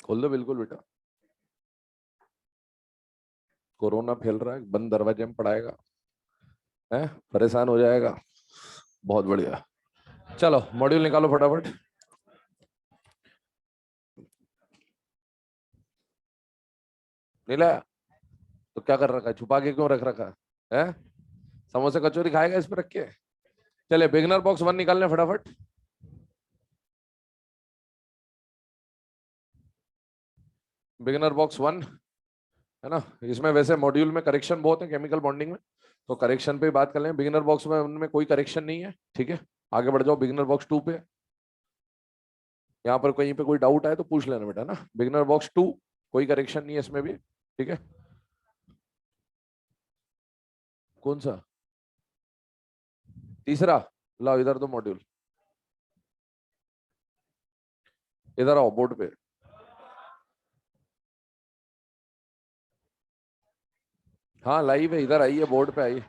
खोल दो बिल्कुल बेटा, कोरोना फैल रहा है, बंद दरवाजे में पड़ाएगा है, परेशान हो जाएगा। बहुत बढ़िया, चलो मॉड्यूल निकालो फटाफट। नहीं लाया तो क्या कर रखा है, छुपा के क्यों रख रखा है? समोसे कचौरी खाएगा इस पे रख के? चले बिगनर बॉक्स 1 निकालने फटाफट। बिगनर बॉक्स 1 है ना, इसमें वैसे मॉड्यूल में करेक्शन बहुत है केमिकल बॉन्डिंग में, तो करेक्शन पे बात कर लें। बिगिनर बॉक्स में उनमें कोई करेक्शन नहीं है, ठीक है। आगे बढ़ जाओ बिगिनर बॉक्स 2 पे। यहाँ पर कहीं पे कोई डाउट आए तो पूछ लेना बेटा ना। बिगिनर बॉक्स 2 कोई करेक्शन नहीं है इसमें भी, ठीक है। कौन सा? तीसरा? लाओ इधर दो मॉड्यूल, इधर आओ बोर्ड पे। हाँ लाइव है, इधर आइए बोर्ड पे आइए।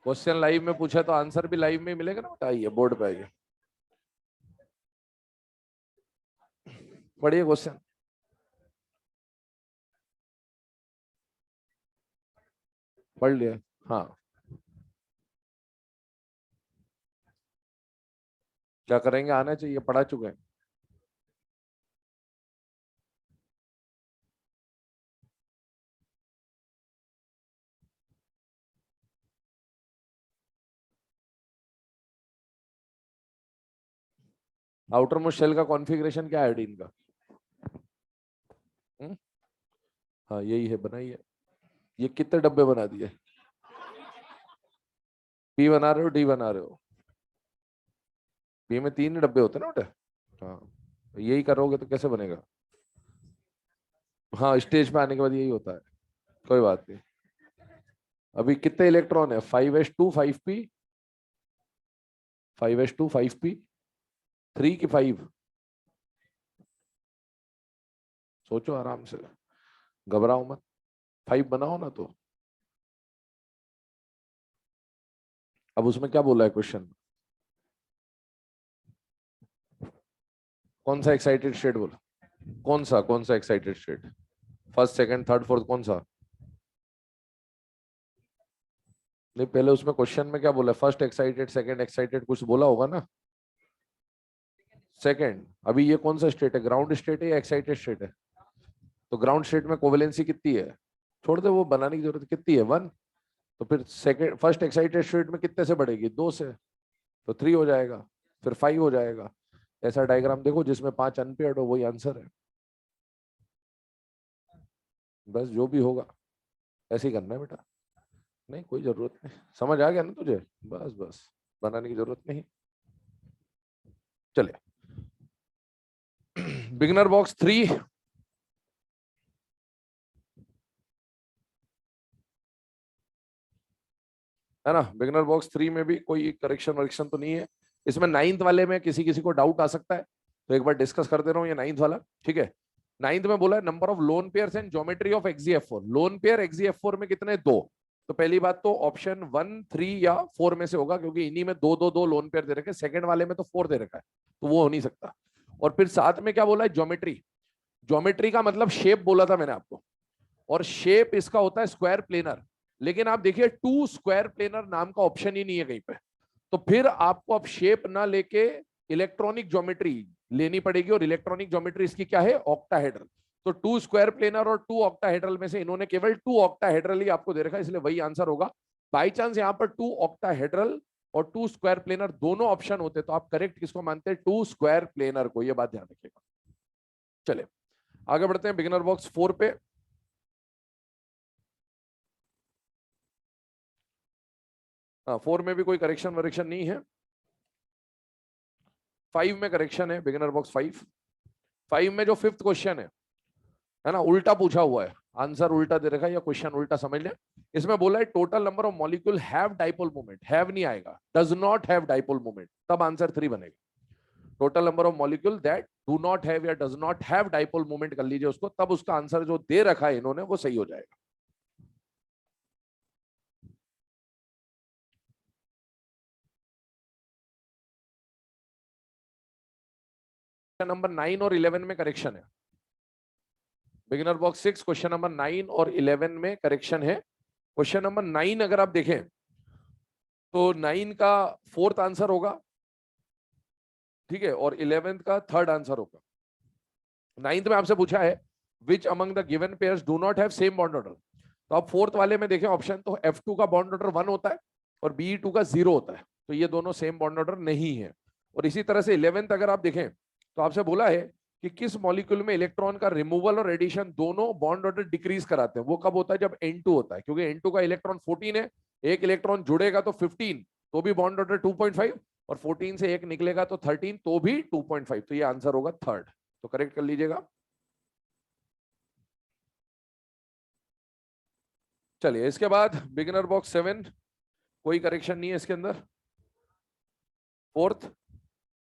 क्वेश्चन लाइव में पूछा तो आंसर भी लाइव में मिलेगा ना बेटा, आइए बोर्ड पे आइए, पढ़िए क्वेश्चन। पढ़ लिया? हाँ। क्या करेंगे, आना चाहिए, पढ़ा चुके हैं। आउटर मोस्ट शेल का कॉन्फ़िगरेशन क्या है आयोडीन का? हम्म? हाँ यही है, बनाइए। ये कितने डब्बे बना दिए? पी बना रहे हो, डी बना रहे हो? पी में 3 डब्बे होते हैं ना बेटा। हाँ तो यही करोगे तो कैसे बनेगा? हाँ स्टेज पे आने के बाद यही होता है, कोई बात नहीं। अभी कितने इलेक्ट्रॉन है? 5s2 5p, 5s2 5p, 3 की 5? सोचो आराम से, घबराओ मत, 5 बनाओ ना तो। अब उसमें क्या बोला है क्वेश्चन? कौन सा एक्साइटेड स्टेट बोला? कौन सा excited state? First second third fourth कौन सा? नहीं पहले उसमें क्वेश्चन में क्या बोला? फर्स्ट एक्साइटेड, सेकंड एक्साइटेड, कुछ बोला होगा ना। सेकंड। अभी ये कौन सा स्टेट है, ग्राउंड स्टेट है या एक्साइटेड स्टेट है? तो ग्राउंड स्टेट में कोवेलेंसी कितनी है? छोड़ दे, वो बनाने की जरूरत, कितनी है? 1। तो फिर सेकंड फर्स्ट एक्साइटेड स्टेट में कितने से बढ़ेगी? 2 से, तो 3 हो जाएगा, फिर 5 हो जाएगा। ऐसा डायग्राम देखो जिसमें 5 अनपेयर्ड हो, वही आंसर है। बस जो भी होगा ऐसे ही करना है बेटा। नहीं कोई जरूरत नहीं, समझ आ गया ना तुझे? बस बस, बनाने की जरूरत नहीं। चले बिगनर बॉक्स 3 है ना। बिगनर बॉक्स 3 में भी कोई करेक्शन वरेक्शन तो नहीं है। इसमें 9th वाले में किसी किसी को डाउट आ सकता है, तो एक बार डिस्कस कर दे रहा हूँ ये 9th वाला, ठीक है। 9th में बोला है number of lone pairs and geometry of X G F four. Lone pair X G F four में कितने? 2। तो पहली बात तो ऑप्शन 1 3 या 4 में से होगा, क्योंकि इन्हीं में दो दो दो लोन पेयर दे रखे, सेकंड वाले में तो 4 दे रखा है, तो वो हो नहीं सकता। और फिर साथ में क्या बोला है? ज्योमेट्री। ज्योमेट्री का मतलब शेप बोला था मैंने आपको, और शेप इसका होता है स्क्वायर प्लेनर। लेकिन आप देखिए 2 स्क्वायर प्लेनर नाम का ऑप्शन ही नहीं है कहीं पे, तो फिर आपको अब शेप ना लेके इलेक्ट्रॉनिक ज्योमेट्री लेनी पड़ेगी, और इलेक्ट्रॉनिक ज्योमेट्री इसकी क्या है? ऑक्टाहेड्रल। तो 2 स्क्वायर प्लेनर और 2 ऑक्टाहेड्रल में से इन्होंने केवल 2 ऑक्टाहेड्रल ही आपको दे रखा है, इसलिए वही आंसर होगा। बाई चांस यहां पर 2 ऑक्टाहेड्रल और 2 स्क्वायर प्लेनर दोनों ऑप्शन होते तो आप करेक्ट किसको मानते हैं? 2 स्क्वायर प्लेनर को, ये बात ध्यान रखिएगा। चले आगे बढ़ते हैं बिगिनर बॉक्स 4 पे। हाँ 4 में भी कोई करेक्शन वरेक्शन नहीं है। 5 में करेक्शन है, बिगिनर बॉक्स 5। 5 में जो 5th क्वेश्चन है ना, उल्टा पूछा हुआ है, आंसर उल्टा दे रखा है या क्वेश्चन उल्टा समझ ले। इसमें बोला है total number of molecule have dipole moment, have नहीं आएगा, does not have dipole moment, तब आंसर 3 बनेगा। Total number of molecule that do not have या does not have dipole moment कर लीजिए उसको, तब उसका आंसर जो दे रखा है इन्होंने वो सही हो जाएगा। नंबर 9 और 11 में करेक्शन है। बिगिनर बॉक्स 6 क्वेश्चन नंबर 9 और 11 में करेक्शन है। क्वेश्चन नंबर 9 अगर आप देखें तो 9 का 4th आंसर होगा, ठीक है, और 11th का 3rd आंसर होगा। 9th में आपसे पूछा है which among the given pairs do not have same bond order. तो आप 4th वाले में देखें ऑप्शन, तो F2 का बॉन्ड ऑर्डर 1 होता है और BE2 का 0 होता है, तो ये दोनों सेम बॉन्ड ऑर्डर नहीं है। और इसी तरह से 11th अगर आप देखें तो आपसे बोला है कि किस मॉलिक्यूल में इलेक्ट्रॉन का रिमूवल और एडिशन दोनों बॉन्ड ऑर्डर डिक्रीज कराते हैं। वो कब होता है? जब N2 होता है, क्योंकि N2 का इलेक्ट्रॉन 14 है, एक इलेक्ट्रॉन जुड़ेगा तो 15, तो भी बॉन्ड ऑर्डर 2.5, और 14 से एक निकलेगा तो 13, तो भी 2.5। तो ये आंसर होगा 3rd, तो करेक्ट कर लीजिएगा। चलिए इसके बाद बिगिनर बॉक्स 7, कोई करेक्शन नहीं है इसके अंदर। 4th,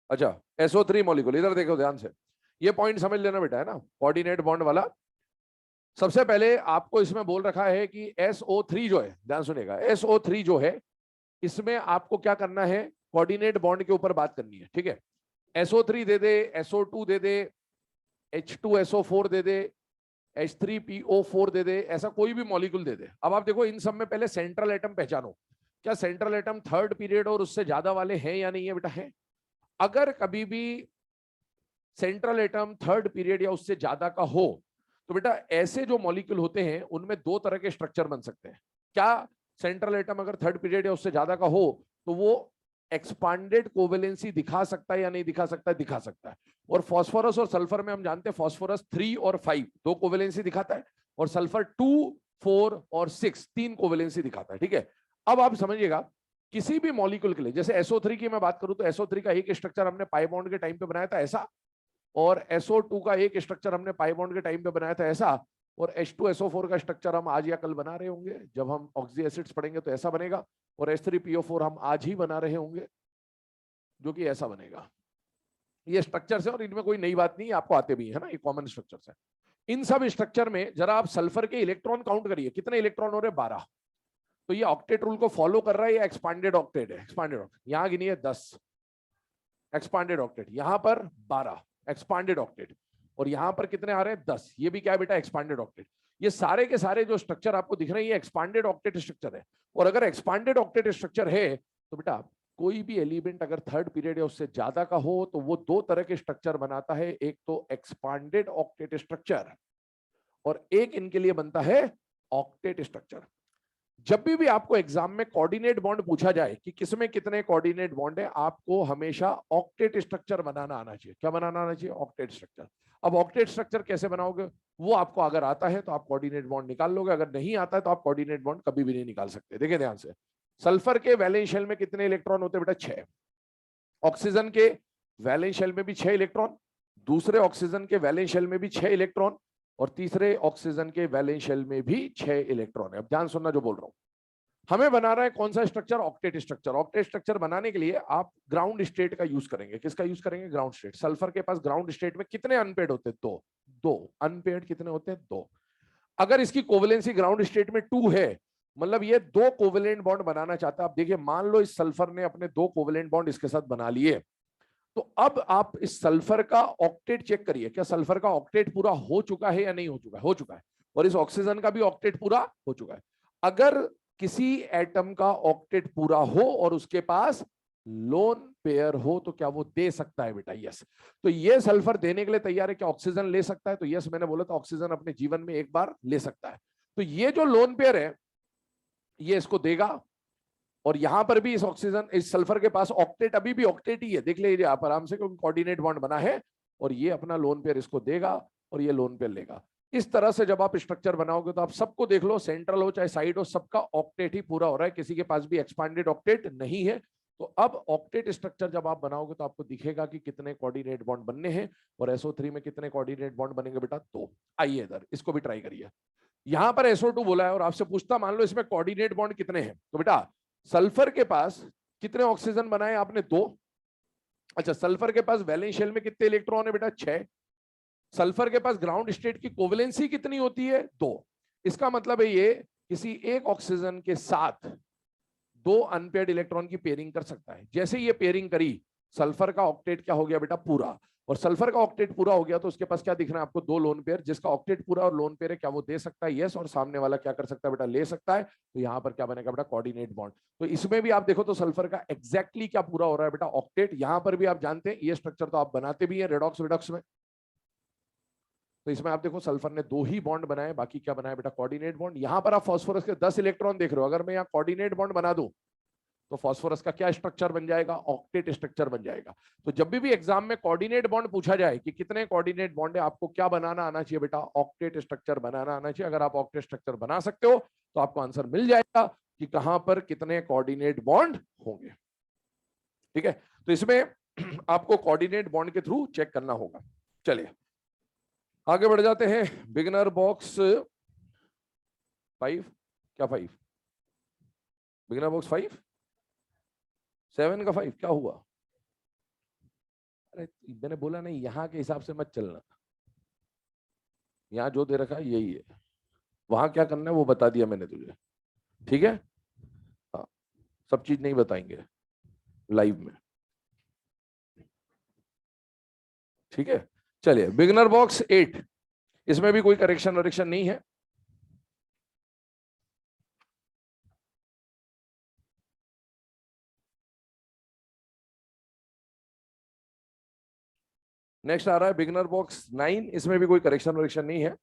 अच्छा SO3 मॉलिक्यूल, इधर देखो ध्यान से, ये पॉइंट समझ लेना बेटा, है ना, कोऑर्डिनेट बॉन्ड वाला। सबसे पहले आपको इसमें बोल रखा है कि SO3 जो है, ध्यान सुनिएगा, SO3 जो है इसमें आपको क्या करना है, कोऑर्डिनेट बॉन्ड के ऊपर बात करनी है, ठीक है। SO3 दे दे, SO2 दे दे, H2SO4 दे दे, H3PO4 दे दे, ऐसा कोई भी मॉलिक्यूल दे दे। अब आप देखो इन सब में पहले सेंट्रल एटम पहचानो, क्या सेंट्रल एटम 3rd पीरियड और उससे ज्यादा वाले हैं या नहीं है बेटा? है। अगर कभी भी सेंट्रल एटम 3rd पीरियड या उससे ज्यादा का हो तो बेटा ऐसे जो मॉलिक्यूल होते हैं उनमें 2 तरह के स्ट्रक्चर बन सकते हैं। क्या सेंट्रल एटम अगर 3rd पीरियड या उससे ज्यादा का हो तो वो एक्सपांडेड कोवेलेंसी दिखा सकता है या नहीं दिखा सकता है? दिखा सकता है। और फास्फोरस और सल्फर में हम जानते हैं फास्फोरस 3 और 5 2 कोवेलेंसी दिखाता है, और सल्फर 2, 4 और 6 3 कोवेलेंसी दिखाता है, ठीक है। अब आप समझिएगा किसी भी मॉलिक्यूल के लिए, जैसे SO3 की मैं बात करूं तो SO3 का एक स्ट्रक्चर हमने पाई बॉन्ड के टाइम पे बनाया था ऐसा, और SO2 का एक स्ट्रक्चर हमने पाई बॉन्ड के टाइम पे बनाया था ऐसा, और H2SO4 का स्ट्रक्चर हम आज या कल बना रहे होंगे, जब हम ऑक्सी एसिड्स पढ़ेंगे तो ऐसा बनेगा, और H3PO4 हम आज ही बना रहे होंगे जो कि ऐसा बनेगा। ये स्ट्रक्चर्स है और इनमें कोई नई बात नहीं, आपको आते भी है ना, ये कॉमन स्ट्रक्चर्स है। इन सब स्ट्रक्चर में जरा आप सल्फर के इलेक्ट्रॉन काउंट करिए, कितने इलेक्ट्रॉन हो रहे? 12। तो ये ऑक्टेट रूल को फॉलो कर रहा है या एक्सपांडेड ऑक्टेट है? Expanded octet. यहां गिनिए 10 एक्सपांडेड ऑक्टेट, यहां पर 12 एक्सपांडेड ऑक्टेट, और यहां पर कितने आ रहे हैं? 10। ये भी क्या है बेटा? Expanded octet. ये सारे के सारे जो स्ट्रक्चर आपको दिख रहे हैं ये एक्सपांडेड ऑक्टेट स्ट्रक्चर है। और अगर एक्सपांडेड ऑक्टेट स्ट्रक्चर है तो बेटा कोई भी एलिमेंट अगर 3rd पीरियड या उससे ज्यादा का हो तो वो 2 तरह के स्ट्रक्चर बनाता है, एक तो एक्सपांडेड ऑक्टेट स्ट्रक्चर और एक इनके लिए बनता है ऑक्टेट स्ट्रक्चर। जब भी आपको एग्जाम में कोऑर्डिनेट बॉन्ड पूछा जाए कि किसमें कितने कोऑर्डिनेट बॉन्ड है, आपको हमेशा ऑक्टेट स्ट्रक्चर बनाना आना चाहिए। क्या बनाना आना चाहिए? Octet structure. अब ऑक्टेट स्ट्रक्चर कैसे बनाओगे वो आपको अगर आता है तो आप कोऑर्डिनेट बॉन्ड निकाल लोगे, अगर नहीं आता है तो आप कोऑर्डिनेट बॉन्ड कभी भी नहीं निकाल सकते। देखिए ध्यान से, सल्फर के वैलेंस शेल में कितने इलेक्ट्रॉन होते हैं बेटा? 6। ऑक्सीजन के वैलेंस शेल में भी 6 इलेक्ट्रॉन, दूसरे ऑक्सीजन के वैलेंस शेल में भी 6 इलेक्ट्रॉन, और तीसरे ऑक्सीजन के वैलेंस शेल में भी 6 इलेक्ट्रॉन है। अब ध्यान सुनना जो बोल रहा हूं, हमें बनाना है कौन सा structure? Octet structure. Octet structure बनाने के लिए आप ग्राउंड स्टेट का यूज करेंगे। किसका यूज करेंगे? Ground state. सल्फर के पास ग्राउंड स्टेट में कितने अनपेड होते हैं? 2। 2 अनपेड कितने होते हैं? 2। अगर इसकी कोवेलेंसी ग्राउंड स्टेट में 2 है, मतलब ये 2 कोवेलेंट बॉन्ड बनाना चाहता है। आप देखिए, मान लो इस सल्फर ने अपने 2 कोवेलेंट बॉन्ड इसके साथ बना लिए, तो अब आप इस सल्फर का ऑक्टेट चेक करिए, क्या सल्फर का ऑक्टेट पूरा हो चुका है या नहीं हो चुका है? हो चुका है। और इस ऑक्सीजन का भी ऑक्टेट पूरा हो चुका है। अगर किसी एटम का ऑक्टेट पूरा हो और उसके पास लोन पेयर हो तो क्या वो दे सकता है बेटा? यस। तो ये सल्फर देने के लिए तैयार है। क्या ऑक्सीजन ले सकता है? तो यस, मैंने बोला था ऑक्सीजन अपने जीवन में एक बार ले सकता है। तो ये जो लोन पेयर है ये इसको देगा, और यहां पर भी इस ऑक्सीजन इस सल्फर के पास ऑक्टेट अभी भी ऑक्टेट ही है, देख लीजिए आप आराम से, क्योंकि कोऑर्डिनेट बॉन्ड बना है, और ये अपना लोन पेयर इसको देगा और ये लोन पेयर लेगा। इस तरह से जब आप स्ट्रक्चर बनाओगे तो आप सबको देख लो, सेंट्रल हो चाहे साइड हो, सबका ऑक्टेट ही पूरा हो रहा है, किसी के पास भी एक्सपांडेड ऑक्टेट नहीं है। तो अब ऑक्टेट स्ट्रक्चर जब आप बनाओगे तो आपको दिखेगा कि कितने कोऑर्डिनेट बॉन्ड बनने हैं, और SO3 में कितने कोऑर्डिनेट बॉन्ड बनेंगे बेटा? 2। आइए इधर इसको भी ट्राई करिए। यहां पर SO2 बोला है और आपसे पूछता मान लो इसमें कोऑर्डिनेट बॉन्ड कितने हैं, तो बेटा सल्फर के पास कितने ऑक्सीजन बनाए आपने? 2। अच्छा, सल्फर के पास वैलेंस शेल में कितने इलेक्ट्रॉन है बेटा? 6। सल्फर के पास ग्राउंड स्टेट की कोवेलेंसी कितनी होती है? 2। इसका मतलब है ये किसी एक ऑक्सीजन के साथ 2 अनपेयर्ड इलेक्ट्रॉन की पेयरिंग कर सकता है। जैसे ये पेयरिंग करी, सल्फर का ऑक्टेट क्या हो गया बेटा? पूरा। और सल्फर का ऑक्टेट पूरा हो गया तो उसके पास क्या दिख रहा है आपको, दो लोन पेयर, जिसका ऑक्टेट पूरा और लोन पेयर है, क्या वो दे सकता है, यस, और सामने वाला क्या कर सकता है बेटा, ले सकता है। तो यहाँ पर क्या बनेगा बेटा, कोऑर्डिनेट बॉन्ड। तो इसमें भी आप देखो तो सल्फर का एग्जैक्टली क्या पूरा हो रहा है बेटा, ऑक्टेट। यहाँ पर भी आप जानते हैं ये स्ट्रक्चर तो आप बनाते भी हैं रेडॉक्स विडॉक्स में। तो इसमें आप देखो सल्फर ने दो ही बॉन्ड बनाए, बाकी क्या बनाया बेटा, कोऑर्डिनेट बॉन्ड। यहाँ पर आप फास्फोरस के 10 इलेक्ट्रॉन देख रहे हो, अगर मैं यहाँ कोऑर्डिनेट बॉन्ड बना दूं तो फास्फोरस का क्या स्ट्रक्चर बन जाएगा, ऑक्टेट स्ट्रक्चर बन जाएगा। तो जब भी एग्जाम में कोऑर्डिनेट बॉन्ड पूछा जाए कि कितने कोऑर्डिनेट बॉन्ड है, आपको क्या बनाना आना चाहिए बेटा, ऑक्टेट स्ट्रक्चर बनाना आना चाहिए। अगर आप ऑक्टेट स्ट्रक्चर बना सकते हो तो आपको आंसर मिल जाएगा कि कहां पर कितने कोऑर्डिनेट बॉन्ड होंगे। ठीक है, तो इसमें आपको कोऑर्डिनेट बॉन्ड के थ्रू चेक करना होगा। चलिए आगे बढ़ जाते हैं। बिगिनर बॉक्स 5, क्या 5, बिगिनर बॉक्स 5, 7 का 5 क्या हुआ? अरे मैंने बोला नहीं, यहां के हिसाब से मत चलना, यहां जो दे रखा है यही है, वहां क्या करना है वो बता दिया मैंने तुझे। ठीक है, हाँ, सब चीज नहीं बताएंगे लाइव में। ठीक है, चलिए बिगिनर बॉक्स 8, इसमें भी कोई करेक्शन वरेक्शन नहीं है। नेक्स्ट आ रहा है बिगिनर बॉक्स 9, इसमें भी कोई करेक्शन वरेक्शन नहीं है।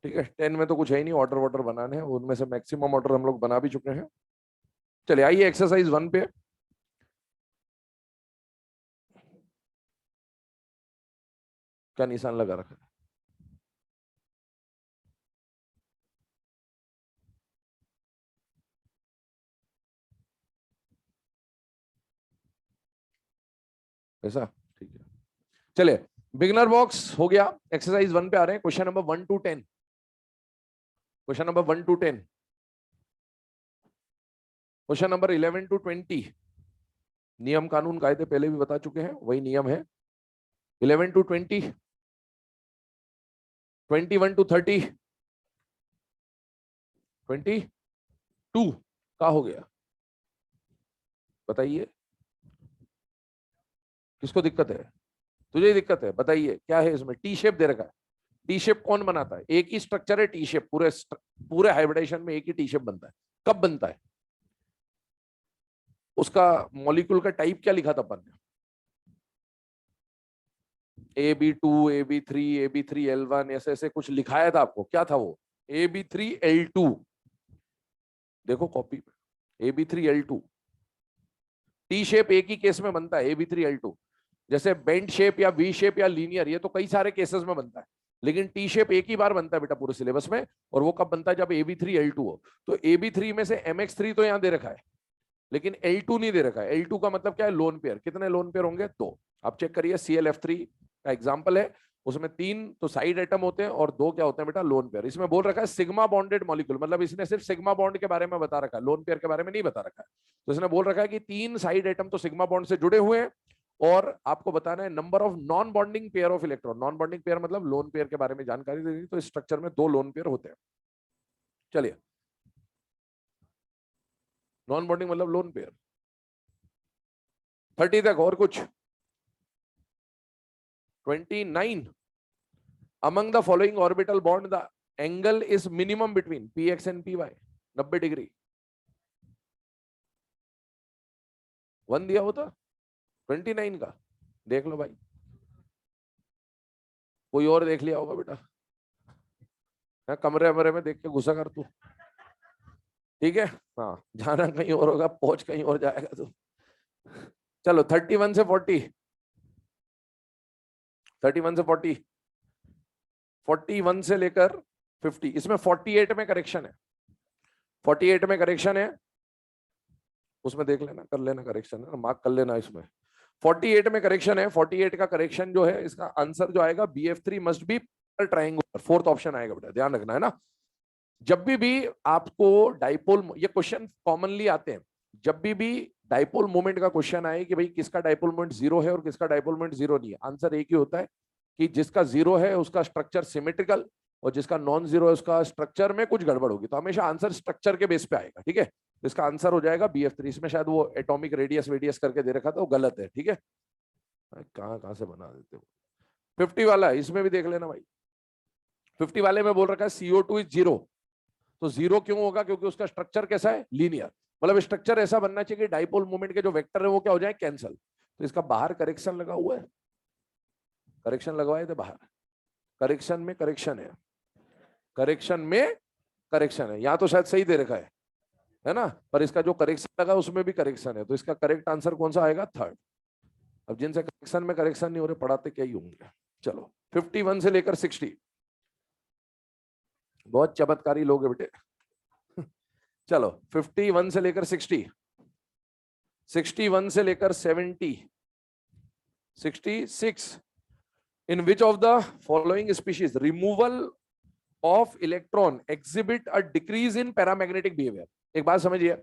ठीक है, 10 में तो कुछ है ही नहीं, ऑर्डर वाटर बनाने हैं, उनमें से मैक्सिमम ऑर्डर हम लोग बना भी चुके हैं। चलिए आइए एक्सरसाइज 1 पे। क्या निशान लगा रखा है? ऐसा, ठीक है। चलिए बिगिनर बॉक्स हो गया, एक्सरसाइज 1 पे आ रहे हैं। Question number 1 to 10, question number 1 to 10, question number 11 to 20। नियम कानून कायदे पहले भी बता चुके हैं, वही नियम है। 11 to 20, 21 to 30, 22 का हो गया, बताइए किसको दिक्कत है? तुझे ही दिक्कत है, बताइए क्या है इसमें। टी शेप दे रखा है, टी शेप कौन बनाता है? एक ही स्ट्रक्चर है टी शेप, पूरे हाइब्रिडाइजेशन में एक ही टी शेप बनता है। कब बनता है? उसका मॉलिक्यूल का टाइप क्या लिखा था अपन ने? AB2, AB3, AB3L1, ऐसे ऐसे कुछ लिखाया था आपको, क्या था वो? AB3L2, देखो कॉपी में, AB3L2। टी शेप एक ही केस में बनता है, AB3L2। जैसे बेंट शेप या वी शेप या लीनियर, ये तो कई सारे केसेस में बनता है, लेकिन टी शेप एक ही बार बनता है बेटा पूरे सिलेबस में, और वो कब बनता है? जब AB3L2 हो। तो AB3 में से MX3 तो यहां दे रखा है, लेकिन L2 नहीं दे रखा है। L2 का मतलब क्या है? Lone pair. कितने लोन पेयर होंगे? तो आप चेक करिए, ClF3 का एग्जांपल है, उसमें 3 तो साइड एटम होते हैं और 2 क्या होते हैं बेटा? Lone pair. इसमें बोल रखा है सिग्मा बॉन्डेड मॉलिक्यूल, मतलब इसने सिर्फ सिग्मा बॉन्ड के बारे में बता रखा है, लोन पेयर के बारे में नहीं बता रखा है। तो इसने बोल रखा है कि 3 साइड एटम तो सिग्मा बॉन्ड से जुड़े हुए हैं, और आपको बताना है number of non bonding pair of electron. Non bonding pair मतलब लोन पेयर के बारे में जानकारी देनी। तो इस स्ट्रक्चर में 2 लोन पेयर होते हैं। चलिए, नॉन बॉन्डिंग मतलब लोन पेयर। 30 तक और कुछ? 29, among the following orbital bond the angle is minimum between px and py, 90 degree. 1 दिया होता 29 का, देख लो भाई, कोई और देख लिया होगा बेटा, कमरे वमरे में देख के घुसा कर तू। ठीक है, हाँ, जाना कहीं और होगा, पहुंच कहीं और जाएगा तू। चलो 31 से 40, 31 से 40, 41 से लेकर 50, इसमें 48 में करेक्शन है, 48 में करेक्शन है, उसमें देख लेना, कर लेना करेक्शन, है मार्क कर लेना इसमें। 48 में करेक्शन है, 48 का करेक्शन जो है, इसका आंसर जो आएगा BF3 must be triangular, 4th option आएगा बेटा, ध्यान रखना है ना। जब भी आपको डाइपोल, ये क्वेश्चन कॉमनली आते हैं, जब भी डाइपोल मोमेंट का क्वेश्चन आए कि भाई किसका डाइपोल मोमेंट 0 है और किसका डाइपोल मोमेंट 0 नहीं है, आंसर एक ही होता है कि जिसका 0 है उसका स्ट्रक्चर सिमेट्रिकल, और जिसका नॉन 0 है उसका स्ट्रक्चर में कुछ गड़बड़ होगी। तो हमेशा आंसर स्ट्रक्चर के बेस पे आएगा। ठीक है, इसका आंसर हो जाएगा BF3। इसमें शायद वो एटॉमिक रेडियस वेडियस करके दे रखा था, वो गलत है। ठीक है, कहाँ कहाँ से बना देते हो। 50 वाला इसमें भी देख लेना भाई। 50 वाले में बोल रखा है CO2 इज 0। तो 0 क्यों होगा? क्योंकि उसका स्ट्रक्चर कैसा है? लीनियर। मतलब स्ट्रक्चर ऐसा बनना चाहिए कि डाइपोल मोमेंट के जो वेक्टर है वो क्या हो जाए? कैंसल। तो इसका बाहर करेक्शन लगा हुआ है, करेक्शन लगवाए थे बाहर। करेक्शन में करेक्शन है, करेक्शन में करेक्शन है। यहाँ तो शायद सही दे रखा है ना, पर इसका जो करेक्शन लगा उसमें भी करेक्शन है। तो इसका करेक्ट आंसर कौन सा आएगा? थर्ड। अब जिनसे करेक्शन में करेक्शन नहीं हो रहे पढ़ाते क्या ही होंगे। चलो 51 से लेकर 60, बहुत चमत्कारी लोग है बेटे। चलो 51 से लेकर 60, 61 से लेकर 70, 66। In which of the following species removal of electron exhibit a decrease in paramagnetic behaviour? एक बात समझिए,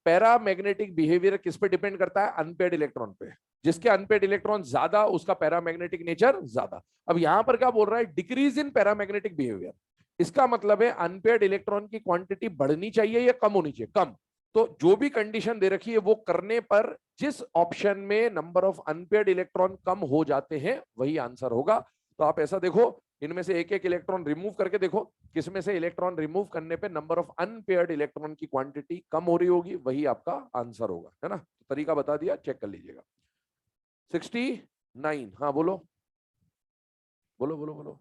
पैरामैग्नेटिक बिहेवियर किस पे डिपेंड करता है? अनपेयर्ड इलेक्ट्रॉन पे। जिसके अनपेयर्ड इलेक्ट्रॉन ज्यादा उसका पैरामैग्नेटिक नेचर ज्यादा। अब यहां पर क्या बोल रहा है? Decrease in paramagnetic behaviour. इसका मतलब है अनपेयर्ड इलेक्ट्रॉन की क्वांटिटी बढ़नी चाहिए या कम होनी चाहिए? कम। तो जो भी कंडीशन दे रखी है वो करने पर जिस ऑप्शन में नंबर ऑफ अनपेयर्ड इलेक्ट्रॉन कम हो जाते हैं वही आंसर होगा। तो आप ऐसा देखो, इनमें से एक एक इलेक्ट्रॉन रिमूव करके देखो, किसमें से इलेक्ट्रॉन रिमूव करने पे नंबर ऑफ अनपेयर्ड इलेक्ट्रॉन की क्वांटिटी कम हो रही होगी, वही आपका आंसर होगा, है ना। तो तरीका बता दिया, चेक कर लीजिएगा। 69, हाँ बोलो बोलो बोलो बोलो।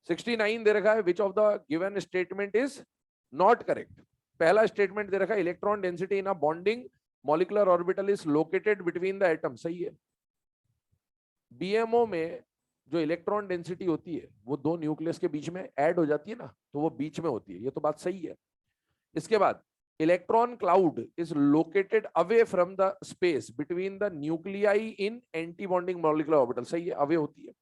69 दे रखा है, विच of the given statement is not correct? पहला स्टेटमेंट दे रखा है electron density in a bonding molecular orbital is located between the atom, सही है। बीएमओ में जो इलेक्ट्रॉन डेंसिटी होती है वो दो न्यूक्लियस के बीच में ऐड हो जाती है ना, तो वो बीच में होती है, ये तो बात सही है। इसके बाद electron cloud is located away from the space between the nuclei in anti bonding molecular orbital, सही है, अवे होती है।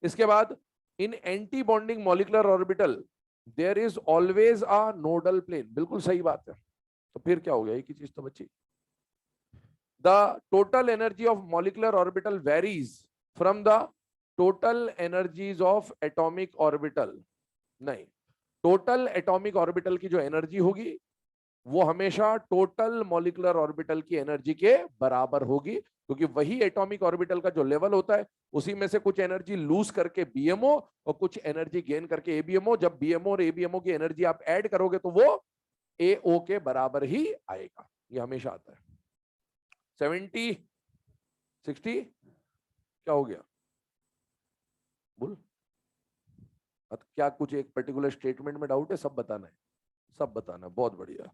इसके बाद in anti bonding molecular orbital there is always a nodal plane, बिल्कुल सही बात है। तो फिर क्या हो गया? एक ही चीज तो बची। The total energy of molecular orbital varies from the total energies of atomic orbital, नहीं, टोटल एटॉमिक ऑर्बिटल की जो एनर्जी होगी वो हमेशा टोटल मॉलिक्यूलर ऑर्बिटल की एनर्जी के बराबर होगी, क्योंकि वही एटॉमिक ऑर्बिटल का जो लेवल होता है उसी में से कुछ एनर्जी लूज करके बीएमओ और कुछ एनर्जी गेन करके एबीएमओ। जब बीएमओ और एबीएमओ की एनर्जी आप ऐड करोगे तो वो एओ के बराबर ही आएगा, ये हमेशा आता है। 70, 60 क्या हो गया? बोल। क्या कुछ एक पर्टिकुलर स्टेटमेंट में डाउट है? सब बताना है, सब बताना है, बहुत बढ़िया।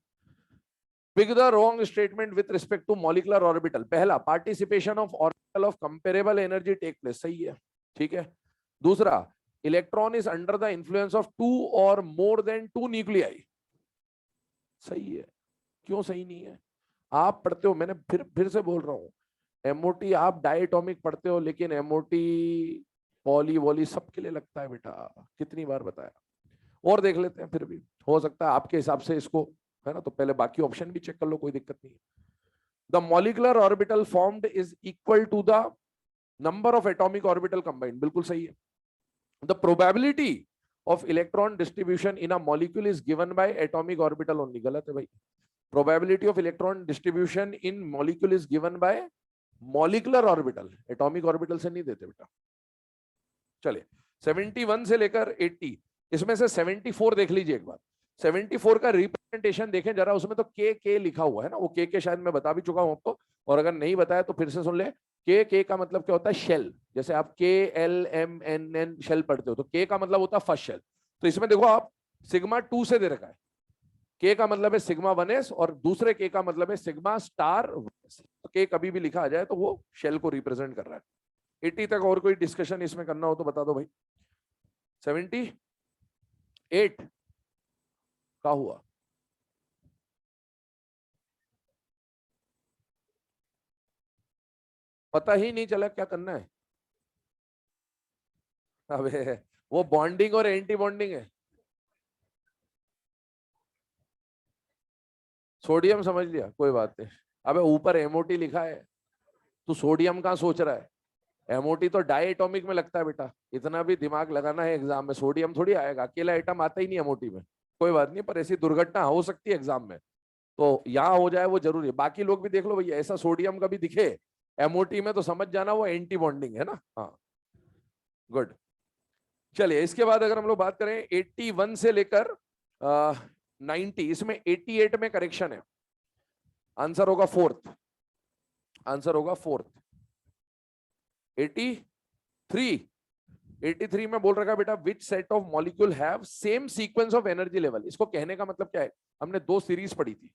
Pick the wrong statement with respect to molecular orbital. पहला, participation of orbital of comparable energy take place, सही है, ठीक है। दूसरा, electron is under the influence of two और मोर देन टू न्यूक्लियाई, सही है। क्यों सही नहीं है? आप पढ़ते हो, मैंने फिर से बोल रहा हूं, एमओटी आप डायटोमिक पढ़ते हो, लेकिन एमओटी पॉली वॉली सबके लिए लगता है बेटा, कितनी बार बताया। और देख लेते हैं, फिर भी हो सकता है आपके हिसाब से इसको, है ना, तो पहले बाकी ऑप्शन भी चेक कर लो, कोई दिक्कत नहीं है। The molecular orbital formed is equal to the number of atomic orbital combined, बिल्कुल सही है। The probability of electron distribution in a molecule is given by atomic orbital only, गलत है भाई। Probability of electron distribution in molecule is given by molecular orbital, atomic orbital से नहीं देते बेटा। चलिए 71 से लेकर 80, इसमें से 74 देख लीजिए एक बार। 74 का रिप्रेजेंटेशन देखें जरा, उसमें तो के लिखा हुआ है ना, वो के शायद मैं बता भी चुका हूं आपको, और अगर नहीं बताया तो फिर से सुन ले। के का मतलब क्या होता है? शेल। जैसे आप KLMNN शेल पढ़ते हो, तो के का मतलब होता है फर्स्ट शेल। तो इसमें देखो आप, सिग्मा 2 से दे रखा है, के का मतलब है सिग्मा 1s और दूसरे के का मतलब है सिग्मा स्टार 1s। तो के कभी भी लिखा आ जाए तो वो शेल को रिप्रेजेंट कर रहा है। 80 तक और कोई डिस्कशन इसमें करना हो तो बता दो भाई। 78 का हुआ? पता ही नहीं चला क्या करना है। अबे वो बॉन्डिंग और एंटी बॉन्डिंग है। सोडियम समझ लिया, कोई बात नहीं। अबे ऊपर एमओटी लिखा है, तू सोडियम कहाँ सोच रहा है? एमओटी तो डाई एटॉमिक में लगता है बेटा, इतना भी दिमाग लगाना है एग्जाम में। सोडियम थोड़ी आएगा, अकेला एटम आता ही नहीं एमओटी में। कोई बात नहीं, पर ऐसी दुर्घटना हो सकती है एग्जाम में, तो यहाँ हो जाए वो जरूरी है। बाकी लोग भी देख लो भैया, ऐसा सोडियम का भी दिखे एमओटी में तो समझ जाना वो एंटी बॉन्डिंग है ना। हाँ गुड। चलिए इसके बाद अगर हम लोग बात करें 81 से लेकर 90, इसमें 88 में करेक्शन है। आंसर होगा फोर्थ, आंसर होगा फोर्थ। 83, 83 में बोल रखा है बेटा which set of molecule have same sequence of energy level. इसको कहने का मतलब क्या है, हमने दो सीरीज पढ़ी थी,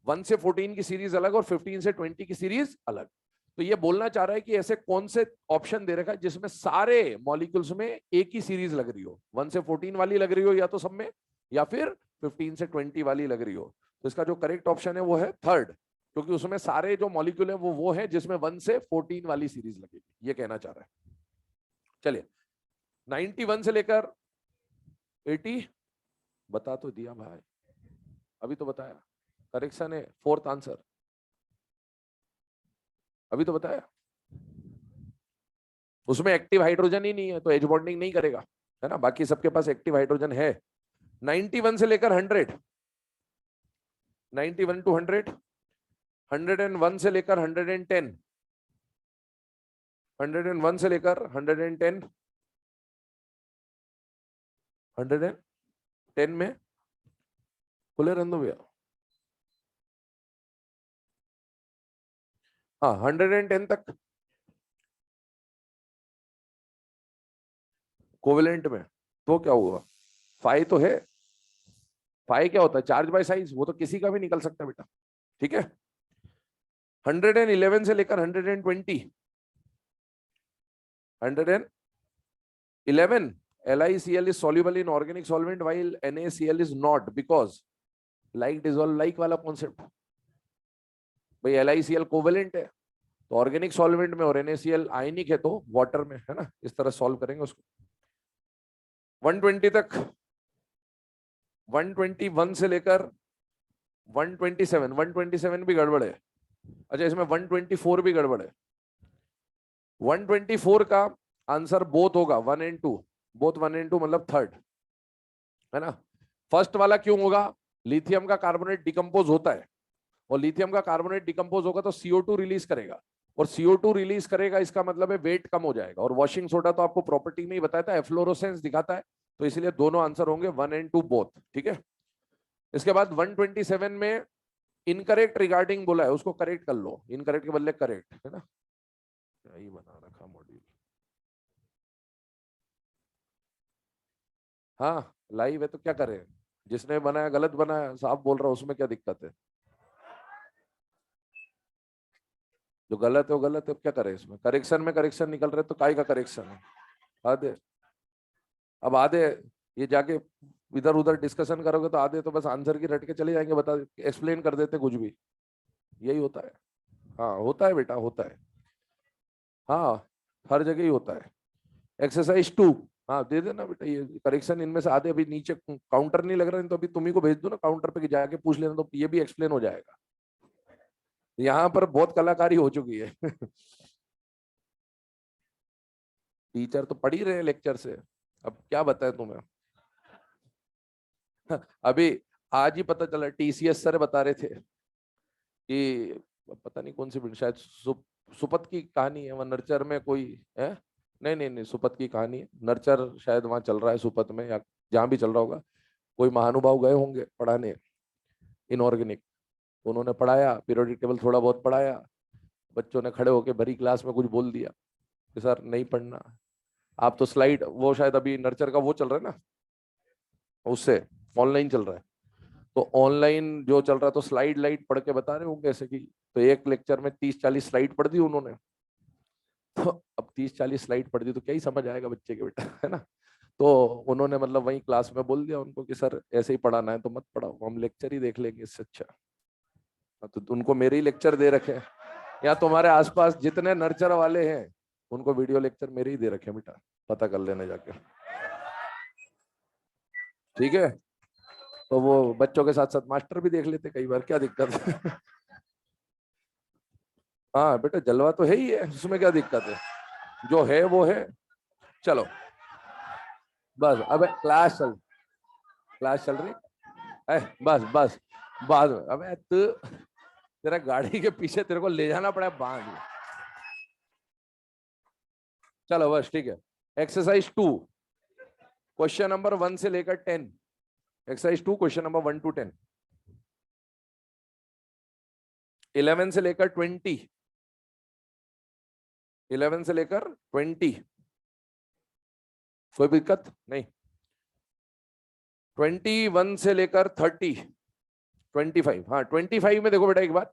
1 से 14 की सीरीज अलग और 15 से 20 की सीरीज अलग। तो ये बोलना चाह रहा है कि ऐसे कौन से ऑप्शन दे रखा है जिसमें सारे मॉलिक्यूल्स में एक ही सीरीज लग रही हो, 1 से 14 वाली लग रही हो या तो सब में, या फिर 15 से 20 वाली लग रही हो। तो इसका जो करेक्ट ऑप्शन है वो है थर्ड, क्योंकि उसमें सारे जो मॉलिक्यूल है वो है जिसमें 1 से 14 वाली सीरीज लगेगी, ये कहना चाह रहा है। चलिए 91 से लेकर 80 बता तो दिया भाई, अभी तो बताया। करेक्शन है फोर्थ आंसर, अभी तो बताया। उसमें एक्टिव हाइड्रोजन ही नहीं है तो एच बॉन्डिंग नहीं करेगा, है ना, बाकी सबके पास एक्टिव हाइड्रोजन है। 91 से लेकर 100, 91 टू 100, 101 से लेकर 110, 101 से लेकर 110, 110 में खुले रहने दो भैया। हाँ 110 तक कोवेलेंट में, तो क्या हुआ, फाई तो है। फाई क्या होता है, चार्ज बाय साइज, वो तो किसी का भी निकल सकता है बेटा, ठीक है। 111 से लेकर 120, 111, LiCl is soluble in organic solvent while NaCl is not because like dissolve like वाला कॉन्सेप्ट। भाई LiCl कोवेलेंट है तो ऑर्गेनिक सॉल्वेंट में, और NaCl आयनिक है तो वाटर में, है ना, इस तरह सॉल्व करेंगे उसको। 120 तक, 121 से लेकर 127, 127 भी गड़बड़ है। अच्छा इसमें 124 भी गड़बड़ है। 124 का आंसर बोथ होगा 1 and 2, बोथ 1 and 2 मतलब थर्ड, है ना। फर्स्ट वाला क्यों होगा, लिथियम का कार्बोनेट डिकम्पोज होता है, और लिथियम का कार्बोनेट डिकम्पोज होगा तो CO2 रिलीज करेगा, और CO2 रिलीज करेगा इसका मतलब है वेट कम हो जाएगा, और वॉशिंग सोडा तो आपको प्रॉपर्टी में ही बताया था, एफ्लोरोसेंस दिखाता है, तो इसलिए दोनों आंसर होंगे 1 and 2 बोथ, ठीक है। इसके बाद 127 में इनकरेक्ट रिगार्डिंग बोला है, उसको करेक्ट कर लो, इनकरेक्ट के बदले करेक्ट, है ना, यही बना रखा मॉड्यूल। हाँ लाइव है तो क्या करें, जिसने बनाया गलत बनाया, साफ बोल रहा हूं, उसमें क्या दिक्कत है, जो गलत है वो गलत है, क्या करें इसमें, करेक्शन में करेक्शन निकल रहे तो काय का करेक्शन है, आधे। अब आधे ये जाके इधर उधर डिस्कशन करोगे तो आधे तो बस आंसर की रट के चले जाएंगे, बता एक्सप्लेन कर देते कुछ भी, यही होता है। हाँ होता है बेटा, होता है, हाँ हर जगह ही होता है। एक्सरसाइज 2, हाँ दे देना बेटा, ये करेक्शन इनमें से आधे अभी नीचे काउंटर नहीं लग रहा है तो अभी तुम्ही को भेज दो ना काउंटर पे, जाके पूछ लेना तो ये भी एक्सप्लेन हो जाएगा। यहाँ पर बहुत कलाकारी हो चुकी है टीचर तो पढ़ ही रहे लेक्चर से, अब क्या बताएं तुम्हें अभी आज ही पता चला, TCS सर बता रहे थे कि पता नहीं कौन सी शायद सुपत की कहानी है, वह नर्चर में कोई है, नहीं नहीं नहीं सुपत की कहानी है, नर्चर शायद वहां चल रहा है सुपत में, या जहां भी चल रहा होगा, कोई महानुभाव गए होंगे पढ़ाने इनऑर्गेनिक, उन्होंने पढ़ाया, पीरियोडिक टेबल थोड़ा बहुत पढ़ाया, बच्चों ने खड़े होकर भरी क्लास में कुछ बोल दिया कि सर नहीं पढ़ना, आप तो स्लाइड, वो शायद अभी नर्चर का वो चल रहा है ना, उससे ऑनलाइन चल रहा है, तो ऑनलाइन जो चल रहा है तो स्लाइड लाइट पढ़ के बता रहे होंगे ऐसे कि, तो एक लेक्चर में 30-40 स्लाइड पढ़ दी उन्होंने, तो अब 30-40 स्लाइड पढ़ दी तो क्या ही समझ आएगा बच्चे के बेटा, है ना। तो उन्होंने मतलब वही क्लास में बोल दिया उनको कि सर ऐसे ही पढ़ाना है तो मत पढ़ाओ, हम लेक्चर ही देख लेंगे इससे अच्छा। तो उनको मेरे ही लेक्चर दे रखे हैं, या तुम्हारे आसपास जितने नर्चर वाले हैं उनको वीडियो लेक्चर मेरे ही दे रखे हैं बेटा, पता कर लेना जाके, ठीक है। तो वो बच्चों के साथ साथ मास्टर भी देख लेते कई बार, क्या दिक्कत है हाँ बेटा जलवा तो है ही है, उसमें क्या दिक्कत है, जो है वो है। चलो बस, अबे क्लास चल रही है, बस बस, बाद में, अबे तू, तेरा गाड़ी के पीछे तेरे को ले जाना पड़ा बांध, चलो बस ठीक है। एक्सरसाइज 2 क्वेश्चन नंबर 1 से लेकर 10। Exercise 2 question number 1 to 10। 11 से लेकर 20। 11 से लेकर 20 कोई दिक्कत नहीं। 21 से लेकर 30। 25 हाँ 25 में देखो बेटा एक बात,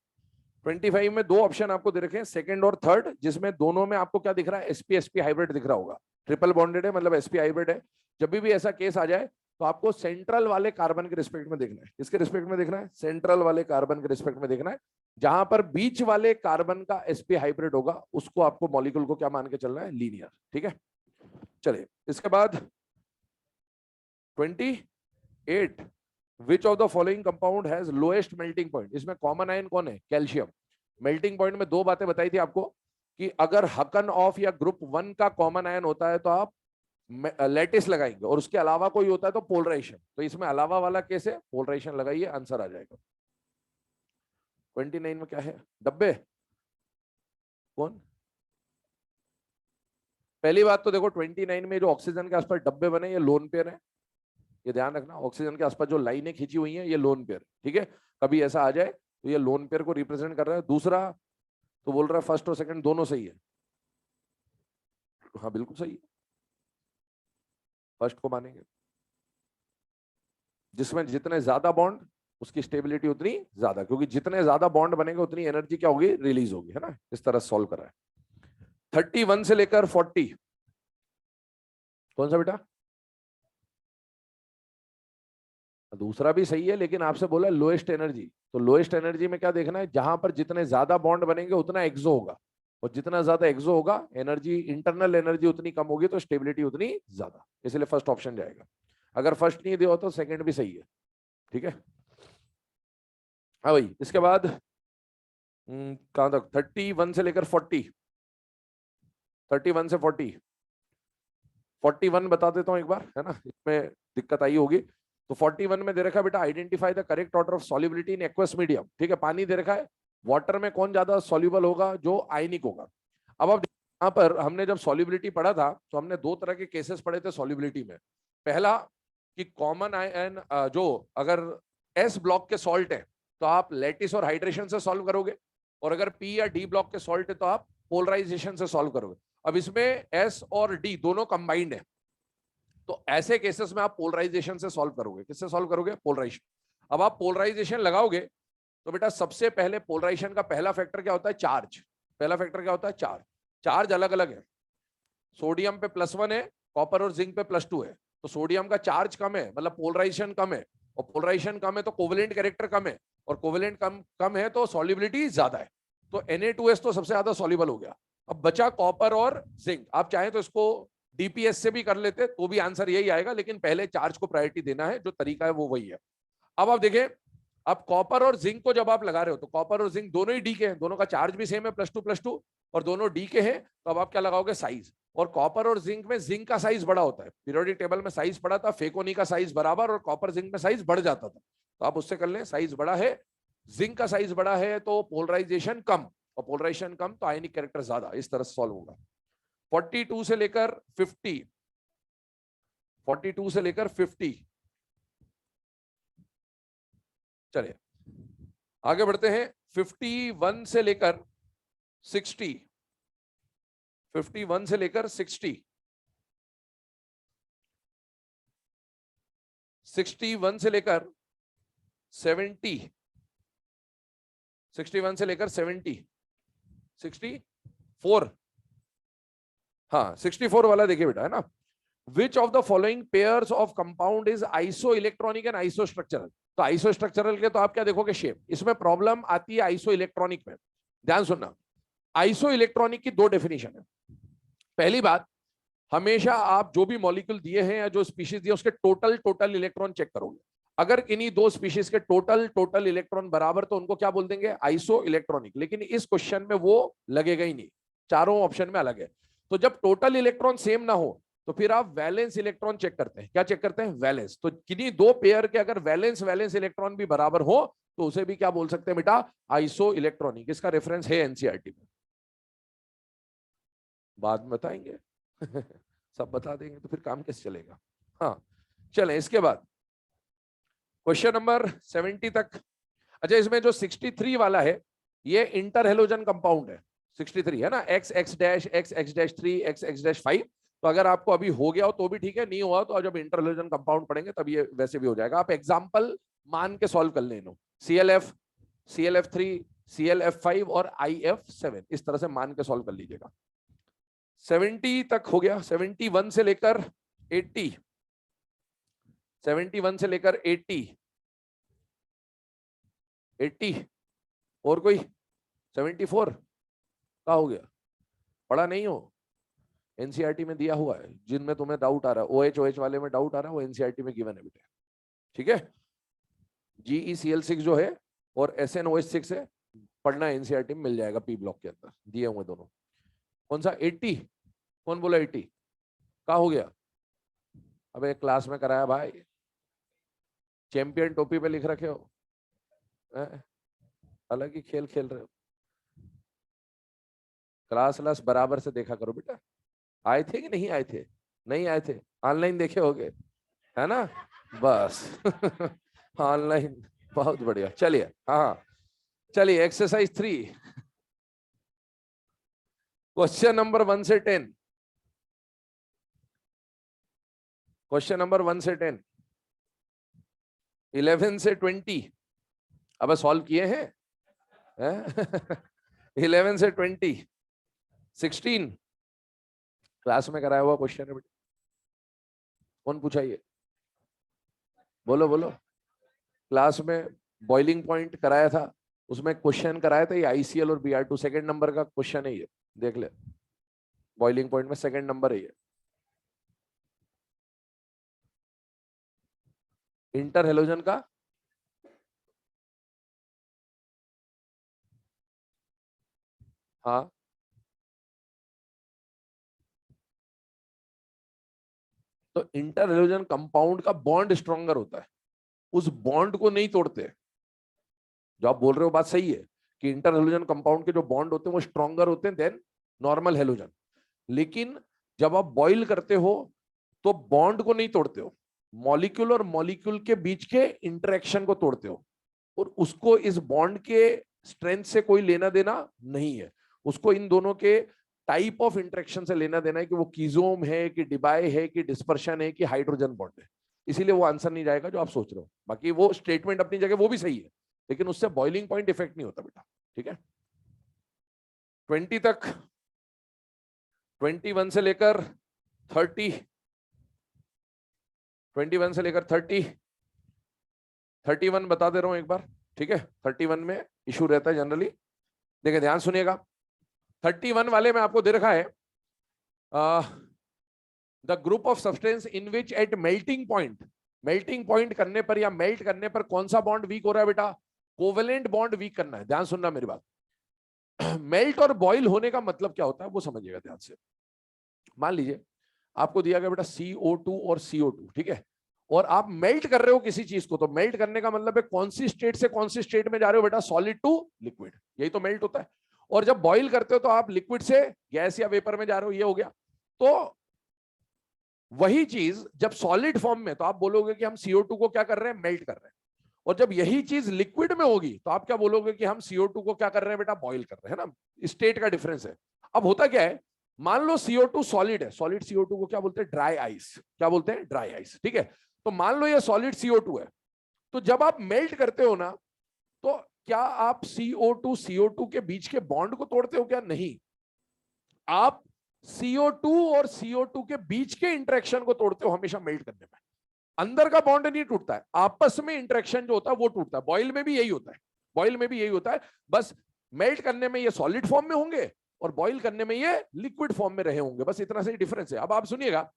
25 में दो ऑप्शन आपको दे रखे हैं, सेकंड और थर्ड, जिसमें दोनों में आपको क्या दिख रहा है, sp sp हाइब्रिड दिख रहा होगा। ट्रिपल बॉन्डेड है मतलब sp हाइब्रिड है। जब भी ऐसा केस आ जाए तो आपको सेंट्रल वाले कार्बन के रिस्पेक्ट में देखना है। किसके रिस्पेक्ट में देखना है? सेंट्रल वाले कार्बन के रिस्पेक्ट में देखना है। जहां पर बीच वाले कार्बन का sp हाइब्रिड होगा उसको आपको मॉलिक्यूल को क्या मान के चलना है? लीनियर। ठीक है, चलिए इसके बाद 28 विच of the following compound has lowest melting point. इसमें कॉमन आयन कौन है? कैल्शियम। मेल्टिंग पॉइंट में दो बातें बताई थी आपको कि अगर हकन ऑफ या ग्रुप 1 का कॉमन आयन होता है तो आप लैटिस लगाएंगे, और उसके अलावा कोई होता है तो पोलराइजेशन। तो इसमें अलावा वाला केस है, पोलराइजेशन लगाइए, आंसर आ जाएगा। 29 में क्या है? डब्बे। कौन? पहली बात तो देखो 29 में जो ऑक्सीजन के आसपास डब्बे बने ये लोन पेयर है, ये ध्यान रखना। ऑक्सीजन के आसपास जो लाइनें खींची हुई हैं ये लोन पेयर। ठीक है, कभी ऐसा आ जाए तो ये लोन पेयर को रिप्रेजेंट कर रहा है। दूसरा तो बोल रहा है फर्स्ट और सेकंड दोनों सही है। हाँ बिल्कुल सही है, फर्स्ट को मानेंगे। जिसमें जितने ज्यादा बॉन्ड उसकी स्टेबिलिटी उतनी ज्यादा, क्योंकि जितने ज्यादा बॉन्ड बनेंगे उतनी एनर्जी क्या होगी? रिलीज होगी, है ना। इस तरह सॉल्व करा है। 31 से लेकर 40 कौन सा बेटा? दूसरा भी सही है, लेकिन आपसे बोला लोएस्ट एनर्जी। तो लोएस्ट एनर्जी में क्या देखना है? जहां पर जितने ज्यादा बॉन्ड बनेंगे उतना एक्सो होगा, और जितना ज्यादा एक्सो होगा एनर्जी, इंटरनल एनर्जी उतनी कम होगी, तो स्टेबिलिटी उतनी ज्यादा। इसलिए फर्स्ट ऑप्शन जाएगा। अगर फर्स्ट नहीं दिया हो तो सेकंड भी सही है। ठीक है, हाँ भाई। इसके बाद कहां तक? 31 से लेकर 40। 31 से 40। 41 बता देता हूं एक बार, है ना, इसमें दिक्कत आई होगी। तो 41 में दे रखा है बेटा, identify the correct order of solubility in aqueous medium. ठीक है, पानी दे रखा है, वाटर में कौन ज्यादा सॉल्युबल होगा? जो आयनिक होगा। अब यहाँ पर हमने जब सॉल्युबिलिटी पढ़ा था तो हमने दो तरह के केसेस पढ़े थे सॉल्युबिलिटी में। पहला कि कॉमन आयन जो अगर एस ब्लॉक के सॉल्ट है तो आप लैटिस और हाइड्रेशन से सॉल्व करोगे, और अगर पी या डी ब्लॉक के सॉल्ट है तो आप पोलराइजेशन से सॉल्व करोगे। अब इसमें एस और डी दोनों कंबाइंड है, तो ऐसे केसेस में आप पोलराइजेशन से सॉल्व करोगे। किससे सॉल्व करोगे? पोलराइजेशन। अब आप पोलराइजेशन लगाओगे तो बेटा सबसे पहले पोलराइजेशन का पहला फैक्टर क्या होता है? चार्ज। पहला फैक्टर क्या होता है? चार्ज। चार्ज अलग अलग है, सोडियम पे +1 है, कॉपर और जिंक पे +2 है। तो सोडियम का चार्ज कम है मतलब पोलराइजेशन कम है, और पोलराइजेशन कम है तो कोवेलेंट कैरेक्टर कम है, और कोवेलेंट कम है तो सॉल्युबिलिटी ज्यादा है। तो Na2S तो सबसे ज्यादा सॉल्युबल हो गया। अब बचा कॉपर और जिंक। आप चाहें तो इसको डीपीएस से भी कर लेते तो भी आंसर यही आएगा, लेकिन पहले चार्ज को प्रायोरिटी देना है, जो तरीका है वो वही है। अब आप देखें, अब कॉपर और जिंक को जब आप लगा रहे हो तो कॉपर और जिंक दोनों ही डी के हैं, दोनों का चार्ज भी सेम है +2 और दोनों डी के हैं। तो अब आप क्या लगाओगे? साइज। और कॉपर और जिंक में जिंक का साइज बड़ा होता है, पीरियोडिक टेबल में साइज पड़ा था, फेकोनी का साइज बराबर, और कॉपर जिंक में साइज बढ़ जाता था। तो आप उससे कर लें, साइज बड़ा है, जिंक का साइज बड़ा है तो पोलराइजेशन कम, और पोलराइजेशन कम तो आयनिक कैरेक्टर ज्यादा। इस तरह से सॉल्व होगा। 42 से लेकर 50। 42 से लेकर 50। चलिए आगे बढ़ते हैं। 51 से लेकर 60। 51 से लेकर 60। 61 से लेकर 70। 61 से लेकर 70। 64। हाँ 64 वाला देखिए बेटा, है ना। विच of the following pairs of compound is iso electronic and iso structural. तो आइसो स्ट्रक्चरल के तो आप क्या देखोगे? शेप। इसमें प्रॉब्लम आती है आइसो इलेक्ट्रॉनिक में। ध्यान सुनना, आइसो इलेक्ट्रॉनिक की दो डेफिनेशन है। पहली बात, हमेशा आप जो भी मॉलिक्यूल दिए हैं या जो स्पीशीज दिए उसके टोटल इलेक्ट्रॉन चेक करोगे। अगर इन्हीं दो स्पीशीज के टोटल इलेक्ट्रॉन बराबर तो उनको क्या बोल देंगे? Iso electronic. लेकिन इस क्वेश्चन में वो लगेगा ही नहीं, चारों ऑप्शन में अलग है। तो जब टोटल इलेक्ट्रॉन सेम ना हो तो फिर आप वैलेंस इलेक्ट्रॉन चेक करते हैं। क्या चेक करते हैं? वैलेंस। तो किन्हीं दो पेयर के अगर वैलेंस इलेक्ट्रॉन भी बराबर हो तो उसे भी क्या बोल सकते हैं बेटा? Iso electronic. इसका रेफरेंस है एनसीईआरटी में, बाद में बताएंगे। सब बता देंगे तो फिर काम कैसे चलेगा। हाँ चलें, इसके बाद क्वेश्चन नंबर 70 तक। अच्छा, इसमें जो 63 वाला है ये इंटर हेलोजन कंपाउंड है। 63 है ना, x x dash x x dash 3 x x dash 5। तो अगर आपको अभी हो गया हो तो भी ठीक है, नहीं हुआ तो जब इंटर हेलोजन कंपाउंड पढ़ेंगे तब ये वैसे भी हो जाएगा। आप एग्जांपल मान के सॉल्व कर लेना, ClF, ClF3, ClF5 और IF7 इस तरह से मान के सॉल्व कर लीजिएगा। 70 तक हो गया। 71 से लेकर 80, 71 से लेकर 80, 80 और कोई 74 का हो गया, पढ़ा नहीं हो, एनसीईआरटी में दिया हुआ है। जिनमें तुम्हें डाउट आ रहा है, OH वाले में डाउट आ रहा है, वो एनसीईआरटी में गिवन है बेटे, ठीक है। GeCl6 जो है और SnOH6 है, पढ़ना एनसीईआरटी में मिल जाएगा, पी ब्लॉक के अंदर दिए हुए दोनों। कौन सा 80, कौन बोला 80 का हो गया? अबे क्लास में कराया भाई, चैंपियन टोपी पे लिख रखे हो, अलग ही खेल खेल रहे हो। क्लास बराबर से देखा करो बेटा। आए थे कि नहीं आए थे? नहीं आए थे, ऑनलाइन देखे होगे, है ना, बस। ऑनलाइन, बहुत बढ़िया। चलिए हाँ, चलिए एक्सरसाइज 3, क्वेश्चन नंबर 1 से 10, क्वेश्चन नंबर 1 से 10, 11 से 20 अब सॉल्व किए हैं, 11 से 20, 16 क्लास में कराया हुआ क्वेश्चन है बेटा। कौन पूछा ये? बोलो बोलो। क्लास में बॉइलिंग पॉइंट कराया था, उसमें क्वेश्चन कराया था, ये ICL और BR2 सेकंड नंबर का क्वेश्चन है, ये देख ले, बॉइलिंग पॉइंट में सेकंड नंबर है ये। इंटर हेलोजन का हाँ, तो इंटर हेलोजन कंपाउंड का बॉन्ड स्ट्रॉन्गर होता है, उस बॉन्ड को नहीं तोड़ते। जो आप बोल रहे हो बात सही है कि इंटर हेलोजन कंपाउंड के जो बॉन्ड होते हैं वो स्ट्रॉन्गर होते हैं देन नॉर्मल हेलोजन, लेकिन जब आप बॉइल करते हो तो बॉन्ड को नहीं तोड़ते हो, मॉलिक्यूल और मॉलिक्यूल के बीच के इंटरेक्शन को तोड़ते हो, और उसको इस बॉन्ड के स्ट्रेंथ से कोई लेना देना नहीं है। उसको इन दोनों के टाइप ऑफ इंटरेक्शन से लेना देना है कि वो कीजोम है कि डिबाई है कि डिस्पर्शन है कि हाइड्रोजन बॉन्ड है। इसीलिए वो आंसर नहीं जाएगा जो आप सोच रहे हो। बाकी वो स्टेटमेंट अपनी जगह वो भी सही है, लेकिन उससे बॉइलिंग पॉइंट इफेक्ट नहीं होता बेटा, ठीक है। 20 तक, 21 से लेकर 30, 21 से लेकर 30, 31 बता दे रहा हूं एक बार, ठीक है। 31 में इशू रहता है जनरली, देखिए ध्यान सुनिएगा। 31 वाले में आपको दे रखा है the group of substance in which at melting point, melting point करने पर या मेल्ट करने पर कौन सा बॉन्ड वीक हो रहा है बेटा? कोवेलेंट बॉन्ड वीक करना है, ध्यान सुनना मेरी बात। मेल्ट और बॉइल होने का मतलब क्या होता है वो समझिएगा ध्यान से। मान लीजिए आपको दिया गया बेटा CO2 और CO2, ठीक है, और आप मेल्ट कर रहे हो किसी चीज को, तो मेल्ट करने का मतलब है कौन सी स्टेट से कौन सी स्टेट में जा रहे हो बेटा? सॉलिड टू लिक्विड, यही तो मेल्ट होता है। और जब बॉइल करते हो तो आप लिक्विड से गैस या वेपर में जा रहे हो, ये हो गया। तो वही चीज जब सॉलिड फॉर्म में, तो आप बोलोगे कि हम CO2 को क्या कर रहे हैं? मेल्ट कर रहे हैं। और जब यही चीज लिक्विड में होगी तो आप क्या बोलोगे? कि हम CO2 को क्या कर रहे हैं बेटा? बॉइल कर रहे हैं ना। स्टेट का डिफरेंस है। अब होता क्या है, मान लो CO2 सॉलिड है, सॉलिड CO2 को क्या बोलते हैं? Dry ice. क्या बोलते हैं? ड्राई आइस, ठीक है। तो मान लो ये सॉलिड CO2 है, तो जब आप मेल्ट करते हो ना, तो क्या आप CO2 के बीच के बॉन्ड को तोड़ते हो? क्या नहीं, आप CO2 और CO2 के बीच के इंटरेक्शन को तोड़ते हो हमेशा मेल्ट करने में। अंदर का बॉन्ड नहीं टूटता है, आपस में इंटरेक्शन जो होता है वो टूटता है। बॉइल में भी यही होता है, बॉइल में भी यही होता है, बस मेल्ट करने में ये सॉलिड फॉर्म में होंगे और बॉइल करने में ये लिक्विड फॉर्म में रहे होंगे, बस इतना सा ही डिफरेंस है। अब आप सुनिएगा,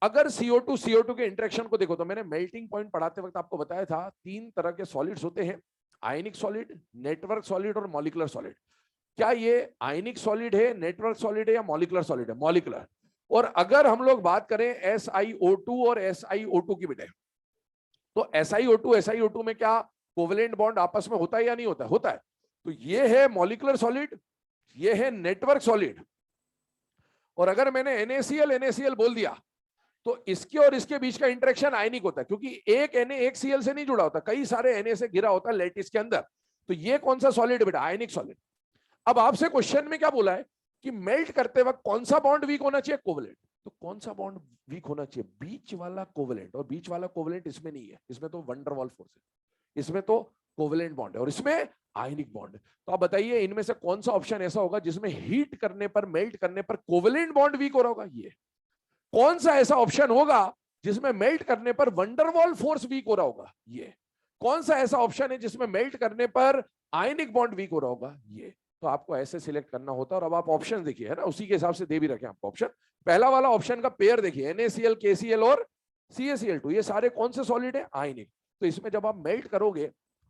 अगर CO2 के इंटरेक्शन को देखो तो मैंने मेल्टिंग पॉइंट पढ़ाते वक्त आपको बताया था 3 तरह के सॉलिड्स होते हैं, आयनिक सॉलिड, नेटवर्क सॉलिड और मॉलिक्यूलर सॉलिड। क्या ये आयनिक सॉलिड है, नेटवर्क सॉलिड है या मॉलिक्यूलर सॉलिड है? मॉलिक्यूलर। और अगर हम लोग बात करें SiO2 और SiO2 की बेटे, तो SiO2 में क्या कोवेलेंट बॉन्ड आपस में होता है या नहीं होता है? होता है। तो ये है मॉलिक्यूलर सॉलिड, ये है नेटवर्क सॉलिड। और अगर मैंने NaCl NaCl बोल दिया तो इसके और इसके बीच का इंटरेक्शन आयनिक होता है, क्योंकि एक Na एक Cl से नहीं जुड़ा होता, कई सारे Na से घिरा होता है लेटिस के अंदर। तो ये कौन सा सॉलिड बेटा? आयनिक सॉलिड। अब आपसे क्वेश्चन में क्या बोला है कि मेल्ट करते वक्त कौन सा बॉन्ड वीक होना चाहिए? कोवेलेंट। तो कौन सा बॉन्ड वीक होना चाहिए? बीच वाला कोवेलेंट। और बीच वाला कोवेलेंट इसमें नहीं है, इसमें तो वंडर वॉल फोर्स है, इसमें तो कोवेलेंट बॉन्ड है और इसमें आयनिक बॉन्ड है। तो आप बताइए इनमें से कौन सा ऑप्शन ऐसा होगा जिसमें हीट करने पर, मेल्ट करने पर कोवेलेंट बॉन्ड वीक हो रहा होगा? ये कौन सा ऐसा ऑप्शन होगा जिसमें मेल्ट करने पर वंडरवॉल फोर्स वीक हो रहा होगा? ये कौन सा ऐसा ऑप्शन है जिसमें मेल्ट करने पर आयनिक बॉन्ड वीक हो रहा होगा? ये। तो आपको ऐसे सिलेक्ट करना होता है। और अब आप ऑप्शन देखिए, है ना, उसी के हिसाब से दे भी रखे आपको ऑप्शन। पहला वाला ऑप्शन का पेयर देखिए, NaCl KCl और CaCl2, ये सारे कौन से सॉलिड है? आयनिक। तो इसमें जब आप मेल्ट करोगे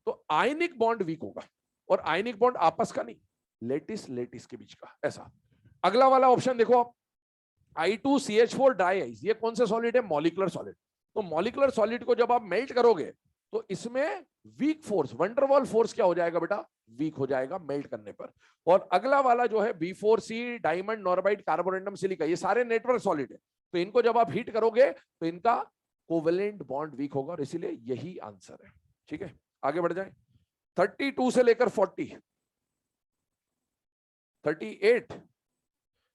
तो आयनिक बॉन्ड वीक होगा, और आयनिक बॉन्ड आपस का नहीं, लेटिस लेटिस के बीच का, ऐसा। अगला वाला ऑप्शन देखो आप, I2CH4 डाइआइस, ये कौन सा सॉलिड है? Molecular solid. तो मॉलिक्यूलर सॉलिड को जब आप मेल्ट करोगे तो इसमें वीक फोर्स, वंडरवॉल फोर्स क्या हो जाएगा बेटा? वीक हो जाएगा मेल्ट करने पर। और अगला वाला जो है B4C डायमंड नॉर्बाइट कार्बोरेंडम सिलिका, ये सारे नेटवर्क सॉलिड है। तो इनको जब आप हीट करोगे तो इनका कोवेलेंट बॉन्ड वीक होगा, और इसीलिए यही आंसर है। ठीक है, आगे बढ़ जाए। 32 से लेकर 40, 38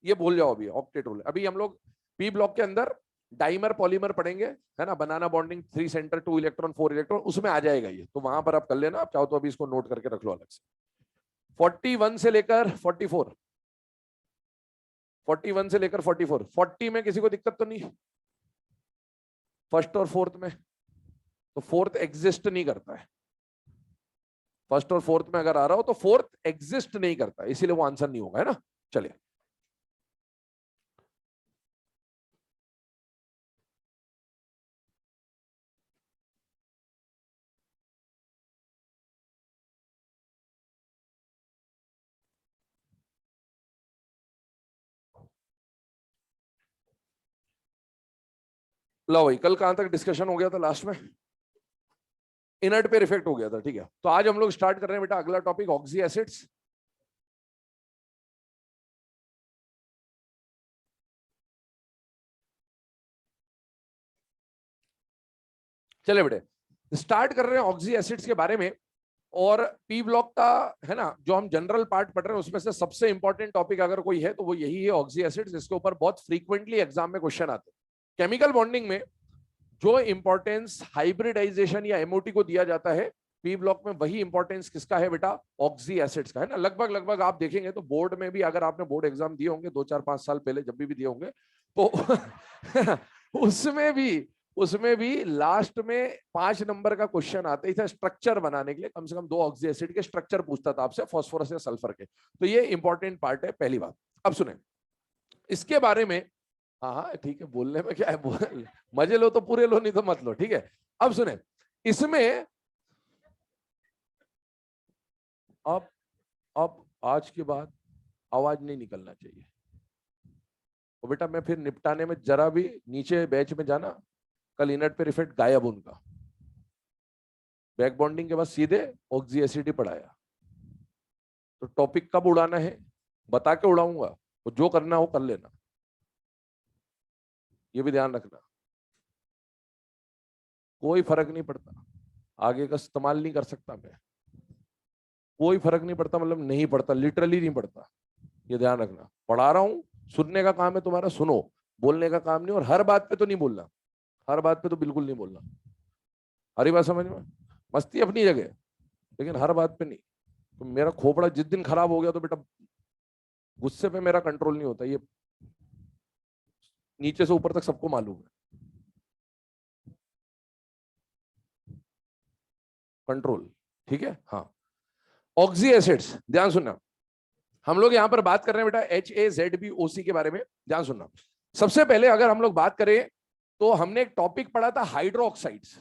ये भूल जाओ, अभी ऑक्टेट रूल। अभी हम लोग पी ब्लॉक के अंदर डाइमर पॉलीमर पढ़ेंगे, है ना, बनाना बॉन्डिंग, 3 सेंटर 2 इलेक्ट्रॉन 4 इलेक्ट्रॉन, उसमें आ जाएगा ये, तो वहां पर आप कर लेना। आप चाहो तो अभी इसको नोट करके रख लो अलग से। 41 से लेकर 44, 41 से लेकर 44, 40 में किसी को दिक्कत तो नहीं? फर्स्ट और फोर्थ में? तो फोर्थ एग्जिस्ट नहीं करता है। फर्स्ट और फोर्थ में अगर आ रहा हो तो फोर्थ एग्जिस्ट नहीं करता, इसीलिए वो आंसर नहीं होगा, है ना। चलिए, लो भाई, कल कहां तक डिस्कशन हो गया था? लास्ट में इनर्ट पेयर इफेक्ट हो गया था। ठीक है, तो आज हम लोग स्टार्ट कर रहे हैं बेटा अगला टॉपिक, ऑक्सी एसिड्स। चले बेटे, स्टार्ट कर रहे हैं ऑक्सी एसिड्स के बारे में। और पी ब्लॉक का, है ना, जो हम जनरल पार्ट पढ़ रहे हैं उसमें से सबसे इंपॉर्टेंट टॉपिक अगर कोई है तो वो यही है, ऑक्सी एसिड्स। इसके ऊपर बहुत फ्रीक्वेंटली एग्जाम में क्वेश्चन आते हैं। केमिकल बॉन्डिंग में जो इंपॉर्टेंस हाइब्रिडाइजेशन या एमओटी को दिया जाता है, पी ब्लॉक में वही इंपॉर्टेंस किसका है बेटा? ऑक्सी एसिड्स का, है ना। लगभग लगभग आप देखेंगे तो बोर्ड में भी, अगर आपने बोर्ड एग्जाम दिए होंगे 2 4 5 साल पहले, जब भी दिए होंगे तो उसमें भी लास्ट में 5 नंबर का क्वेश्चन आता ही था स्ट्रक्चर बनाने के लिए। कम से कम 2 ऑक्सी एसिड के स्ट्रक्चर पूछता था आपसे, फास्फोरस या सल्फर के। तो ये इंपॉर्टेंट पार्ट है, पहली बात। अब सुने इसके बारे में। हाँ हाँ ठीक है, बोलने में क्या है, मजे लो तो पूरे लो, नहीं तो मत लो। ठीक है, अब सुने इसमें। अब आज के बाद आवाज नहीं निकलना चाहिए। और बेटा मैं फिर निपटाने में जरा भी नीचे बैच में जाना, कल इनर्ट पे इफेक्ट गायब उनका। बैक बॉन्डिंग के बाद सीधे ऑक्सी एसिड ही पढ़ाया। तो टॉपिक कब उड़ाना है बता के उड़ाऊंगा, और जो करना हो कर लेना, ये भी ध्यान रखना। कोई फर्क नहीं पड़ता, आगे का इस्तेमाल नहीं कर सकता मैं, कोई फर्क नहीं पड़ता, मतलब नहीं पड़ता, लिटरली नहीं पड़ता, ये ध्यान रखना। पढ़ा रहा हूं, सुनने का काम है तुम्हारा, सुनो, बोलने का काम नहीं। और हर बात पे तो नहीं बोलना, हर बात पे तो बिल्कुल नहीं बोलना। हरी बात समझ में? मस्ती अपनी जगह, लेकिन हर बात पे नहीं। तो मेरा खोपड़ा जिस दिन खराब हो गया तो बेटा गुस्से पे मेरा कंट्रोल नहीं होता, ये नीचे से ऊपर तक सबको मालूम है। कंट्रोल, ठीक है। हाँ, ऑक्सी एसिड्स, ध्यान सुनना। हम लोग यहां पर बात कर रहे हैं बेटा HAZBOC के बारे में, ध्यान सुनना। सबसे पहले अगर हम लोग बात करें तो हमने एक टॉपिक पढ़ा था हाइड्रो ऑक्साइड्स।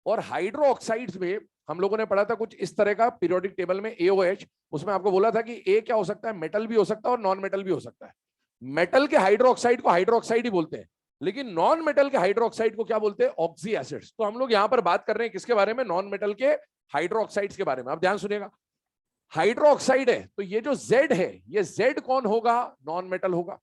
और हाइड्रो ऑक्साइड्स में हम लोगों ने पढ़ा था कुछ इस तरह का पीरियोडिक टेबल में AOH। उसमें आपको बोला था कि A क्या हो सकता है? मेटल भी हो सकता है और नॉन मेटल भी हो सकता है। मेटल के हाइड्रो ऑक्साइड को हाइड्रो ऑक्साइड ही बोलते हैं, लेकिन नॉन मेटल के हाइड्रो ऑक्साइड को क्या बोलते हैं? Oxy acids. तो हम लोग यहां पर बात कर रहे हैं किसके बारे में? नॉन मेटल के हाइड्रो ऑक्साइड्स के बारे में। आप ध्यान सुनिएगा, हाइड्रोक्साइड है तो ये जो Z है, ये Z कौन होगा? नॉन मेटल होगा।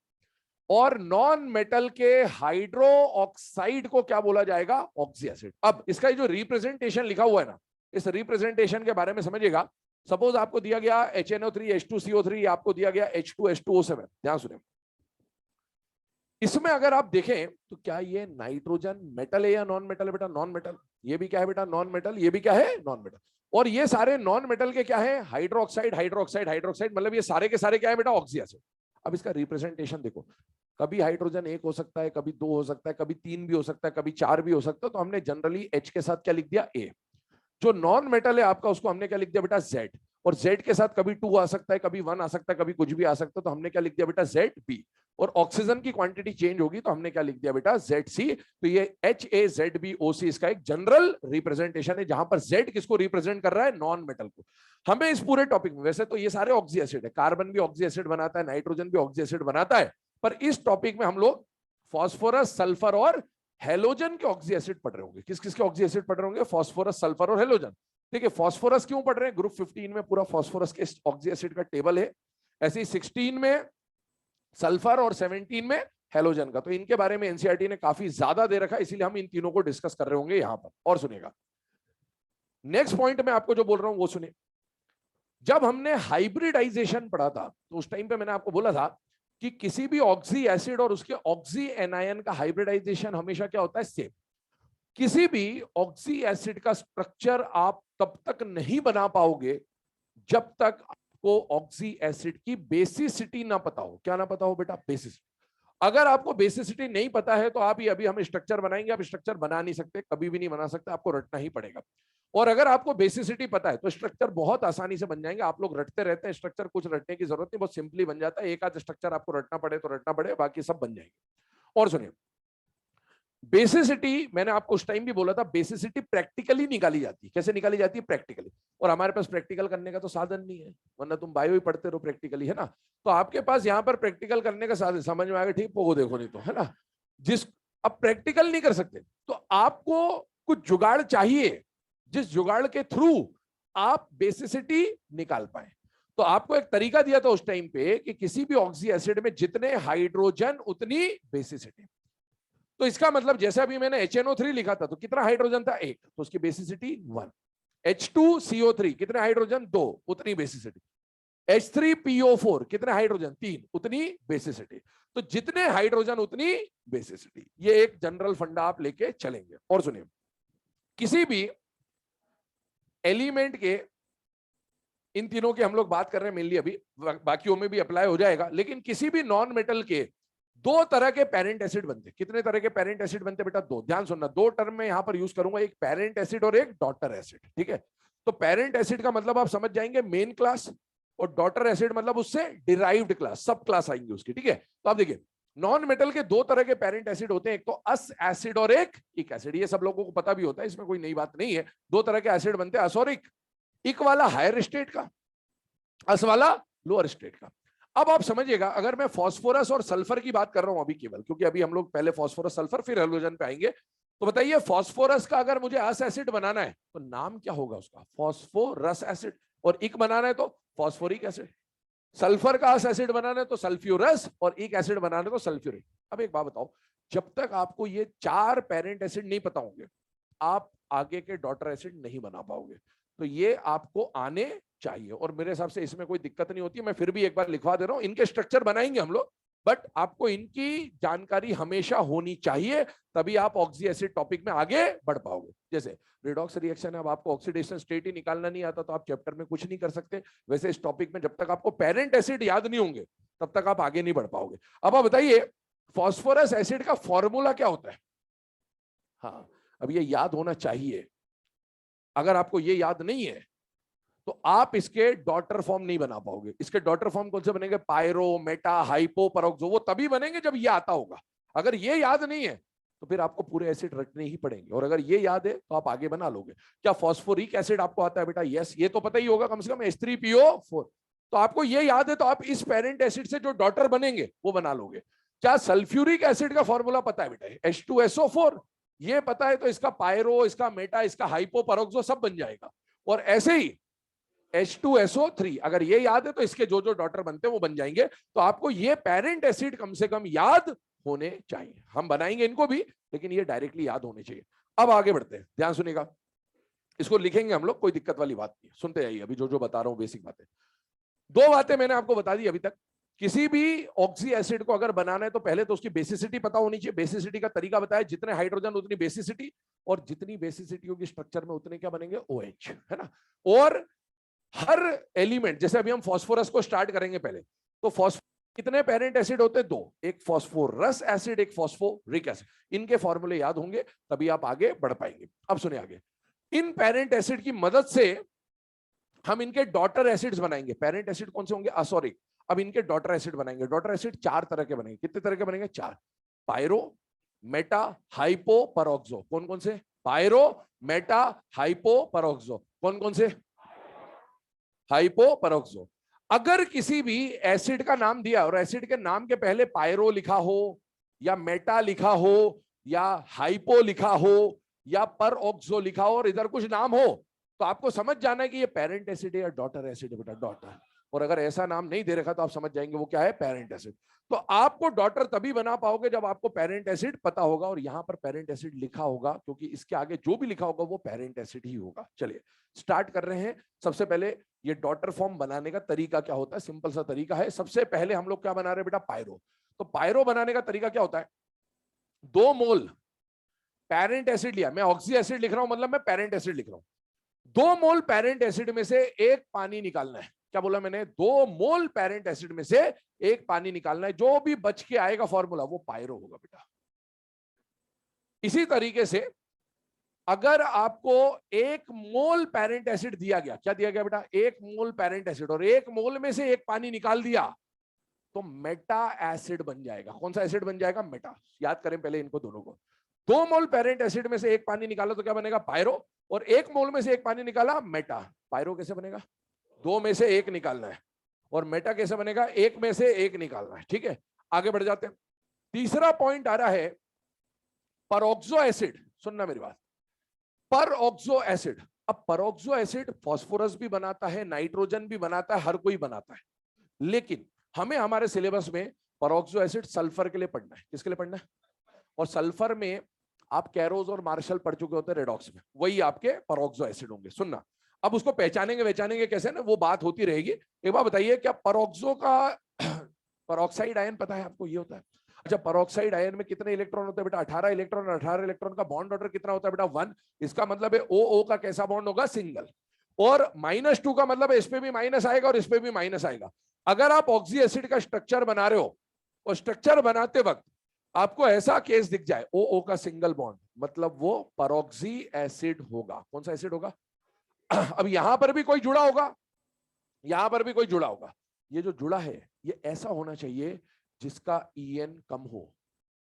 और नॉन मेटल के हाइड्रो ऑक्साइड को क्या बोला जाएगा? Oxy acid. अब इसका जो रिप्रेजेंटेशन लिखा हुआ है ना, इस रिप्रेजेंटेशन के बारे में समझिएगा। सपोज आपको दिया गया HNO3 H2CO3, आपको दिया गया H2H2O7। ध्यान सुने, इसमें अगर आप देखें तो क्या ये नाइट्रोजन मेटल है या नॉन मेटल है? बेटा नॉन मेटल। ये भी क्या है बेटा? Non metal. ये भी क्या है? Non metal. और ये सारे नॉन मेटल के क्या है? हाइड्रोक्साइड हाइड्रोक्साइड हाइड्रोक्साइड, मतलब ये सारे के सारे क्या है बेटा? Oxy acid. अब इसका रिप्रेजेंटेशन देखो, कभी हाइड्रोजन 1 हो सकता है, कभी 2 हो सकता है, कभी 3 भी हो सकता है, कभी 4 भी हो सकता है। तो हमने जनरली H के साथ क्या लिख दिया? A। जो नॉन मेटल है आपका, उसको हमने क्या लिख दिया बेटा? Z। और Z के साथ कभी 2 आ सकता है, कभी 1 आ सकता है, कभी कुछ भी आ सकता है। तो हमने क्या लिख दिया बेटा? ZB। और ऑक्सीजन की क्वांटिटी चेंज होगी तो हमने क्या लिख दिया बेटा? ZC। तो ये HAZBOC इसका एक जनरल रिप्रेजेंटेशन है, जहां पर Z किसको रिप्रेजेंट कर रहा है? नॉन मेटल को। हमें इस पूरे टॉपिक में, वैसे तो ये सारे ऑक्सी एसिड है, कार्बन भी ऑक्सी एसिड बनाता है, नाइट्रोजन भी ऑक्सी एसिड बनाता है, पर इस टॉपिक में हम लोग फॉस्फोरस, सल्फर और हेलोजन के ऑक्सी एसिड पढ़ रहे होंगे। किस किस के ऑक्सी एसिड पढ़ रहे होंगे? फॉस्फोरस, सल्फर और हेलोजन। ठीक है, फॉस्फोरस क्यों पढ़ रहे हैं? ग्रुप 15 में पूरा फॉस्फोरस के ऑक्सी एसिड का टेबल है, ऐसे ही 16 में सल्फर और 17 में हेलोजन का। तो इनके बारे में एनसीईआरटी ने काफी ज्यादा दे रखा है, इसीलिए हम इन तीनों को डिस्कस कर रहे होंगे यहां पर। और सुनिएगा, नेक्स्ट पॉइंट में आपको जो बोल रहा हूं वो सुनिए। जब हमने हाइब्रिडाइजेशन पढ़ा था तो उस टाइम पे मैंने आपको बोला था कि किसी भी ऑक्सी एसिड और उसके ऑक्सी एनायन का हाइब्रिडाइजेशन हमेशा क्या होता है? सेम। किसी भी ऑक्सी एसिड का स्ट्रक्चर आप तब तक नहीं बना पाओगे जब तक आपको ऑक्सी एसिड की बेसिसिटी ना पता हो। क्या ना पता हो बेटा? बेसिसिटी। अगर आपको बेसिसिटी नहीं पता है तो आप ही अभी हम स्ट्रक्चर बनाएंगे, आप स्ट्रक्चर बना नहीं सकते, कभी भी नहीं बना सकते, आपको रटना ही पड़ेगा। और अगर आपको बेसिसिटी पता है तो स्ट्रक्चर बहुत आसानी से बन जाएंगे। आप लोग रटते रहते हैं स्ट्रक्चर, कुछ रटने की जरूरत नहीं, बहुत सिंपली बन जाता है। एक आध स्ट्रक्चर आपको रटना पड़े तो रटना पड़े, बाकी सब बन जाएंगे। और सुनिए, बेसिसिटी मैंने आपको उस टाइम भी बोला था, बेसिसिटी प्रैक्टिकली निकाली जाती है। कैसे निकाली जाती है? प्रैक्टिकली। और हमारे पास प्रैक्टिकल करने का तो साधन नहीं है, वरना तुम बायो ही पढ़ते रहो प्रैक्टिकली, है ना। तो आपके पास यहाँ पर प्रैक्टिकल करने का साधन, समझ में आ गया? ठीक, पोगो देखो नहीं तो, है ना। जिस अब प्रैक्टिकल नहीं कर सकते तो आपको कुछ जुगाड़ चाहिए, जिस जुगाड़ के थ्रू आप बेसिसिटी निकाल पाए। तो आपको एक तरीका दिया था उस टाइम पे कि किसी भी ऑक्सी एसिड में जितने हाइड्रोजन उतनी बेसिसिटी। तो इसका मतलब जैसे अभी मैंने HNO3 लिखा था तो कितना हाइड्रोजन था? 1, तो उसकी बेसिसिटी 1। H2CO3 कितने हाइड्रोजन? 2, उतनी बेसिसिटी। H3PO4 कितने हाइड्रोजन? 3, उतनी बेसिसिटी। तो जितने हाइड्रोजन उतनी बेसिसिटी, ये एक जनरल फंडा आप लेके चलेंगे। और सुनिए, किसी भी एलिमेंट के, इन तीनों की हम लोग बात कर रहे हैं मेनली अभी, बाकियों में भी अप्लाई हो जाएगा, लेकिन किसी भी नॉन मेटल के 2 तरह के पेरेंट एसिड बनते। कितने तरह के पेरेंट एसिड बनते बेटा? 2। ध्यान सुनना, 2 टर्म में यहां पर यूज करूंगा, एक पेरेंट एसिड और एक डॉटर एसिड। ठीक है, तो पेरेंट एसिड का मतलब आप समझ जाएंगे मेन क्लास, और डॉटर एसिड मतलब उससे डिराइव्ड क्लास, सब क्लास आएंगे उसकी। ठीक है, तो आप देखिए, नॉन मेटल के 2 तरह के पेरेंट एसिड होते हैं, एक तो अस एसिड और एक इक एसिड। ये सब लोगों को पता भी होता है, इसमें कोई नई बात नहीं है। 2 तरह के एसिड बनते हैं, अस और इक। इक वाला हायर स्टेट का, अस वाला लोअर स्टेट का। अब आप समझिएगा, अगर मैं फास्फोरस और सल्फर की बात कर रहा हूं अभी केवल, क्योंकि अभी हम लोग पहले फास्फोरस सल्फर फिर हेलोजन पे आएंगे, तो बताइए फास्फोरस का अगर मुझे अस एसिड बनाना है तो नाम क्या होगा उसका? Phosphorus acid. और इक बनाना है तो फास्फोरिक एसिड। सल्फर का अस एसिड बनाना है तो सल्फ्यूरस, और इक एसिड बनाना है तो सल्फ्यूरिक। अब एक बात बताओ, जब तक आपको ये 4 पेरेंट एसिड नहीं पता होंगे, आप आगे के डॉटर एसिड नहीं बना पाओगे। तो ये आपको आने चाहिए, और मेरे हिसाब से इसमें कोई दिक्कत नहीं होती। मैं फिर भी एक बार लिखवा दे रहा हूं, इनके स्ट्रक्चर बनाएंगे हम लोग, बट आपको इनकी जानकारी हमेशा होनी चाहिए, तभी आप ऑक्सी एसिड टॉपिक में आगे बढ़ पाओगे। जैसे रिडॉक्स रिएक्शन है, अब आपको ऑक्सीडेशन स्टेट ही निकालना नहीं आता तो आप चैप्टर में कुछ नहीं कर सकते। वैसे इस टॉपिक में जब तक आपको पेरेंट एसिड याद नहीं होंगे तब तक आप आगे नहीं बढ़ पाओगे। अब आप बताइए, फास्फोरस एसिड का फॉर्मूला क्या होता है? हाँ, अब ये याद होना चाहिए। अगर आपको ये याद नहीं है तो आप इसके डॉटर फॉर्म नहीं बना पाओगे। इसके डॉटर फॉर्म कौन से बनेंगे? पायरो, मेटा, हाइपो, परऑक्सो, वो तभी बनेंगे जब ये आता होगा। अगर ये याद नहीं है तो फिर आपको पूरे एसिड रटने ही पड़ेंगे, और अगर ये याद है तो आप आगे बना लोगे। क्या फॉस्फोरिक एसिड आपको आता है बेटा? यस, ये तो पता ही होगा कम से कम, H3PO4। तो आपको ये याद है तो आप इस पेरेंट एसिड से जो डॉटर बनेंगे वो बना लोगे। क्या सल्फ्यूरिक एसिड का फॉर्मूला पता है बेटा? H2SO4। ये पता है तो इसका पायरो, इसका मेटा, इसका हाइपो, परऑक्सो सब बन जाएगा। और ऐसे ही H2SO3। अगर ये याद है तो इसके जो जो डॉटर बनते हैं वो बन जाएंगे। तो आपको ये पेरेंट एसिड कम से कम याद होने चाहिए। हम बनाएंगे इनको भी, लेकिन ये डायरेक्टली याद होने चाहिए। अब आगे बढ़ते हैं, ध्यान सुनिएगा, इसको लिखेंगे हम लोग, कोई दिक्कत वाली बात नहीं, सुनते जाइए। अभी जो जो बता रहा हूं बेसिक बातें, दो बातें मैंने आपको बता दी अभी तक। किसी भी ऑक्सी एसिड को अगर बनाना है तो पहले तो उसकी बेसिसिटी पता होनी चाहिए। बेसिसिटी का तरीका बताया, जितने हाइड्रोजन उतनी बेसिसिटी, और जितनी बेसिसिटी होगी स्ट्रक्चर में उतने क्या बनेंगे, OH, है ना। और हर एलिमेंट, जैसे अभी हम फास्फोरस को स्टार्ट करेंगे पहले, तो फास्फोरस कितने पेरेंट एसिड होते हैं, 2, एक फास्फोरस एसिड, एक फास्फोरिक एसिड। इनके फॉर्मूले याद होंगे तभी आप आगे बढ़ पाएंगे। अब सुनिए आगे, इन पेरेंट एसिड की मदद से हम इनके डॉटर एसिड्स बनाएंगे। पेरेंट एसिड कौन से होंगे, असॉरिक। अब इनके डॉटर एसिड बनाएंगे। डॉटर एसिड 4 तरह के बनेंगे। कितने तरह के बनेंगे, 4। Pyro, meta, hypo, peroxo. कौन कौन से, पायरो, मेटा, हाइपो, परऑक्सो। कौन कौन से, हाइपो, परऑक्सो। अगर किसी भी एसिड का नाम दिया और एसिड के नाम के पहले पायरो लिखा हो, या मेटा लिखा हो, या हाइपो लिखा हो, या परऑक्सो लिखा हो, और इधर कुछ नाम हो, तो आपको समझ जाना है कि ये पेरेंट एसिड है या डॉटर एसिड है बेटा, डॉटर। और अगर ऐसा नाम नहीं दे रखा तो आप समझ जाएंगे वो क्या है, पेरेंट एसिड। तो आपको डॉटर तभी बना पाओगे जब आपको पेरेंट एसिड पता होगा, और यहां पर पेरेंट एसिड लिखा होगा, क्योंकि इसके आगे जो भी लिखा होगा वो पेरेंट एसिड ही होगा। चलिए स्टार्ट कर रहे हैं। सबसे पहले ये डॉटर फॉर्म बनाने का तरीका क्या होता है, सिंपल सा तरीका है। सबसे पहले हम लोग क्या बना रहे हैं बेटा, पायरो। तो पायरो बनाने का तरीका क्या होता है, 2 मोल पेरेंट एसिड लिया, मैं ऑक्सी एसिड लिख रहा हूं, मतलब मैं पेरेंट एसिड लिख रहा हूं। 2 मोल पेरेंट एसिड में से 1 पानी निकालना है। क्या बोला मैंने, 2 मोल पेरेंट एसिड में से 1 पानी निकालना है। जो भी बच के आएगा फॉर्मूला वो पायरो होगा बेटा। इसी तरीके से अगर आपको 1 मोल पेरेंट एसिड दिया गया, क्या दिया गया बेटा, 1 मोल पेरेंट एसिड, और 1 मोल में से 1 पानी निकाल दिया, तो मेटा एसिड बन जाएगा। कौन सा एसिड बन जाएगा, मेटा। याद करें पहले इनको दोनों को। 2 मोल पेरेंट एसिड में से 1 पानी निकाला तो क्या बनेगा, पायरो, और 1 मोल में से 1 पानी निकाला, मेटा। पायरो कैसे बनेगा, 2 में से 1 निकालना है, और मेटा कैसे बनेगा, 1 में से 1 निकालना है। ठीक है, आगे बढ़ जाते हैं। तीसरा पॉइंट आ रहा है परऑक्सो एसिड। सुनना मेरी बात, परऑक्सो एसिड। अब परऑक्सो एसिड फास्फोरस भी बनाता है, नाइट्रोजन भी बनाता है, हर कोई बनाता है, लेकिन हमें हमारे सिलेबस में परऑक्सो एसिड सल्फर के लिए पढ़ना है। किसके लिए पढ़ना है, और सल्फर में आप कैरोज और मार्शल पढ़ चुके होते हैं रेडॉक्स में, वही आपके परऑक्सो एसिड होंगे। सुनना, अब उसको पहचानेंगे कैसे ना, वो बात होती रहेगी। एक बार बताइए, क्या परऑक्सो का परऑक्साइड आयन पता है आपको, ये होता है। अच्छा, परऑक्साइड आयन में कितने इलेक्ट्रॉन होते हैं बेटा, 18 इलेक्ट्रॉन। 18 इलेक्ट्रॉन का बॉन्ड ऑर्डर कितना होता है बेटा, 1। इसका मतलब है OO का कैसा बॉन्ड होगा, सिंगल। और -2 का मतलब है इस पे भी माइनस आएगा और इस पे भी माइनस आएगा। अगर आप ऑक्सी एसिड का स्ट्रक्चर बना रहे हो, और स्ट्रक्चर बनाते वक्त आपको ऐसा केस दिख जाए, OO का सिंगल बॉन्ड, मतलब वो परऑक्सी एसिड होगा। कौन सा एसिड होगा, अब यहां पर भी कोई जुड़ा होगा, यहां पर भी कोई जुड़ा होगा। ये जो जुड़ा है ये ऐसा होना चाहिए जिसका EN कम हो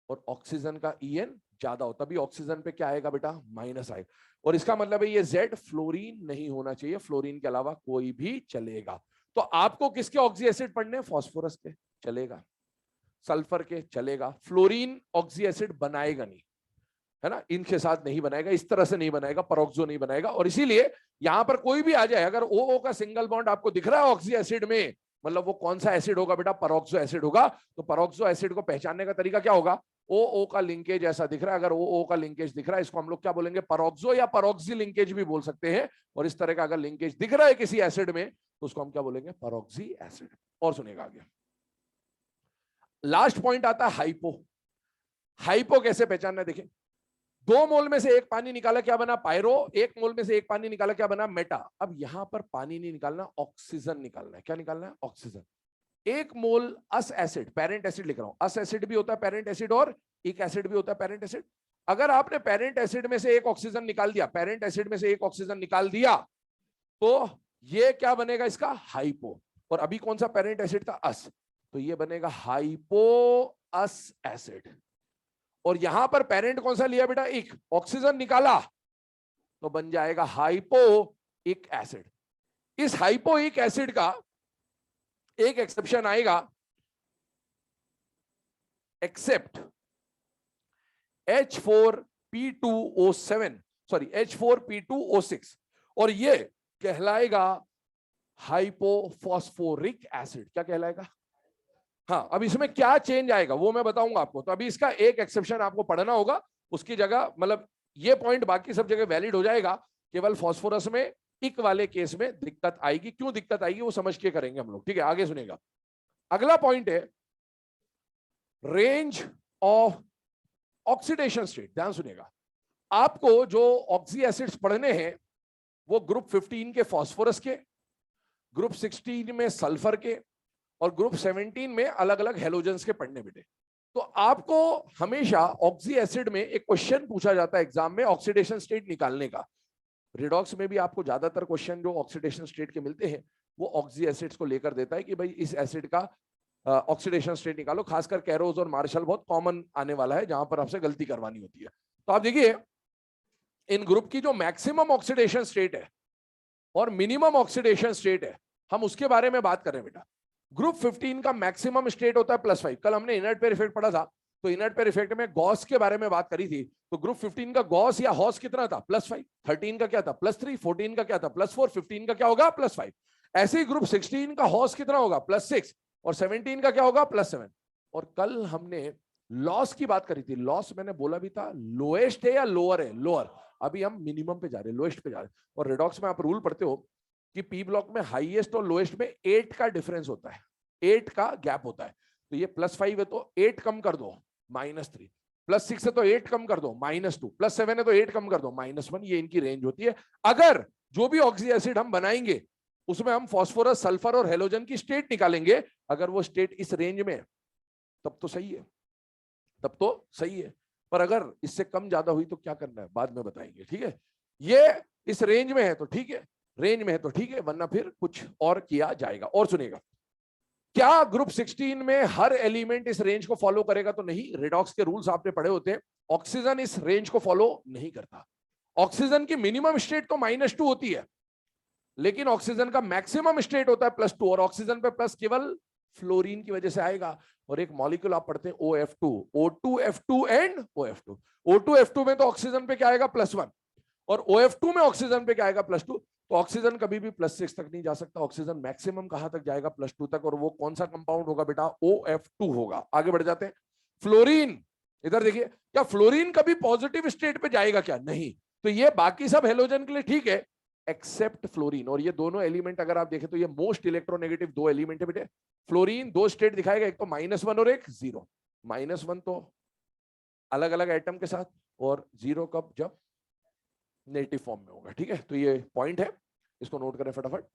और ऑक्सीजन का EN ज्यादा हो, तभी ऑक्सीजन पे क्या आएगा बेटा, माइनस आएगा। और इसका मतलब है ये Z फ्लोरीन नहीं होना चाहिए, फ्लोरीन के अलावा कोई भी चलेगा। तो आपको किसके ऑक्सी एसिड पढ़ने, फास्फोरस के चलेगा, सल्फर के चलेगा, फ्लोरीन ऑक्सी एसिड बनाएगा नहीं, है ना, इनके साथ नहीं बनाएगा, इस तरह से नहीं बनाएगा, परऑक्सो नहीं बनाएगा। और इसीलिए यहां पर कोई भी आ जाए, अगर OO का सिंगल बॉन्ड आपको दिख रहा है ऑक्सी एसिड में, मतलब वो कौन सा एसिड होगा बेटा, परऑक्सो एसिड होगा। तो परऑक्सो एसिड को पहचानने का तरीका क्या होगा, OO का लिंकेज ऐसा दिख रहा है, अगर OO का लिंकेज दिख रहा है, इसको हम लोग क्या बोलेंगे, परऑक्सो या परऑक्सी लिंकेज भी बोल सकते हैं। और इस तरह का अगर लिंकेज दिख रहा है किसी एसिड में, तो उसको हम क्या बोलेंगे, परऑक्सी एसिड। और सुनिएगा आगे, लास्ट पॉइंट आता है हाइपो। हाइपो कैसे पहचानना है, देखिए, 2 मोल में से 1 पानी निकाला, क्या बना, पायरो। 1 मोल में से 1 पानी निकाला, क्या बना, मेटा। अब यहां पर पानी नहीं निकालना, ऑक्सीजन निकालना है। क्या निकालना है, ऑक्सीजन। 1 मोल अस एसिड, पेरेंट एसिड लिख रहा हूं, अस एसिड भी होता है पेरेंट एसिड, और एक एसिड भी होता है पेरेंट एसिड। अगर आपने पेरेंट एसिड में से 1 ऑक्सीजन निकाल दिया, पेरेंट एसिड में से 1 ऑक्सीजन निकाल दिया, तो ये क्या बनेगा, इसका हाइपो। और अभी कौन सा पेरेंट एसिड था, अस, तो ये बनेगा हाइपो अस एसिड। और यहां पर पेरेंट कौन सा लिया बेटा, एक ऑक्सीजन निकाला, तो बन जाएगा हाइपोइक एसिड। इस हाइपोइक एसिड का एक एक्सेप्शन आएगा, एक्सेप्ट H4P2O7, सॉरी H4P2O6, और ये कहलाएगा हाइपोफॉस्फोरिक एसिड क्या कहलाएगा? हाँ, अब इसमें क्या चेंज आएगा वो मैं बताऊंगा आपको। तो अभी इसका एक एक्सेप्शन आपको पढ़ना होगा, उसकी जगह मतलब ये पॉइंट बाकी सब जगह वैलिड हो जाएगा, केवल फास्फोरस में इक वाले केस में दिक्कत आएगी। क्यों दिक्कत आएगी वो समझ के करेंगे हम लोग, ठीक है? आगे सुनेगा। अगला पॉइंट है रेंज ऑफ ऑक्सीडेशन स्टेट। ध्यान सुनेगा, आपको जो ऑक्सी एसिड्स पढ़ने हैं वो ग्रुप 15 के फास्फोरस के, ग्रुप 16 में सल्फर के और ग्रुप 17 में अलग अलग हेलोजेंस के पढ़ने बेटे। तो आपको हमेशा ऑक्सी एसिड में एक क्वेश्चन पूछा जाता है एग्जाम में ऑक्सीडेशन स्टेट निकालने का। रिडॉक्स में भी आपको ज्यादातर क्वेश्चन जो ऑक्सीडेशन स्टेट के मिलते हैं वो ऑक्सी एसिड्स को लेकर देता है कि भाई इस एसिड का ऑक्सीडेशन स्टेट निकालो। खासकर कैरोज और मार्शल बहुत कॉमन आने वाला है जहां पर आपसे गलती करवानी होती है। तो आप देखिए इन ग्रुप की जो मैक्सिमम ऑक्सीडेशन स्टेट है और मिनिमम ऑक्सीडेशन स्टेट है, हम उसके बारे में बात कर रहे हैं बेटा। ग्रुप 15 का मैक्सिमम स्टेट होता है +5। कल हमने इनर्ट पेयर इफेक्ट पढ़ा था, तो इनर्ट पेयर इफेक्ट में गॉस के बारे में बात करी थी। तो ग्रुप 15 का गॉस या हॉस कितना था? +5। 13 का क्या था? +3। 14 का क्या था? +4। 15 का क्या होगा? +5। ऐसे ही ग्रुप 16 का हॉस कितना होगा? +6। और 17 का क्या होगा? +7। और कल हमने लॉस की बात करी थी। लॉस मैंने बोला भी था लोएस्ट है या लोअर है? लोअर। अभी हम मिनिमम पे जा रहे हैं, लोएस्ट पे जा रहे हैं। और रेडॉक्स में आप रूल पढ़ते हो कि पी ब्लॉक में हाईएस्ट और लोएस्ट में 8 का डिफरेंस होता है, 8 का गैप होता है। तो ये +5 है तो 8 कम कर दो -3, +6 है तो 8 कम कर दो -2, +7 है तो 8 कम कर दो -1। ये इनकी रेंज होती है। अगर जो भी ऑक्सी एसिड हम बनाएंगे उसमें हम फास्फोरस, सल्फर और हेलोजन की स्टेट निकालेंगे, अगर वो स्टेट इस रेंज में तब तो सही है, तब तो सही है। पर अगर इससे कम ज्यादा हुई तो क्या करना है बाद में बताएंगे, ठीक है? ये इस रेंज में है तो ठीक है, रेंज में है तो ठीक है, वरना फिर कुछ और किया जाएगा। और सुनेगा, क्या ग्रुप 16 में हर एलिमेंट इस रेंज को फॉलो करेगा? तो नहीं। रिडॉक्स के रूल्स आपने पढ़े होते हैं, ऑक्सीजन इस रेंज को फॉलो नहीं करता। ऑक्सीजन की मिनिमम स्टेट तो -2 होती है, लेकिन ऑक्सीजन का मैक्सिमम स्टेट होता है +2। और ऑक्सीजन पे प्लस केवल फ्लोरीन की वजह से आएगा। और एक मॉलिक्यूल आप पढ़ते हैं OF2, O2F2 and OF2। O2F2 में तो ऑक्सीजन पे क्या आएगा? +1। और OF2 में ऑक्सीजन पे क्या आएगा? +2। तो ऑक्सीजन कभी भी +6 तक नहीं जा सकता। ऑक्सीजन मैक्सिमम कहां तक जाएगा? +2 तक। और वो कौन सा कंपाउंड होगा बेटा? OF2 होगा। आगे बढ़ जाते हैं। फ्लोरीन, इधर देखिए, क्या फ्लोरीन कभी पॉजिटिव स्टेट पे जाएगा क्या? नहीं। तो ये बाकी सब हेलोजन के लिए ठीक है एक्सेप्ट फ्लोरीन। और ये दोनों एलिमेंट अगर आप देखें तो ये मोस्ट इलेक्ट्रोनेगेटिव दो एलिमेंट है बेटे। फ्लोरीन दो स्टेट दिखाएगा, एक तो -1 और एक 0। -1 तो अलग अलग एटम के साथ, और 0 कब? जब नेगेटिव फॉर्म में होगा, ठीक है? तो ये पॉइंट है, इसको नोट करें फटाफट।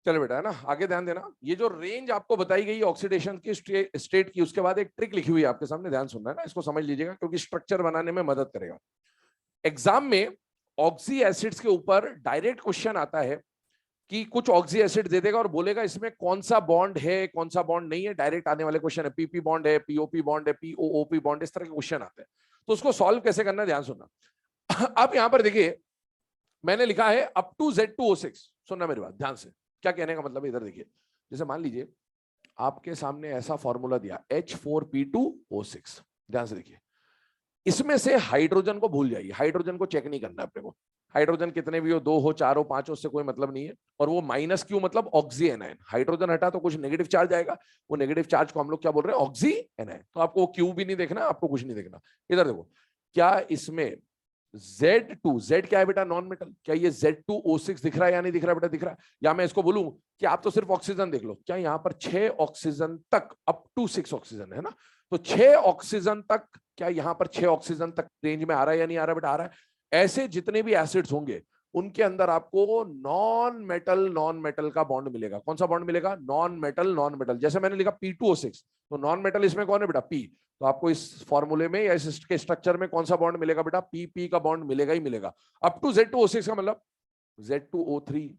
चलो बेटा, है ना, आगे ध्यान देना। ये जो रेंज आपको बताई गई ऑक्सीडेशन की स्टेट की, उसके बाद एक ट्रिक लिखी हुई है आपके सामने, ध्यान सुनना है ना, इसको समझ लीजिएगा क्योंकि स्ट्रक्चर बनाने में मदद करेगा। एग्जाम में ऑक्सी एसिड्स के ऊपर डायरेक्ट क्वेश्चन आता है कि कुछ ऑक्सी एसिड दे देगा और बोलेगा इसमें कौन सा बॉन्ड है कौन सा बॉन्ड नहीं है। डायरेक्ट आने वाले क्वेश्चन है, पीपी बॉन्ड है, पीओपी बॉन्ड है, पीओओपी बॉन्ड, इस तरह के क्वेश्चन आते हैं। तो उसको सॉल्व कैसे करना है, ध्यान सुनना। अब यहां पर देखिए मैंने लिखा है अप टू Z2O6। सुनना मेरी बात ध्यान से, क्या कहने का मतलब है, इधर देखिए। जैसे मान लीजिए आपके सामने ऐसा फॉर्मूला दिया H4P2O6, ध्यान से देखिए। इसमें से हाइड्रोजन को भूल जाइए, हाइड्रोजन को चेक नहीं करना है अपने को। हाइड्रोजन कितने भी हो, 2 हो, 4 हो, 5 हो, उससे कोई मतलब नहीं है। और वो माइनस क्यू मतलब ऑक्सी एनायन, हाइड्रोजन हटा तो कुछ नेगेटिव चार्ज आएगा, वो नेगेटिव चार्ज को हम लोग क्या बोल रहे हैं, ऑक्सी एनायन। तो आपको क्यू भी नहीं देखना, आपको कुछ नहीं देखना। इधर देखो, क्या इसमें Z2, Z क्या है बेटा, नॉन मेटल, क्या ये Z2O6 दिख रहा है या नहीं दिख रहा है बेटा, दिख रहा है। या मैं इसको बोलूं कि आप तो सिर्फ ऑक्सीजन देख लो, क्या यहाँ पर 6 ऑक्सीजन तक, अप टू 6 ऑक्सीजन है ना, तो 6 ऑक्सीजन तक, क्या यहाँ पर 6 ऑक्सीजन तक रेंज में आ रहा है या नहीं आ रहा है बेटा, आ रहा है। ऐसे जितने भी एसिड्स होंगे उनके अंदर आपको नॉन मेटल का बॉन्ड मिलेगा। कौन सा बॉन्ड मिलेगा, नॉन मेटल। जैसे मैंने लिखा P2O6, तो नॉन मेटल इसमें कौन है बेटा, P। तो आपको इस फॉर्मूले में या इसके स्ट्रक्चर में कौन सा बॉन्ड मिलेगा बेटा, PP का बॉन्ड मिलेगा ही मिलेगा। अप टू Z2O6 का मतलब Z2O3,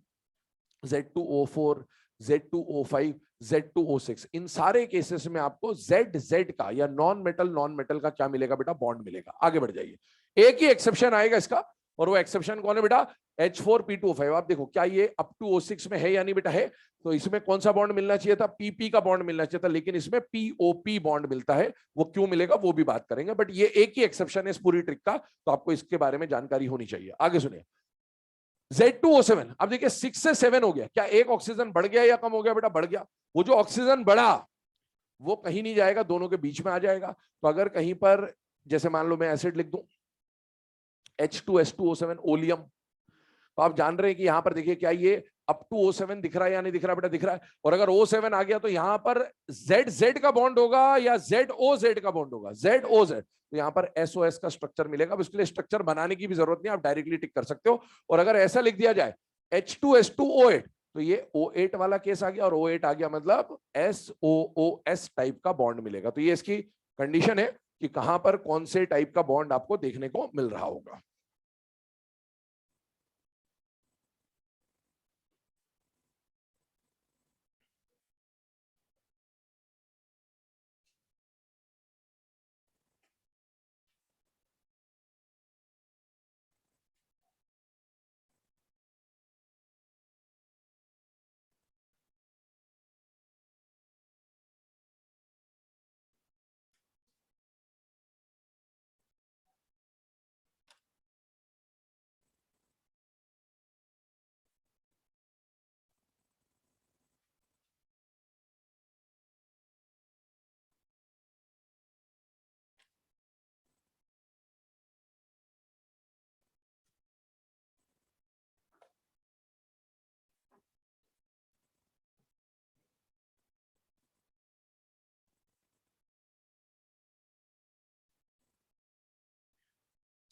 Z2O4, Z2O5, Z2O6, इन सारे केसेस में आपको Z का या नॉन मेटल का क्या मिलेगा बेटा, बॉन्ड मिलेगा। आगे बढ़ जाइए, एक ही एक्सेप्शन आएगा इसका, और वो एक्सेप्शन कौन है बेटा, H4P2O5। आप देखो क्या ये अप टू O6 में है या नहीं बेटा, है। तो इसमें कौन सा बॉन्ड मिलना चाहिए था, PP का बॉन्ड मिलना चाहिए था, लेकिन इसमें POP बॉन्ड मिलता है। वो क्यों मिलेगा वो भी बात करेंगे, बट ये एक ही एक्सेप्शन है इस पूरी ट्रिक का, तो आपको इसके बारे में जानकारी होनी चाहिए। आगे सुनिए, Z2O7, अब देखिए 6 से 7 हो गया, क्या एक ऑक्सीजन बढ़ गया या कम हो गया बेटा, बढ़ गया। वो जो ऑक्सीजन बढ़ा वो कहीं नहीं जाएगा, दोनों के बीच में आ जाएगा। तो अगर कहीं पर जैसे मान लो मैं एसिड लिख दूं H2S2O7 ओलियम, तो आप जान रहे हैं कि यहां पर देखिए क्या ये अप टू O7 दिख रहा है या नहीं दिख रहा बेटा, दिख रहा है। और अगर O7 आ गया तो यहां पर Z का बॉन्ड होगा या ZOZ का बॉन्ड होगा, ZOZ। तो यहां पर SOS का स्ट्रक्चर मिलेगा। अब इसके लिए स्ट्रक्चर बनाने की भी जरूरत नहीं, आप डायरेक्टली टिक कर सकते हो। और अगर ऐसा लिख दिया जाए H2S2O8, तो ये O8 वाला केस आ गया, और O8 आ गया मतलब SOOS टाइप का बॉन्ड मिलेगा। तो ये इसकी कंडीशन है कि कहां पर कौन से टाइप का बॉन्ड आपको देखने को मिल रहा होगा।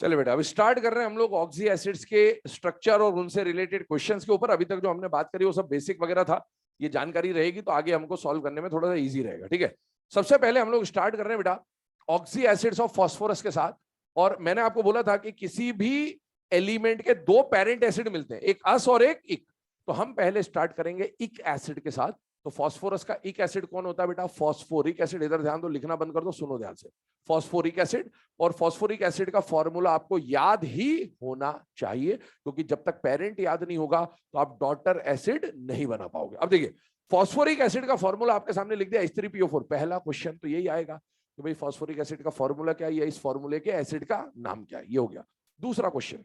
चलिए बेटा, अब स्टार्ट कर रहे हैं हम लोग ऑक्सी एसिड्स के स्ट्रक्चर और उनसे रिलेटेड क्वेश्चंस के ऊपर। अभी तक जो हमने बात करी वो सब बेसिक वगैरह था, ये जानकारी रहेगी तो आगे हमको सॉल्व करने में थोड़ा सा इजी रहेगा। ठीक है, सबसे पहले हम लोग स्टार्ट कर रहे हैं बेटा ऑक्सी एसिड्स ऑफ फास्फोरस के साथ। और मैंने आपको बोला था कि किसी भी एलिमेंट के 2 पेरेंट एसिड मिलते हैं, एक अस और एक इक। तो हम पहले स्टार्ट करेंगे इक एसिड के साथ। तो फास्फोरस का इक एसिड कौन होता है बेटा, फॉस्फोरिक एसिड। इधर ध्यान दो, लिखना बंद कर दो, सुनो ध्यान से, फॉस्फोरिक एसिड। और फॉस्फोरिक एसिड का फॉर्मूला आपको याद ही होना चाहिए, क्योंकि जब तक पेरेंट याद नहीं होगा तो आप डॉटर एसिड नहीं बना पाओगे। अब देखिए, फॉस्फोरिक एसिड का फॉर्मूला आपके सामने लिख दिया H3PO4। पहला क्वेश्चन तो यही आएगा कि भाई फॉस्फोरिक एसिड का फॉर्मूला क्या है, इस फॉर्मूले के एसिड का नाम क्या है, ये हो गया। दूसरा क्वेश्चन,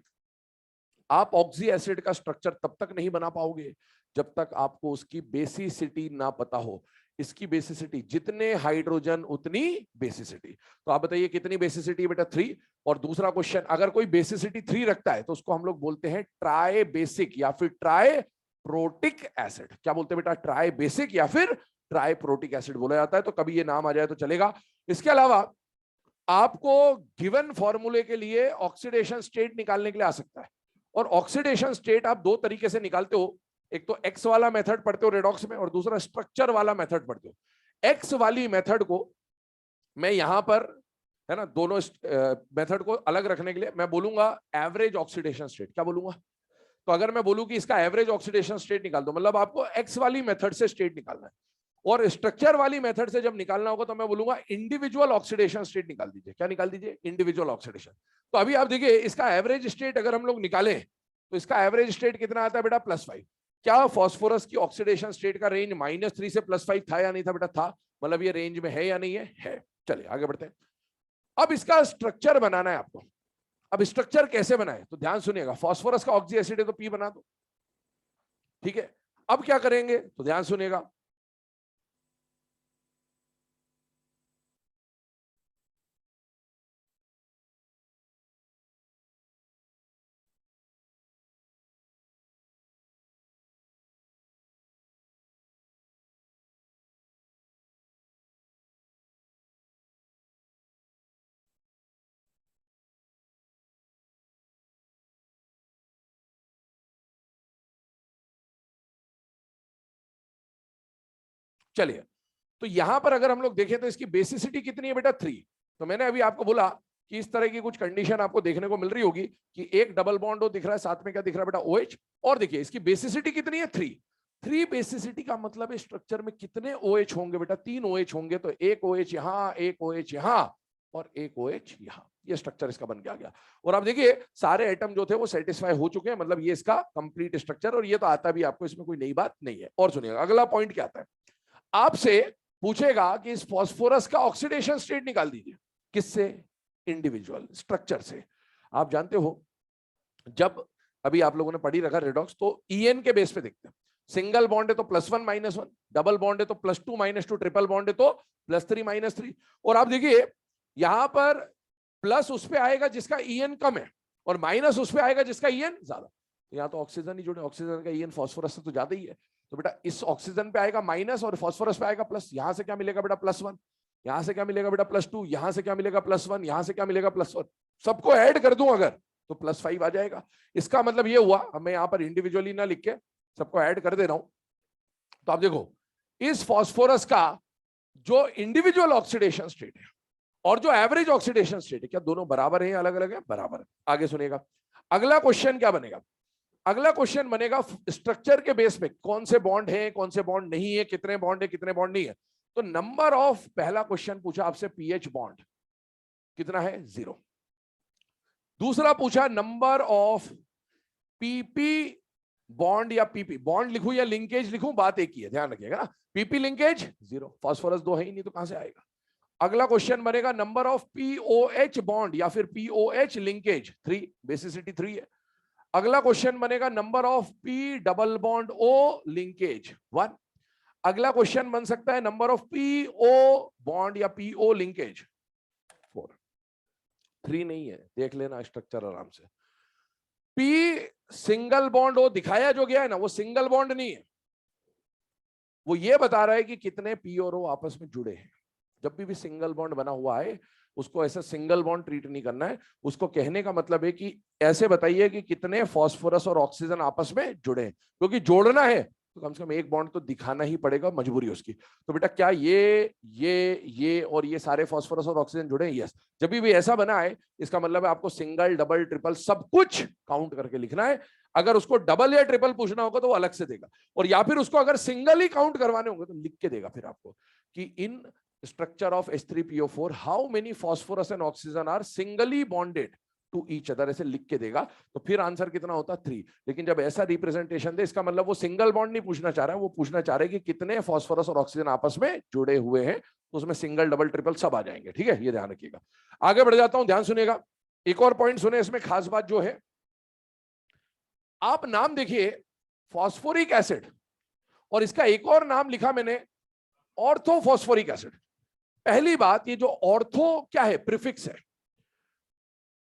आप ऑक्सी एसिड का स्ट्रक्चर तब तक नहीं बना पाओगे जब तक आपको उसकी बेसिसिटी ना पता हो। इसकी बेसिसिटी, जितने हाइड्रोजन उतनी बेसिसिटी। तो आप बताइए कितनी बेसिसिटी बेटा, 3। और दूसरा क्वेश्चन, अगर कोई बेसिसिटी 3 रखता है तो उसको हम लोग बोलते हैं ट्राई बेसिक या फिर ट्राई प्रोटिक एसिड। क्या बोलते हैं बेटा, ट्राई बेसिक या फिर ट्राई प्रोटिक एसिड बोला जाता है। तो कभी ये नाम आ जाए तो चलेगा। इसके अलावा आपको गिवन फॉर्मूले के लिए ऑक्सीडेशन स्टेट निकालने के लिए आ सकता है। और ऑक्सीडेशन स्टेट आप 2 तरीके से निकालते हो। एक तो एक्स वाला मेथड पढ़ते हो रेडॉक्स में और दूसरा स्ट्रक्चर वाला मेथड पढ़ते हो। एक्स वाली मेथड को मैं यहां पर, है ना, दोनों मेथड को अलग रखने के लिए मैं बोलूंगा एवरेज ऑक्सीडेशन स्टेट। क्या बोलूंगा? तो अगर मैं बोलूं कि इसका एवरेज ऑक्सीडेशन स्टेट निकाल दो, मतलब आपको एक्स वाली मेथड से स्टेट निकालना है, और स्ट्रक्चर वाली मेथड से जब निकालना होगा तो मैं बोलूंगा इंडिविजुअल ऑक्सीडेशन स्टेट निकाल दीजिए। क्या निकाल दीजिए? Individual oxidation. तो अभी आप देखिए इसका एवरेज स्टेट अगर हम लोग निकालें तो इसका एवरेज स्टेट कितना आता है बेटा? +5। क्या फास्फोरस की ऑक्सीडेशन स्टेट का रेंज -3 से +5 था या नहीं था बेटा? था। मतलब ये रेंज में है या नहीं है? है। चलिए आगे बढ़ते हैं। अब इसका स्ट्रक्चर बनाना है आपको। अब स्ट्रक्चर कैसे बनाए तो ध्यान सुनिएगा। फास्फोरस का ऑक्सी एसिड है तो P बना दो, ठीक है। अब क्या करेंगे तो ध्यान सुनिएगा। चलिए, तो यहां पर अगर हम लोग देखें तो इसकी बेसिसिटी कितनी है बेटा? 3। तो मैंने अभी आपको बोला कि इस तरह की कुछ कंडीशन आपको देखने को मिल रही होगी कि एक डबल बॉन्ड दिख रहा है, साथ में क्या दिख रहा है बेटा? OH। और देखिए इसकी बेसिसिटी कितनी है? 3। 3 बेसिसिटी का मतलब है स्ट्रक्चर में कितने OH होंगे बेटा? 3 OH होंगे। तो एक OH यहां, एक OH यहां और एक OH यहां। ये स्ट्रक्चर इसका बन के आ गया। और आप देखिए सारे एटम जो थे वो सेटिस्फाई हो चुके हैं, मतलब ये इसका कंप्लीट स्ट्रक्चर। और ये तो आता भी आपको, इसमें कोई नई बात नहीं है। और सुनिएगा अगला पॉइंट क्या आता है। आपसे पूछेगा कि इस फास्फोरस का ऑक्सीडेशन स्टेट निकाल दीजिए। किससे? इंडिविजुअल स्ट्रक्चर से। आप जानते हो जब अभी आप लोगों ने पढ़ी रखा रेडॉक्स, तो EN के बेस पे देखते हैं। सिंगल बॉन्ड है तो +1 -1, डबल बॉन्ड है तो +2 -2, ट्रिपल बॉन्ड है तो +3 -3। और आप देखिए यहां पर प्लस उस पे आएगा जिसका EN कम है और माइनस उस पे आएगा जिसका EN ज्यादा। तो यहाँ तो ऑक्सीजन ही जुड़े, ऑक्सीजन का EN फास्फोरस से तो ज्यादा ही है। तो बेटा इस ऑक्सीजन पे आएगा माइनस और फास्फोरस पे आएगा प्लस। यहां से क्या मिलेगा बेटा? +1। यहां से क्या मिलेगा बेटा? +2। यहां से क्या मिलेगा? +1। यहां से क्या मिलेगा? +1। सबको ऐड कर दूं अगर तो +5 आ जाएगा। इसका मतलब ये हुआ, अब मैं यहां पर इंडिविजुअली ना लिख के सबको ऐड कर दे रहा हूं। तो आप देखो इस फास्फोरस का जो इंडिविजुअल ऑक्सीडेशन स्टेट है और जो एवरेज ऑक्सीडेशन स्टेट है, क्या दोनों बराबर है या अलग अलग है? बराबर है। आगे सुनिएगा अगला क्वेश्चन क्या बनेगा। अगला क्वेश्चन बनेगा स्ट्रक्चर के बेस पे कौन से बॉन्ड है, कौन से बॉन्ड नहीं है, कितने बॉन्ड है, कितने बॉन्ड नहीं है। तो नंबर ऑफ, पहला क्वेश्चन पूछा आपसे पीएच बॉन्ड कितना है? 0। दूसरा पूछा नंबर ऑफ पीपी बॉन्ड या पीपी बॉन्ड लिखूं या लिंकेज लिखूं, बात एक ही है, ध्यान रखिएगा ना। पीपी लिंकेज 0, फास्फोरस 2 है ही नहीं तो कहां से आएगा। अगला क्वेश्चन बनेगा नंबर ऑफ पीओएच बॉन्ड या फिर पीओएच लिंकेज 3, बेसिसिटी 3 है। अगला क्वेश्चन बनेगा number of P double bond O linkage 1। अगला क्वेश्चन बन सकता है नंबर ऑफ पीओ बॉन्ड या पीओ लिंकेज 4। 3 नहीं है, देख लेना स्ट्रक्चर आराम से। पी सिंगल बॉन्ड ओ दिखाया जो गया है ना, वो सिंगल बॉन्ड नहीं है, वो ये बता रहा है कि कितने पी और ओ आपस में जुड़े हैं। जब भी सिंगल बॉन्ड बना हुआ है उसको ऐसा सिंगल बॉन्ड ट्रीट नहीं करना है। उसको कहने का मतलब है कि ऐसे बताइए कि कितने फास्फोरस और ऑक्सीजन आपस में जुड़े हैं, क्योंकि जोड़ना है तो कम से कम एक बॉन्ड तो दिखाना ही पड़ेगा, मजबूरी उसकी। तो बेटा क्या ये और ये सारे फास्फोरस और ऑक्सीजन जुड़े हैं? यस। जब भी ऐसा बना है इसका मतलब है आपको सिंगल, डबल, ट्रिपल सब कुछ काउंट करके लिखना है। अगर उसको डबल या ट्रिपल पूछना होगा तो वो अलग से देगा, और या फिर उसको अगर सिंगल ही काउंट करवाने होंगे तो लिख के देगा फिर आपको कि इन structure of H3PO4 how many phosphorus and oxygen are singly bonded to each other, ऐसे लिख के देगा। तो फिर आंसर कितना होता? 3। लेकिन जब ऐसा रिप्रेजेंटेशन दे इसका मतलब वो सिंगल बॉन्ड नहीं पूछना चाह रहा है, वो पूछना चाह रहा है कि कितने फास्फोरस और ऑक्सीजन आपस में जुड़े हुए हैं। तो उसमें सिंगल, डबल, ट्रिपल सब आ जाएंगे। ठीक है, ये ध्यान रखिएगा। आगे बढ़ जाता हूं, ध्यान सुनिएगा। एक और पॉइंट सुने, इसमें खास बात जो है, आप नाम देखिए फॉस्फोरिक एसिड और इसका एक और नाम लिखा मैंने ऑर्थोफॉस्फोरिक एसिड। पहली बात, ये जो ऑर्थो क्या है? प्रीफिक्स है।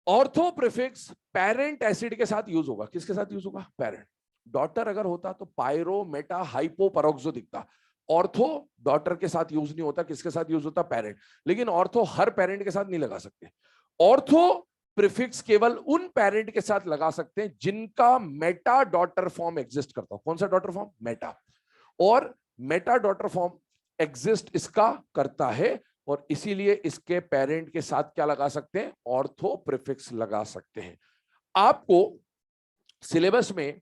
ऑर्थो प्रीफिक्स पेरेंट एसिड के साथ यूज होगा। किसके साथ यूज होगा? पेरेंट। डॉटर अगर होता तो पायरो मेटा हाइपो परोक्सो दिखता। ऑर्थो डॉटर के साथ यूज नहीं होता, किसके साथ यूज होता? पेरेंट। लेकिन ऑर्थो हर पेरेंट के साथ नहीं लगा सकते। ऑर्थो प्रीफिक्स केवल उन पेरेंट के साथ लगा सकते हैं जिनका मेटा डॉटर फॉर्म एग्जिस्ट करता हो। कौन सा डॉटर फॉर्म? मेटा। और मेटा डॉटर फॉर्म एग्जिस्ट इसका करता है, और इसीलिए इसके पेरेंट के साथ क्या लगा सकते हैं? ऑर्थो प्रीफिक्स लगा सकते हैं। आपको सिलेबस में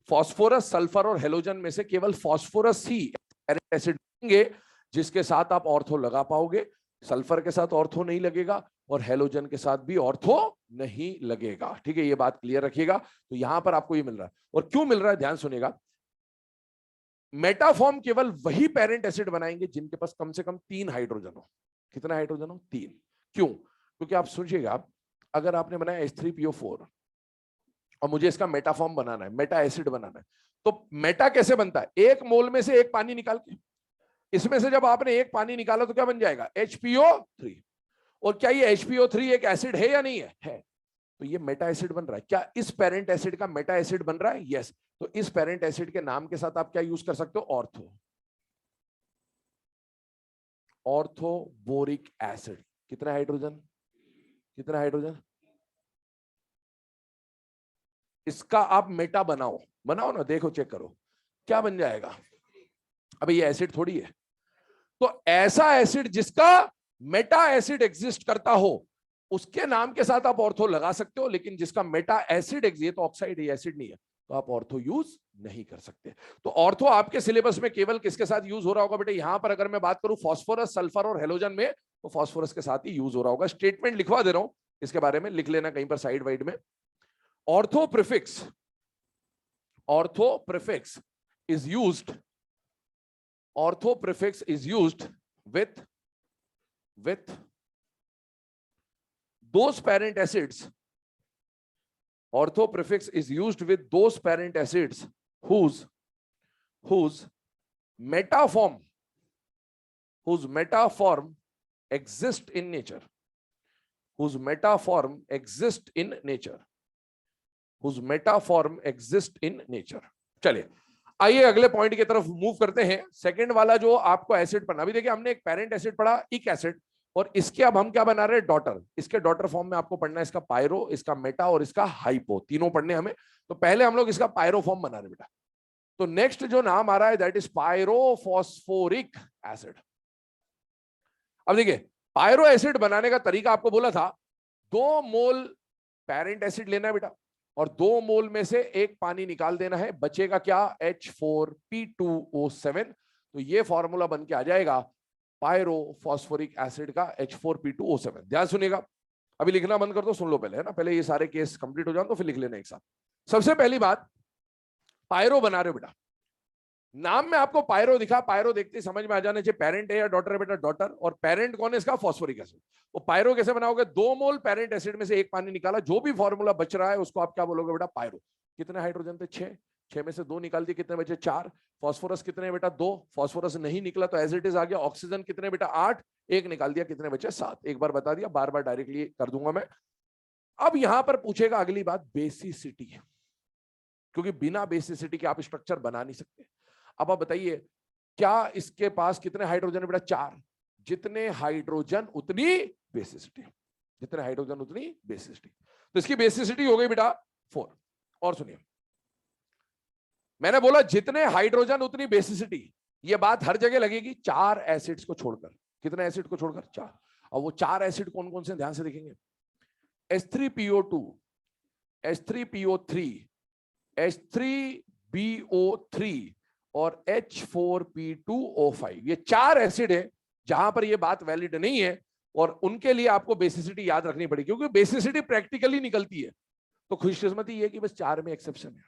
फास्फोरस, सल्फर और हेलोजन में से केवल फास्फोरस ही पेरेंट एसिड देंगे जिसके साथ आप ऑर्थो लगा पाओगे। सल्फर के साथ ऑर्थो नहीं लगेगा और हेलोजन के साथ भी ऑर्थो नहीं लगेगा। ठीक है, ये बात क्लियर रखिएगा। तो यहां पर आपको ये मिल रहा है, और क्यों मिल रहा है ध्यान सुनिएगा। मेटाफॉर्म केवल वही पेरेंट एसिड बनाएंगे जिनके पास कम से कम 3 हाइड्रोजन हो। कितना हाइड्रोजन हो? 3। क्यों? क्योंकि आप सोचिएगा, अगर आपने बनाया H3PO4 और मुझे इसका मेटाफॉर्म बनाना है, मेटा एसिड बनाना है, तो मेटा कैसे बनता है? एक मोल में से एक पानी निकाल के, इसमें से जब आपने एक पानी निकाला तो क्या बन जाएगा? HPO3। और क्या ये HPO3 एक एसिड है या नहीं है? तो ये मेटा एसिड बन रहा है। क्या इस पेरेंट एसिड का मेटा एसिड बन रहा है? यस। तो इस पेरेंट एसिड के नाम के साथ आप क्या यूज कर सकते हो? Ortho, orthoboric acid. कितना हाइड्रोजन? कितना हाइड्रोजन? इसका आप मेटा बनाओ, बनाओ ना, देखो, चेक करो क्या बन जाएगा। अबे ये एसिड थोड़ी है। तो ऐसा एसिड जिसका मेटा एसिड एग्जिस्ट करता हो उसके नाम के साथ आप ऑर्थो लगा सकते हो, लेकिन जिसका मेटा एसिड एग्जिस्ट, तो ऑक्साइड है, एसिड नहीं है, तो आप ऑर्थो यूज नहीं कर सकते। तो ऑर्थो आपके सिलेबस में केवल किसके साथ यूज हो रहा होगा बेटे? यहां पर अगर मैं बात करूं फास्फोरस, सल्फर और हेलोजन में, तो फास्फोरस के साथ ही यूज हो रहा होगा। स्टेटमेंट लिखवा दे रहा हूं, इसके बारे में लिख लेना कहीं पर साइड वाइड में। Ortho prefix, ortho prefix is used, ortho prefix is used with those parent acids, ortho prefix is used with those parent acids whose metaform exist in nature, whose metaform exist in nature, whose metaform exist in nature। चलिए आइए अगले point की तरफ move करते हैं। Second वाला जो आपको एसिड पढ़ना, अभी देखिए हमने एक पेरेंट एसिड पढ़ा, इक एसिड, और इसके अब हम क्या बना रहे हैं? डॉटर। इसके डॉटर फॉर्म में आपको पढ़ना है इसका पायरो, इसका मेटा और इसका हाइपो, तीनों पढ़ने हमें। तो पहले हम लोग इसका पायरो फॉर्म बना रहे बेटा। तो नेक्स्ट जो नाम आ रहा है दैट इज पायरोफॉस्फोरिक एसिड। अब देखिए पायरो एसिड बनाने का तरीका आपको बोला था, 2 मोल पेरेंट एसिड लेना है बेटा, और 2 मोल में से एक पानी निकाल देना है, बचेगा क्या? H4P2O7। तो ये फॉर्मूला बन के आ जाएगा पायरोफॉस्फोरिक एसिड का, H4P2O7। ध्यान सुनिएगा, अभी लिखना बंद कर दो, सुन लो पहले, है ना, पहले ये सारे केस कंप्लीट हो जाए तो फिर लिख लेना एक साथ। सबसे पहली बात, पायरो बना रहे हो बेटा, नाम में आपको पायरो दिखा, पायरो देखते ही समझ में आ जाना चाहिए पेरेंट है या डॉटर है बेटा? डॉटर। और पेरेंट कौन है इसका? Phosphoric acid. तो पायरो कैसे बनाओगे? 2 मोल पेरेंट एसिड में से एक पानी निकाला, जो भी फॉर्मूला बच रहा है उसको आप क्या बोलोगे बेटा? पायरो। कितने हाइड्रोजन थे? 6। 6 में से 2 निकाल दिए, कितने बचे? 4। फॉस्फोरस कितने बेटा? 2। फॉस्फोरस नहीं निकला तो एज इट इज आ गया। ऑक्सीजन कितने बेटा? 8। 1 निकाल दिया, कितने बचे? 7। एक बार बता दिया, बार बार डायरेक्टली कर दूंगा मैं। अब यहां पर पूछेगा अगली बात, बेसिसिटी, क्योंकि बिना बेसिसिटी के आप स्ट्रक्चर बना नहीं सकते। अब आप बताइए, क्या इसके पास कितने हाइड्रोजन है बेटा? 4। जितने हाइड्रोजन उतनी बेसिसिटी, जितने हाइड्रोजन उतनी बेसिसिटी। तो इसकी बेसिसिटी हो गई बेटा 4। और सुनिए, मैंने बोला जितने हाइड्रोजन उतनी बेसिसिटी, ये बात हर जगह लगेगी 4 एसिड्स को छोड़कर। कितने एसिड को छोड़कर? 4। और वो 4 एसिड कौन कौन से? ध्यान से देखेंगे, H3PO2, H3PO3, H3BO3 और H4P2O5। ये 4 एसिड है जहां पर ये बात वैलिड नहीं है, और उनके लिए आपको बेसिसिटी याद रखनी पड़ेगी, क्योंकि बेसिसिटी प्रैक्टिकली निकलती है। तो खुशकिस्मती ये कि बस 4 में एक्सेप्शन है,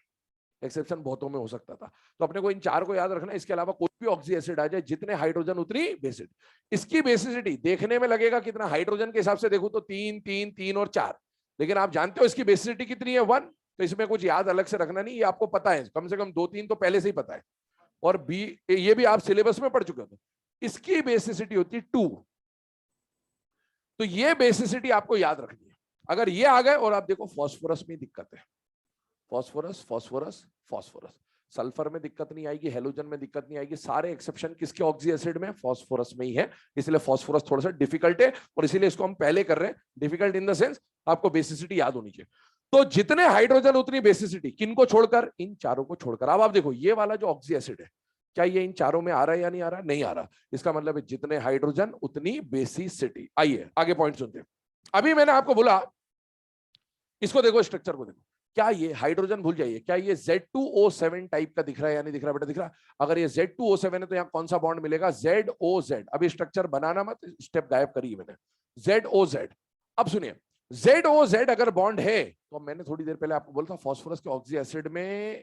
एक्सेप्शन बहुतों में हो सकता था। तो अपने को इन 4 को याद रखना। इसके अलावा कोई भी ऑक्सी एसिड आ जाए, जितने हाइड्रोजन उतनी बेसिसिटी। इसकी बेसिसिटी देखने में लगेगा कितना, हाइड्रोजन के हिसाब से देखो तो 3 3 3 और 4, लेकिन आप जानते हो इसकी बेसिसिटी कितनी है? 1। तो इसमें कुछ याद अलग से रखना नहीं, ये आपको पता है, कम से कम 2-3 तो पहले से ही पता है, और बी ये भी आप सिलेबस में पढ़ चुके हो। इसकी बेसिसिटी होती है 2। तो ये बेसिसिटी आपको याद रखनी है। अगर ये आ गए, और आप देखो फास्फोरस में दिक्कत है, फास्फोरस फास्फोरस फास्फोरस, सल्फर में दिक्कत नहीं आएगी, हेलोजन में दिक्कत नहीं आएगी, सारे एक्सेप्शन किसके ऑक्सी एसिड में, फास्फोरस में ही है। इसलिए फास्फोरस थोड़ा सा डिफिकल्ट है और इसीलिए इसको हम पहले कर रहे हैं। डिफिकल्ट इन द सेंस आपको बेसिसिटी याद होनी चाहिए। तो जितने हाइड्रोजन उतनी बेसिसिटी, किनको छोड़कर, इन चारों को छोड़कर। अब आप देखो ये वाला जो ऑक्सी एसिड है, क्या ये इन चारों में आ रहा है या नहीं आ रहा? नहीं आ रहा। इसका मतलब है जितने हाइड्रोजन उतनी बेसिसिटी। आइए आगे पॉइंट सुनते हैं। अभी मैंने आपको बोला, इसको देखो, स्ट्रक्चर को देखो, क्या ये हाइड्रोजन भूल जाइए, क्या ये Z2O7 टाइप का दिख रहा है या नहीं दिख रहा? बेटा दिख रहा। अगर ये Z2O7 है तो यहाँ कौन सा बॉन्ड मिलेगा? ZOZ। अभी स्ट्रक्चर बनाना मत, स्टेप गायब करी मैंने। ZOZ। अब सुनिए, ZOZ अगर बॉन्ड है तो मैंने थोड़ी देर पहले आपको बोला था फास्फोरस के ऑक्सी एसिड में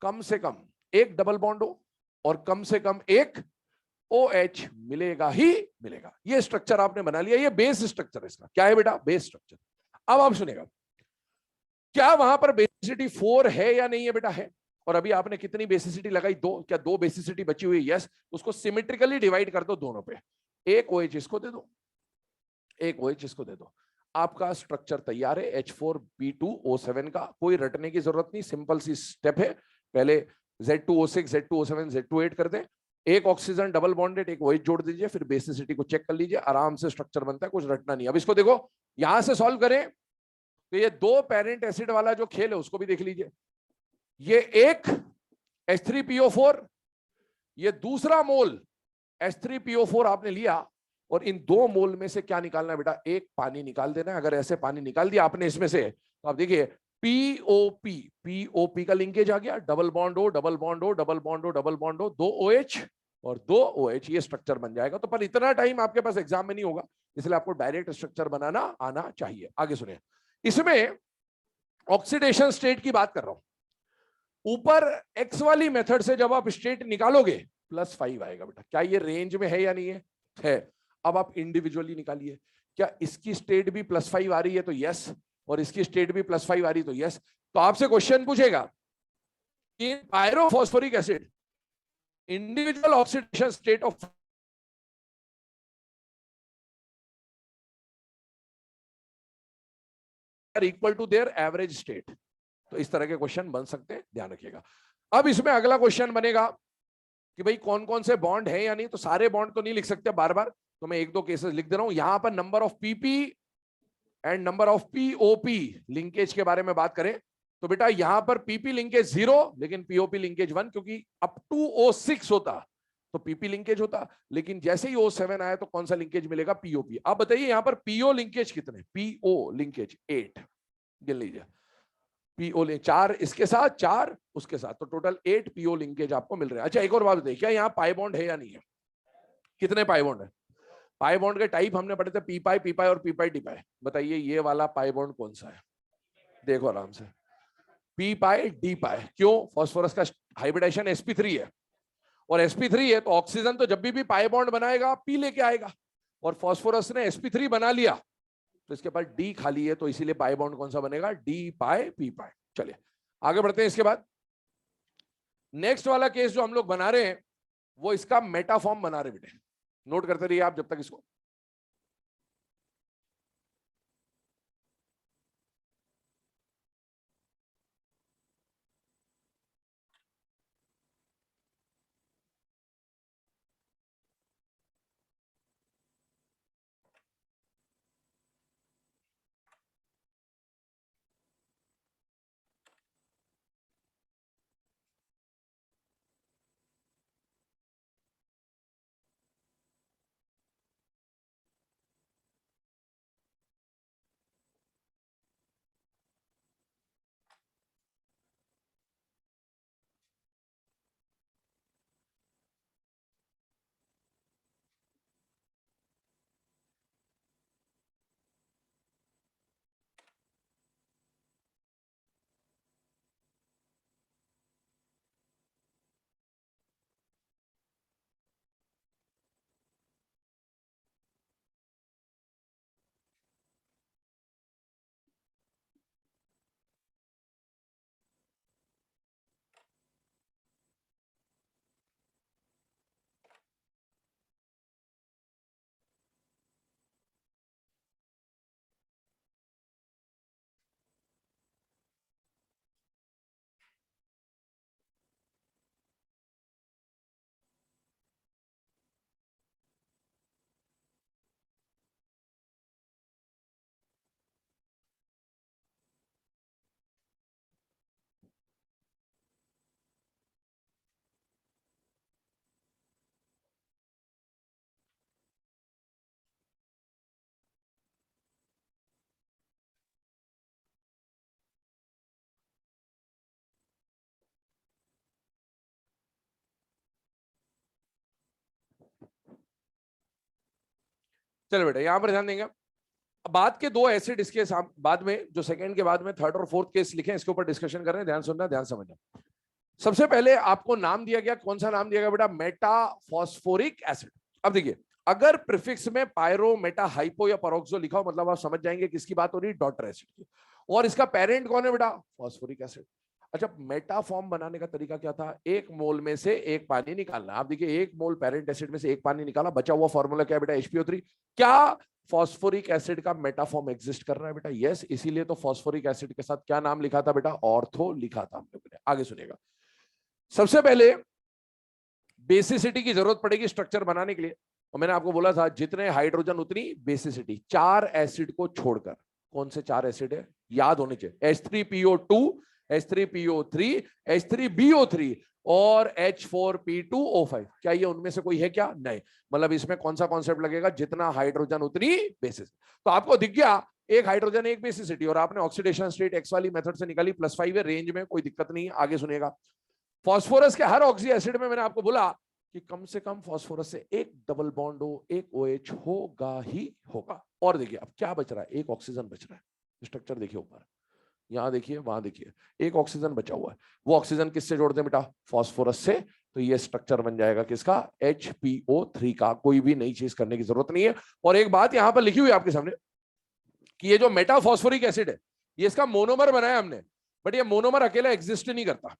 कम से कम एक डबल बॉन्ड हो और कम से कम एक OH मिलेगा ही मिलेगा। ये स्ट्रक्चर आपने बना लिया, ये बेस स्ट्रक्चर है इसका। क्या है बेटा? Base structure. अब आप सुनेगा, क्या वहां पर बेसिसिटी 4 है या नहीं है? बेटा है। और अभी आपने कितनी बेसिसिटी लगाई? 2। क्या 2 बेसिसिटी बची हुई? यस। उसको सिमेट्रिकली डिवाइड कर दो दोनों पे। एक OH इसको दे दो, एक OH इसको दे दो। आपका स्ट्रक्चर तैयार है H4B2O7 का। कोई रटने की जरूरत नहीं, सिंपल सी स्टेप है। पहले Z2O6, Z2O7, Z28 कर दें, एक ऑक्सीजन डबल बॉन्डेड, एक OH जोड़ दीजिए, फिर बेसिसिटी को चेक कर लीजिए, आराम से स्ट्रक्चर बनता है, कुछ रटना नहीं। अब इसको देखो, यहां से सॉल्व करें तो ये 2 पेरेंट एसिड वाला जो खेल है उसको भी देख लीजिए। ये एक H3PO4, ये दूसरा मोल H3PO4 आपने लिया, और इन 2 मोल में से क्या निकालना है बेटा? एक पानी निकाल देना है। अगर ऐसे पानी निकाल दिया आपने इसमें से, तो आप देखिए POP, POP का लिंकेज आ गया, डबल बॉन्ड हो, डबल बॉन्ड हो, डबल बॉन्ड हो, डबल बॉन्ड हो, 2 OH और 2 OH, ये स्ट्रक्चर बन जाएगा। तो पर इतना टाइम आपके पास एग्जाम में नहीं होगा, इसलिए आपको डायरेक्ट स्ट्रक्चर बनाना आना चाहिए। आगे सुनिए, इसमें ऑक्सीडेशन स्टेट की बात कर रहा हूं। ऊपर एक्स वाली मेथड से जब आप स्टेट निकालोगे +5 आएगा बेटा। क्या ये रेंज में है या नहीं है? है। अब आप इंडिविजुअली निकालिए, क्या इसकी स्टेट भी +5 आ रही है? तो यस। और इसकी स्टेट भी +5 आ रही तो यस। तो आपसे क्वेश्चन पूछेगा कि pyrophosphoric acid individual oxidation state of equal to their average state. तो इस तरह के क्वेश्चन बन सकते हैं, ध्यान रखिएगा। अब इसमें अगला क्वेश्चन बनेगा कि भाई कौन कौन से बॉन्ड है या नहीं। तो सारे बॉन्ड तो नहीं लिख सकते बार बार, तो मैं एक दो केसेस लिख दे रहा हूं। यहां पर number of PP and number of POP linkage के बारे में बात करें तो बेटा यहां पर PP लिंकेज 0, लेकिन POP लिंकेज 1, क्योंकि अप टू O6 होता तो PP लिंकेज होता, लेकिन जैसे ही O7 आया तो कौन सा लिंकेज मिलेगा? POP। अब बताइए यहां पर PO लिंकेज कितने? PO लिंकेज 8, गिन लीजिए। PO लिंक 4 इसके साथ, 4 उसके साथ, तो टोटल 8 PO लिंकेज आपको मिल रहे हैं। अच्छा एक और बात बताइए, क्या यहाँ पाई बॉन्ड है या नहीं है? कितने पाई बॉन्ड है? पाई बॉन्ड के टाइप हमने पढ़े थे, पी पाई, पी पाई और पी पाई डी पाई। बताइए ये वाला पाई बॉन्ड कौन सा है? देखो आराम से, पी पाई डी पाई। क्यों? फास्फोरस का हाइब्रिडाइजेशन sp3 है, और sp3 है तो ऑक्सीजन तो जब भी पाई बॉन्ड बनाएगा पी लेके आएगा, और फास्फोरस ने sp3 बना लिया तो इसके पास डी खाली है, तो इसीलिए पाई बॉन्ड कौन सा बनेगा? डी पाई पी पाई। चलिए आगे बढ़ते हैं। इसके बाद नेक्स्ट वाला केस जो हम लोग बना रहे हैं वो इसका मेटाफॉर्म बना रहे बेटे। नोट करते रहिए आप जब तक इसको। चलो बेटा यहां पर ध्यान देंगे। बाद के दो एसिड इसके बाद में, जो सेकंड के बाद में थर्ड और फोर्थ केस लिखे, इसके ऊपर डिस्कशन कर रहे हैं, ध्यान सुनना, ध्यान समझना। सबसे पहले आपको नाम दिया गया, कौन सा नाम दिया गया बेटा? Metaphosphoric acid. अब देखिए, अगर प्रीफिक्स में पायरो, मेटा, हाइपो या परोक्सो लिखा हो, मतलब आप समझ जाएंगे किसकी बात हो रही है, डॉटर एसिड की। और इसका पेरेंट कौन है बेटा? Phosphoric acid. अच्छा, मेटा फॉर्म बनाने का तरीका क्या था? एक मोल में से एक पानी निकालना। आप देखिए, एक मोल पेरेंट एसिड में से एक पानी निकाला, बचा हुआ फॉर्मूला क्या है बेटा? HPO3। क्या फॉस्फोरिक एसिड का मेटाफॉर्म एग्जिस्ट कर रहा है बेटा? यस, इसीलिए तो फॉस्फोरिक एसिड के साथ क्या नाम लिखा था बेटा? ऑर्थो लिखा था हम लोगों ने। आगे सुनिएगा। सबसे पहले बेसिसिटी की जरूरत पड़ेगी स्ट्रक्चर बनाने के लिए, और मैंने आपको बोला था जितने हाइड्रोजन उतनी बेसिसिटी। चार एसिड को छोड़कर, कौन से चार एसिड है याद होने चाहिए? H3PO2, H3PO3, H3BO3 और H4P2O5। क्या ये उनमें से कोई है क्या? नहीं। मतलब इसमें कौन सा कॉन्सेप्ट लगेगा? जितना हाइड्रोजन उतनी बेसिस। तो आपको दिख गया एक हाइड्रोजन एक बेसिसिटी, और आपने ऑक्सीडेशन स्टेट एक्स वाली मेथड से निकाली, +5 है, रेंज में कोई दिक्कत नहीं। आगे सुनिएगा। फॉस्फोरस के हर ऑक्सी एसिड में मैंने आपको बोला कि कम से कम फॉस्फोरस से एक डबल बॉन्ड हो, एक OH होगा ही होगा। और देखिए अब क्या बच रहा है? एक ऑक्सीजन बच रहा है। स्ट्रक्चर देखिए ऊपर, यहां देखिए, वहां देखिए, एक ऑक्सीजन बचा हुआ है। वो ऑक्सीजन किससे जोड़ते बेटा? फॉस्फोरस से। तो ये स्ट्रक्चर बन जाएगा किसका? HPO3 का। कोई भी नई चीज करने की जरूरत नहीं है। और एक बात यहां पर लिखी हुई है आपके सामने कि ये जो मेटाफॉस्फोरिक एसिड है, ये इसका मोनोमर बनाया हमने, बट ये मोनोमर अकेला एग्जिस्ट नहीं करता।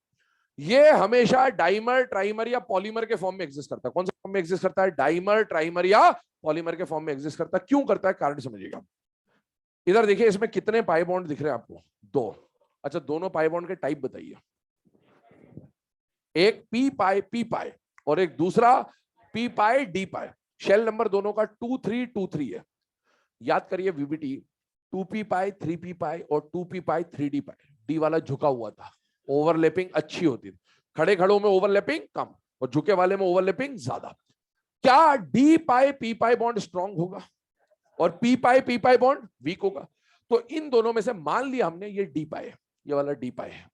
ये हमेशा डाइमर, ट्राइमर या पॉलीमर के फॉर्म में एग्जिस्ट करता है। कौन सा फॉर्म में एग्जिस्ट करता है? डाइमर, ट्राइमर या पॉलीमर के फॉर्म में एग्जिस्ट करता है। क्यों करता है? कारण समझिएगा। इधर देखिए, इसमें कितने पाई बॉन्ड दिख रहे हैं आपको? दो। अच्छा, दोनों पाई बॉन्ड के टाइप बताइए। एक पी पाई और एक दूसरा डी पाई। शेल नंबर दोनों का 2323 है। याद करिए VBT, 2p पाई, 3p पाई और 2p पाई, 3d पाई। डी वाला झुका हुआ था, ओवरलैपिंग अच्छी होती थी। खड़े खड़ों में ओवरलैपिंग कम और झुके वाले में ओवरलैपिंग ज्यादा। क्या D पाई P पाई बॉन्ड स्ट्रांग होगा और P पाई बॉन्ड वीक होगा? तो इन दोनों में से मान लिया हमने ये D पाई है, ये वाला D पाई है,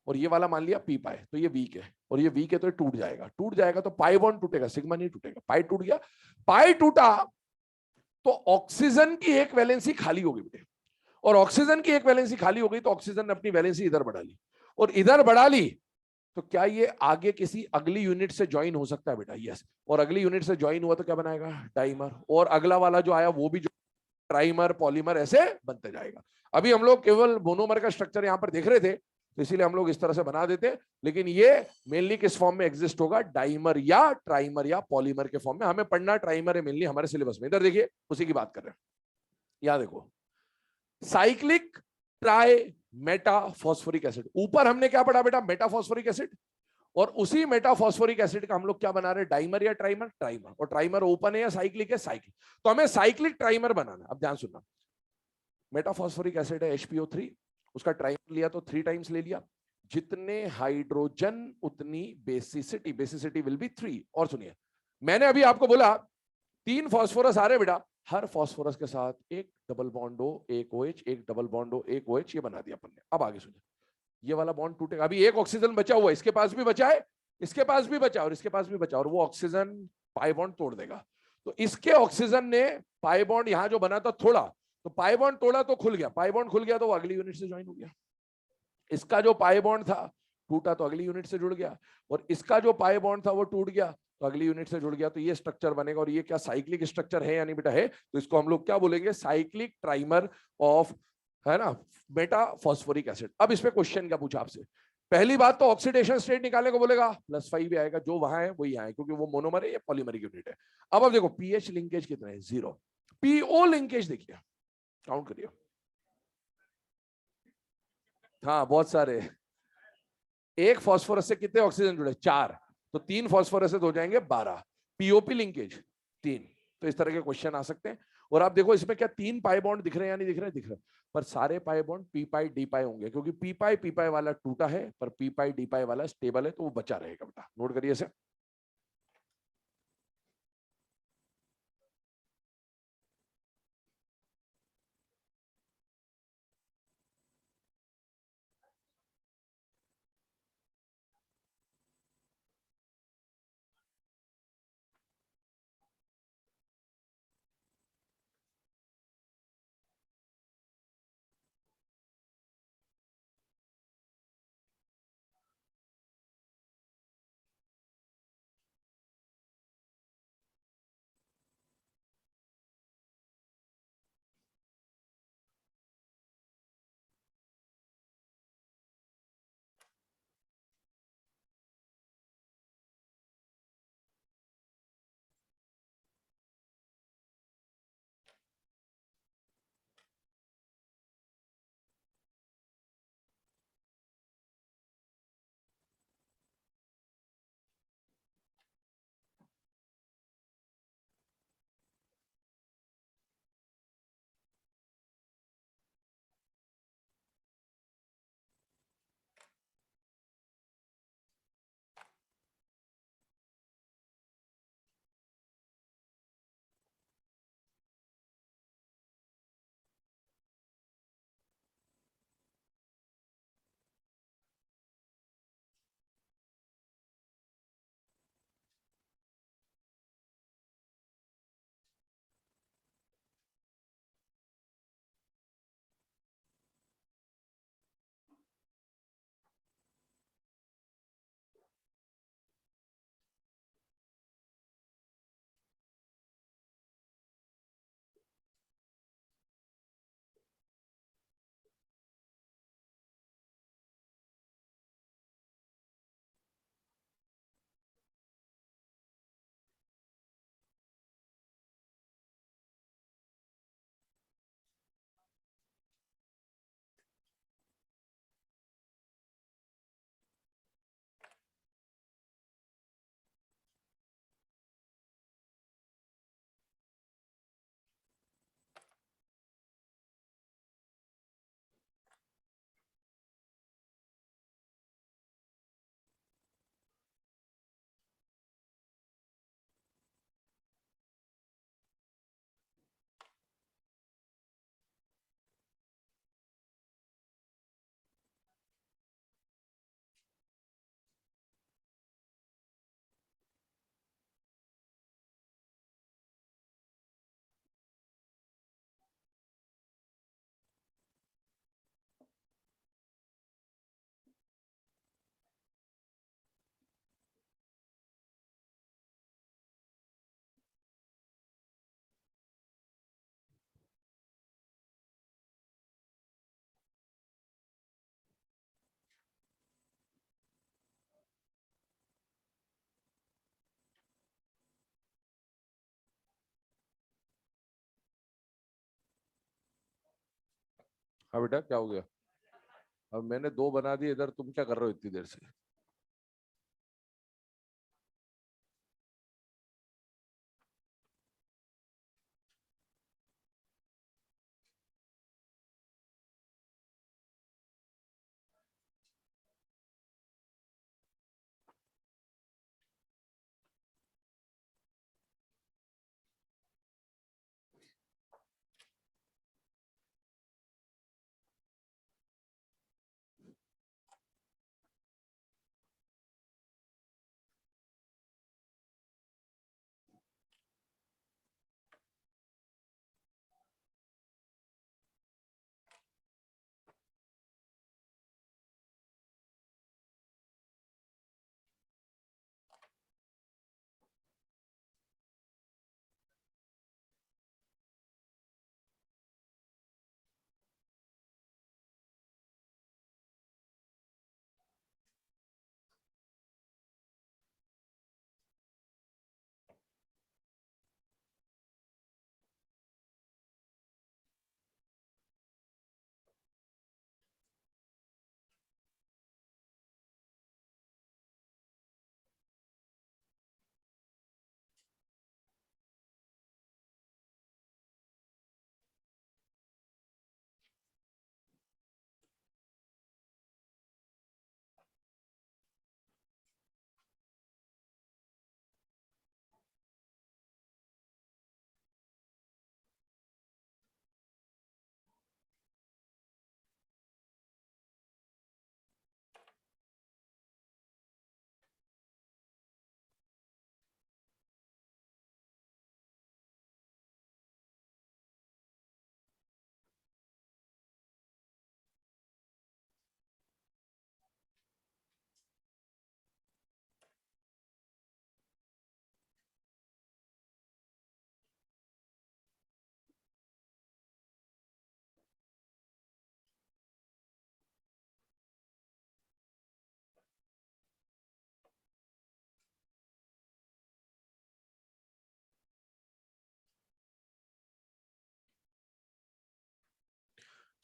और ये वाला मान लिया P पाई, तो ये वीक है और ये वीक है, तो ये टूट जाएगा। टूट जाएगा तो पाई बॉन्ड टूटेगा, सिग्मा नहीं टूटेगा। पाई टूट गया, पाई टूटा तो ऑक्सीजन की एक वैलेंसी खाली होगी बेटे, और ऑक्सीजन की एक वैलेंसी खाली हो गई तो ऑक्सीजन ने अपनी वैलेंसी इधर बढ़ा ली, और इधर बढ़ा ली तो क्या ये आगे किसी अगली यूनिट से ज्वाइन हो सकता है बेटा? यस। और अगली यूनिट से ज्वाइन हुआ तो क्या बनाएगा? डाइमर। और अगला वाला जो आया वो भी ट्राइमर, पॉलीमर, ऐसे बनते जाएगा। अभी हम लोग केवल मोनोमर का स्ट्रक्चर यहां पर देख रहे थे, तो इसीलिए हम लोग इस तरह से बना देते, लेकिन ये मेनली किस फॉर्म में एग्जिस्ट होगा? डाइमर या ट्राइमर या पॉलीमर के फॉर्म में। हमें पढ़ना ट्राइमर है मेनली हमारे सिलेबस में। इधर देखिए, उसी की बात कर रहे हैं। यहां देखो, cyclic try Meta phosphoric acid. ऊपर हमने क्या पढ़ा बेटा? Metaphosphoric acid. और उसी मेटाफॉस्फोरिक एसिड का हम लोग क्या बना रहे हैं? डाइमर या ट्राइमर? ट्राइमर। और ट्राइमर ओपन है या साइक्लिक है? साइक्लिक। तो हमें साइक्लिक ट्राइमर बनाना। अब ध्यान सुनना, मेटाफॉस्फोरिक एसिड है HPO3, उसका ट्राइमर लिया तो 3 टाइम्स ले लिया। जितने हाइड्रोजन उतनी बेसिसिटी, बेसिसिटी विल बी 3। और सुनिए, मैंने अभी आपको बोला 3 फास्फोरस आ रहे बेटा, हर फास्फोरस के साथ एक डबल बॉन्ड हो, एक OH, एक डबल बॉन्ड हो, एक OH, ये बना दिया अपन ने। अब आगे सुनिए, ये वाला बॉन्ड टूटेगा। अभी एक ऑक्सीजन बचा हुआ है, इसके पास भी बचा है, इसके पास भी बचा और इसके पास भी बचा, और वो ऑक्सीजन पाई बॉन्ड तोड़ देगा। तो इसके ऑक्सीजन ने पाई बॉन्ड यहां जो बना था थोड़ा, तो पाई बॉन्ड तोड़ा तो खुल गया, पाई बॉन्ड खुल गया तो वो अगली यूनिट से ज्वाइन हो गया। इसका जो पाई बॉन्ड था टूटा तो अगली यूनिट से जुड़ गया, और इसका जो पाई बॉन्ड था वो टूट गया तो अगली यूनिट से जुड़ गया। तो ये स्ट्रक्चर बनेगा, और ये क्या साइक्लिक स्ट्रक्चर है यानी बेटा है, तो इसको हम लोग क्या बोलेंगे? साइक्लिक ट्राइमर ऑफ, है ना, मेटा फॉस्फोरिक एसिड। अब इसमें क्वेश्चन क्या पूछा आपसे? पहली बात तो ऑक्सीडेशन स्टेट निकालने को बोलेगा, +5 भी आएगा, जो वहां है वही आए, क्योंकि वो मोनोमर है, ये पॉलीमरिक यूनिट है। अब देखो पीएच लिंकेज कितने हैं? 0। पीओ लिंकेज देखिए, काउंट करिए। हाँ बहुत सारे। एक फास्फोरस से कितने ऑक्सीजन जुड़े? 4। तो 3 फास्फोरस से हो जाएंगे 12। POP linkage 3। तो इस तरह के क्वेश्चन आ सकते हैं। और आप देखो इसमें क्या 3 पाई बॉन्ड दिख रहे हैं या नहीं दिख रहे? दिख रहे हैं। पर सारे पाई बॉन्ड पी पाई होंगे, क्योंकि पी पाई वाला टूटा है पर डी पाई वाला स्टेबल है, तो वो बचा रहेगा बेटा। नोट करिए इसे। हाँ बेटा क्या हो गया? अब मैंने 2 बना दिए इधर, तुम क्या कर रहे हो इतनी देर से?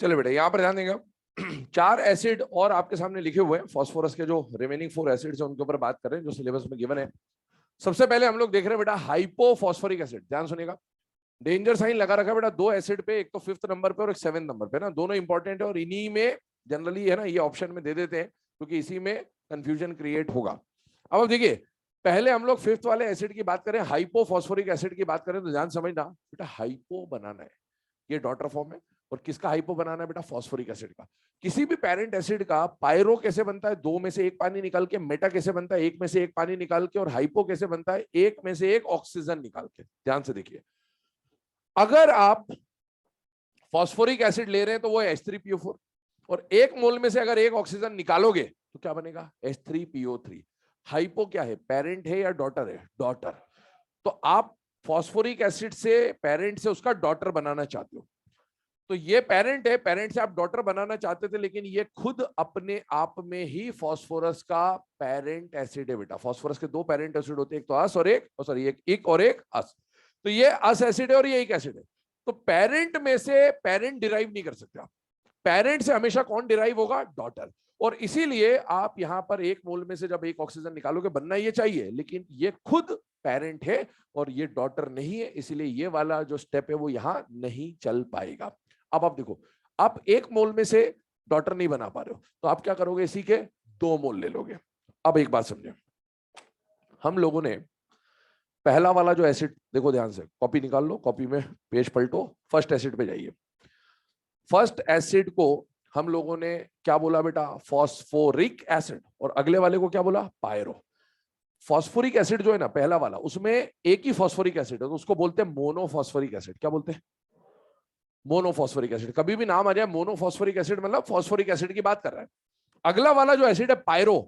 चलो बेटा यहाँ पर ध्यान देंगे। 4 एसिड और आपके सामने लिखे हुए हैं, फास्फोरस के जो रिमेनिंग 4 एसिड्स हैं उनके ऊपर बात कर रहे हैं जो सिलेबस में गिवन है। सबसे पहले हम लोग देख रहे हैं बेटा हाइपोफॉस्फोरिक एसिड, ध्यान सुनिएगा। डेंजर साइन लगा रखा है बेटा 2 एसिड पे, एक तो 5th नंबर पे और एक 7th नंबर पे ना, दोनों इंपॉर्टेंट है और इन्हीं में जनरली है ना ये ऑप्शन में दे देते हैं क्योंकि इसी में कंफ्यूजन क्रिएट होगा। अब देखिए पहले हम लोग 5th वाले एसिड की बात करें, हाइपोफॉस्फोरिक एसिड की बात करें तो ध्यान समझना बेटा, हाइपो बनाना है, ये डॉटर फॉर्म है और किसका हाइपो बनाना है बेटा? फास्फोरिक एसिड का। किसी भी पेरेंट एसिड का पायरो कैसे बनता है? 2 में से 1 पानी निकाल के। मेटा कैसे बनता है? 1 में से 1 पानी निकाल के। और हाइपो कैसे बनता है? 1 में से 1 ऑक्सीजन निकाल के। ध्यान से देखिए, अगर आप फास्फोरिक एसिड ले रहे हैं तो वो H3PO4 और 1 मोल में से अगर 1 ऑक्सीजन निकालोगे तो क्या बनेगा? H3PO3। हाइपो क्या है? पेरेंट है या डॉटर है? डॉटर। तो आप फास्फोरिक एसिड से, पेरेंट से उसका डॉटर बनाना चाहते हो, तो ये पेरेंट है, पेरेंट से आप डॉटर बनाना चाहते थे, लेकिन ये खुद अपने आप में ही फास्फोरस का पेरेंट एसिड है बेटा। फास्फोरस के 2 पेरेंट एसिड होते हैं, एक तो अस और एक, सॉरी एक और एक अस। तो ये अस एसिड है और ये एक एसिड है। तो पेरेंट में से पेरेंट डिराइव नहीं कर सकते आप। पेरेंट से हमेशा कौन डिराइव होगा? डॉटर। और इसीलिए आप यहां पर 1 मोल में से जब 1 ऑक्सीजन निकालोगे, बनना ये चाहिए, लेकिन ये खुद पेरेंट है और ये डॉटर नहीं है, इसीलिए ये वाला जो स्टेप है वो यहां नहीं चल पाएगा। अब आप देखो, आप 1 मोल में से डॉटर नहीं बना पा रहे हो तो आप क्या करोगे? इसी के 2 मोल ले लोगे। अब एक बात समझे, हम लोगों ने पहला वाला जो एसिड, देखो ध्यान से, कॉपी निकाल लो, कॉपी में पेज पलटो, फर्स्ट एसिड पे जाइए। फर्स्ट एसिड को हम लोगों ने क्या बोला बेटा? Phosphoric acid. और अगले वाले को क्या बोला? पायरो। फॉस्फोरिक एसिड जो है ना पहला वाला, उसमें एक ही फॉस्फोरिक एसिड है तो उसको बोलते हैं मोनोफॉस्फोरिक एसिड। क्या बोलते हैं? मोनोफॉस्फोरिक एसिड। कभी भी नाम आ जाए मोनोफॉस्फोरिक एसिड मतलब फॉस्फोरिक एसिड की बात कर रहा है। अगला वाला जो एसिड है पायरो,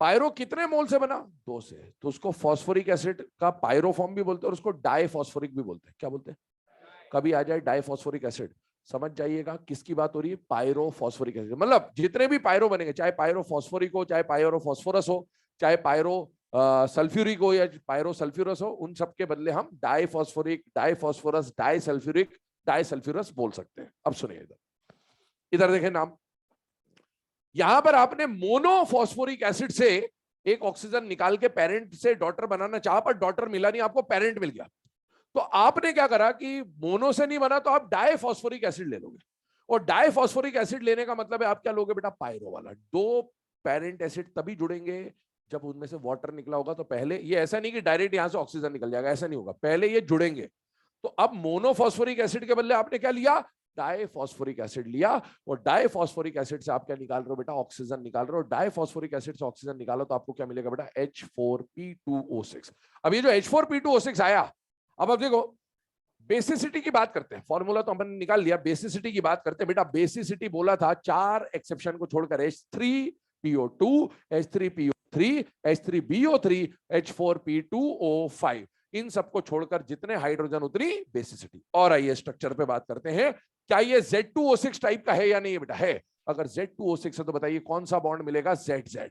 पायरो कितने मोल से बना? 2 से, तो उसको फॉस्फोरिक एसिड का पायरो फॉर्म भी बोलते हैं और उसको डाइफॉस्फोरिक भी बोलते हैं। क्या बोलते हैं? कभी आ जाए डाइफॉस्फोरिक एसिड, समझ जाइएगा किसकी बात हो रही है? Pyro phosphoric acid. मतलब जितने भी पायरो बनेंगे, चाहे पायरो फॉस्फोरिक हो, चाहे पायरो फॉस्फोरस हो, चाहे पायरो सल्फ्यूरिक हो या पायरो सल्फ्यूरस हो, उन सब के बदले हम डाइफॉस्फोरिक, डाइफॉस्फोरस, डाइसल्फ्यूरिक, डाइसल्फ्यूरस बोल सकते हैं। अब सुनिए इधर, इधर देखें नाम, यहां पर आपने मोनोफॉस्फोरिक एसिड से एक ऑक्सीजन निकाल के पेरेंट से डॉटर बनाना चाहा, पर डॉटर मिला नहीं, आपको पेरेंट मिल गया। तो आपने क्या करा कि मोनो से नहीं बना तो आप डाइफॉस्फोरिक एसिड ले लोगे, और डाइफॉस्फोरिक एसिड लेने का मतलब है आप क्या लोगे बेटा, पायरो वाला। दो पेरेंट एसिड तभी जुड़ेंगे जब उनमें से वाटर निकला होगा। तो पहले ये ऐसा नहीं कि डायरेक्ट यहां से ऑक्सीजन निकल जाएगा, ऐसा नहीं होगा, पहले ये जुड़ेंगे। तो अब मोनोफॉस्फोरिक एसिड के बदले आपने क्या लिया, डाइफॉस्फोरिक एसिड लिया, और डाइफॉस्फोरिक एसिड से आप क्या निकाल रहे हो बेटा, ऑक्सीजन निकाल रहे हो। डाइफॉस्फोरिक एसिड से ऑक्सीजन निकालो तो आपको क्या मिलेगा बेटा, H4P2O6। अब ये जो H4P2O6 आया, अब देखो बेसिसिटी की बात करते हैं, फॉर्मूला तो हमने निकाल लिया, बेसिसिटी की बात करते हैं बेटा। बेसिसिटी बोला था 4 एक्सेप्शन को छोड़कर H3PO2, H3PO3, H3BO3, H4P2O5, इन सबको छोड़कर जितने हाइड्रोजन उतनी बेसिसिटी। और आइए स्ट्रक्चर पे बात करते हैं, क्या ये Z2O6 टाइप का है या नहीं बेटा, है। अगर Z2O6 है तो बताइए कौन सा बॉन्ड मिलेगा, ZZ।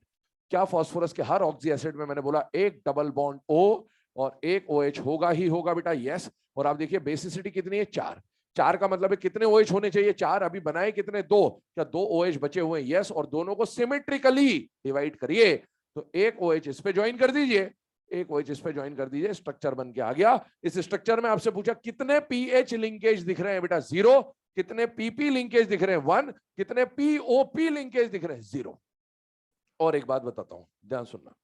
क्या फॉस्फोरस के हर ऑक्सी एसिड में मैंने बोला एक डबल बॉन्ड O और एक OH होगा ही होगा बेटा, यस। और आप देखिए बेसिसिटी कितनी है, 4। 4 का मतलब है कितने OH होने चाहिए, 4। अभी बनाए कितने, 2। क्या 2 OH बचे हुए हैं, यस। और दोनों को सिमेट्रिकली डिवाइड करिए, तो एक OH इस पे ज्वाइन कर दीजिए, एक OH इस पे ज्वाइन कर दीजिए, स्ट्रक्चर बन के आ गया। इस स्ट्रक्चर में आपसे पूछा कितने पीएच लिंकेज दिख रहे हैं बेटा, 0। कितने पीपी लिंकेज दिख रहे हैं, 1। कितने पीओपी लिंकेज दिख रहे हैं, 0। और एक बात बताता हूं, ध्यान सुनना।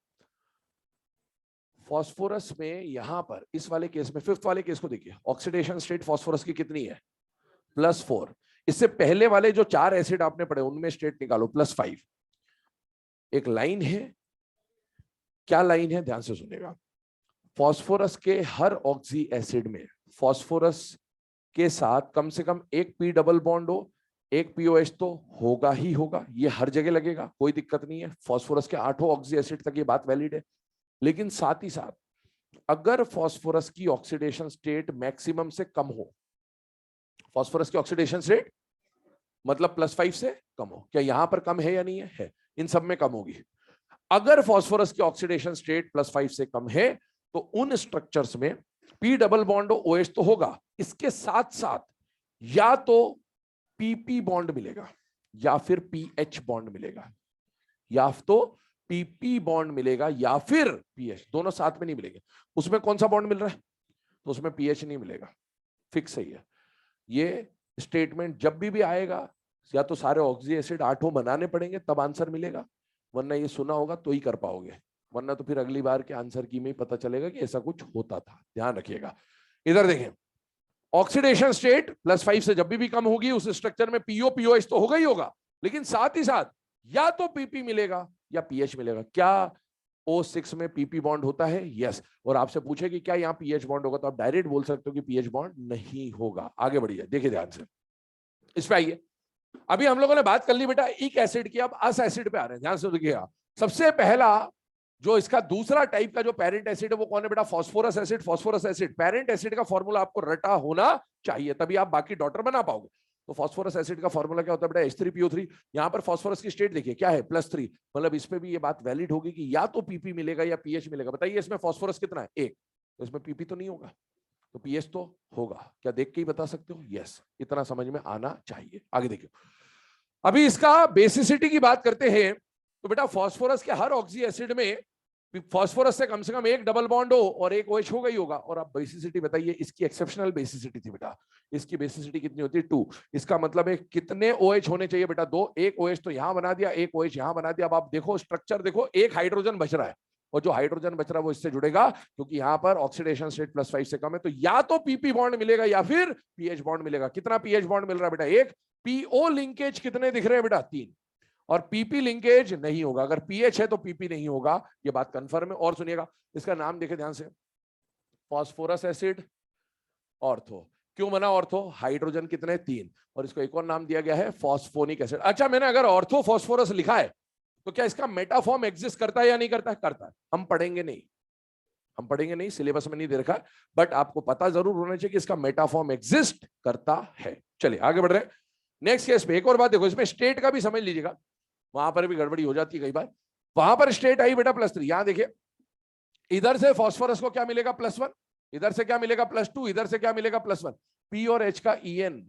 फॉस्फोरस में यहां पर इस वाले केस में, 5th वाले केस को देखिए, ऑक्सीडेशन स्टेट फॉस्फोरस की कितनी है, +4। इससे पहले वाले जो 4 एसिड आपने पढ़े उनमें स्टेट निकालो, +5। एक लाइन है, क्या लाइन है, ध्यान से सुनिएगा। फॉस्फोरस के हर ऑक्सी एसिड में फॉस्फोरस के साथ कम से कम एक पी डबल बॉन्ड हो, एक पीओएच तो होगा ही होगा, ये हर जगह लगेगा, कोई दिक्कत नहीं है। फॉस्फोरस के 8 ऑक्सी एसिड तक ये बात वैलिड है। लेकिन साथ ही साथ अगर फॉस्फोरस की ऑक्सीडेशन स्टेट मैक्सिमम से कम हो, फॉस्फोरस की ऑक्सीडेशन स्टेट मतलब +5 से कम हो, क्या यहां पर कम है या नहीं है, है। इन सब में कम होगी। अगर फॉस्फोरस की ऑक्सीडेशन स्टेट +5 से कम है तो उन स्ट्रक्चर्स में पी डबल बॉन्ड OH तो होगा, इसके साथ साथ या तो PP बॉन्ड मिलेगा या फिर PH बॉन्ड मिलेगा, या तो PP बॉन्ड मिलेगा या फिर PH, दोनों साथ में नहीं मिलेंगे। उसमें कौन सा बॉन्ड मिल रहा है, तो उसमें PH नहीं मिलेगा, फिक्स है ये स्टेटमेंट। जब भी आएगा या तो सारे ऑक्सी एसिड 8 बनाने पड़ेंगे तब आंसर मिलेगा, वरना ये सुना होगा तो ही कर पाओगे, वरना तो फिर अगली बार के आंसर की में ही पता चलेगा कि ऐसा कुछ होता था। ध्यान रखिएगा। इधर देखें, ऑक्सीडेशन स्टेट +5 से जब भी कम होगी उस स्ट्रक्चर में PO-POH तो होगा ही होगा, लेकिन साथ ही साथ या तो PP मिलेगा या PH मिलेगा। क्या O6 में PP बॉन्ड होता है, यस। और आपसे पूछे कि क्या यहाँ PH बॉन्ड होगा तो आप डायरेक्ट बोल सकते हो कि PH बॉन्ड नहीं होगा। आगे बढ़िए, देखिए ध्यान से, इस पे आइए। अभी हम लोगों ने बात कर ली बेटा इक एसिड की, अब अस एसिड पे आ रहे हैं, ध्यान से देखिएगा। सबसे पहला जो इसका दूसरा टाइप का जो पेरेंट एसिड है वो कौन है बेटा, phosphorous acid. Phosphorous acid parent acid का फॉर्मूला आपको रटा होना चाहिए, तभी आप बाकी डॉटर बना पाओगे। तो फॉस्फोरस एसिड का फॉर्मूला क्या होता है बेटा, H3PO3। यहां पर फॉस्फोरस की स्टेट देखिए क्या है, +3। मतलब इस पे भी ये बात वैलिड होगी कि या तो PP मिलेगा या PH मिलेगा। बताइए इसमें फॉस्फोरस कितना है, 1, तो इसमें PP तो नहीं होगा, तो PH तो होगा। क्या देख के ही बता सकते हो, यस। इतना समझ में आना चाहिए। आगे देखिए, अभी इसका बेसिसिटी की बात करते हैं तो बेटा फॉस्फोरस के हर ऑक्सी एसिड में फॉस्फोरस से कम एक डबल बॉन्ड हो और एक OH होगा ही होगा। और आप बेसिसिटी बताइए, इसकी एक्सेप्शनल बेसिसिटी थी बेटा, इसकी बेसिसिटी कितनी होती है, 2। इसका मतलब है कितने OH होने चाहिए बेटा, 2। एक OH तो यहां बना दिया, एक OH यहां बना दिया। अब आप देखो स्ट्रक्चर देखो, एक हाइड्रोजन बच रहा है, और जो हाइड्रोजन बच रहा है वो इससे जुड़ेगा क्योंकि यहां पर ऑक्सीडेशन स्टेट +5 से कम है। तो या तो PP बॉन्ड मिलेगा या फिर PH बॉन्ड मिलेगा। कितना PH बॉन्ड मिल रहा है बेटा, 1। PO लिंकेज कितने दिख रहे हैं बेटा, 3। और PP लिंकेज नहीं होगा, अगर PH है तो PP नहीं होगा, ये बात कंफर्म है। और सुनिएगा, इसका नाम देखे ध्यान से, फॉस्फोरस एसिड ऑर्थो। क्यों बना ऑर्थो, हाइड्रोजन कितने, 3। और इसको एक और नाम दिया गया है फॉस्फोनिक एसिड। अच्छा, मैंने अगर ऑर्थो फॉस्फोरस लिखा है तो क्या इसका मेटाफॉर्म एग्जिस्ट करता है या नहीं करता है, करता है। हम पढ़ेंगे नहीं, सिलेबस में नहीं दे रखा, बट आपको पता जरूर होना चाहिए कि इसका मेटाफॉर्म एग्जिस्ट करता है। चलिए आगे बढ़ रहे हैं नेक्स्ट केस पे। एक और बात देखो, इसमें स्टेट का भी समझ लीजिएगा, वहां पर भी गड़बड़ी हो जाती है कई बार। वहां पर स्टेट आई बेटा +3, यहां देखिए इधर से फॉस्फोरस को क्या मिलेगा, +1। इधर से क्या मिलेगा, +2। इधर से क्या मिलेगा, +1। P और H का EN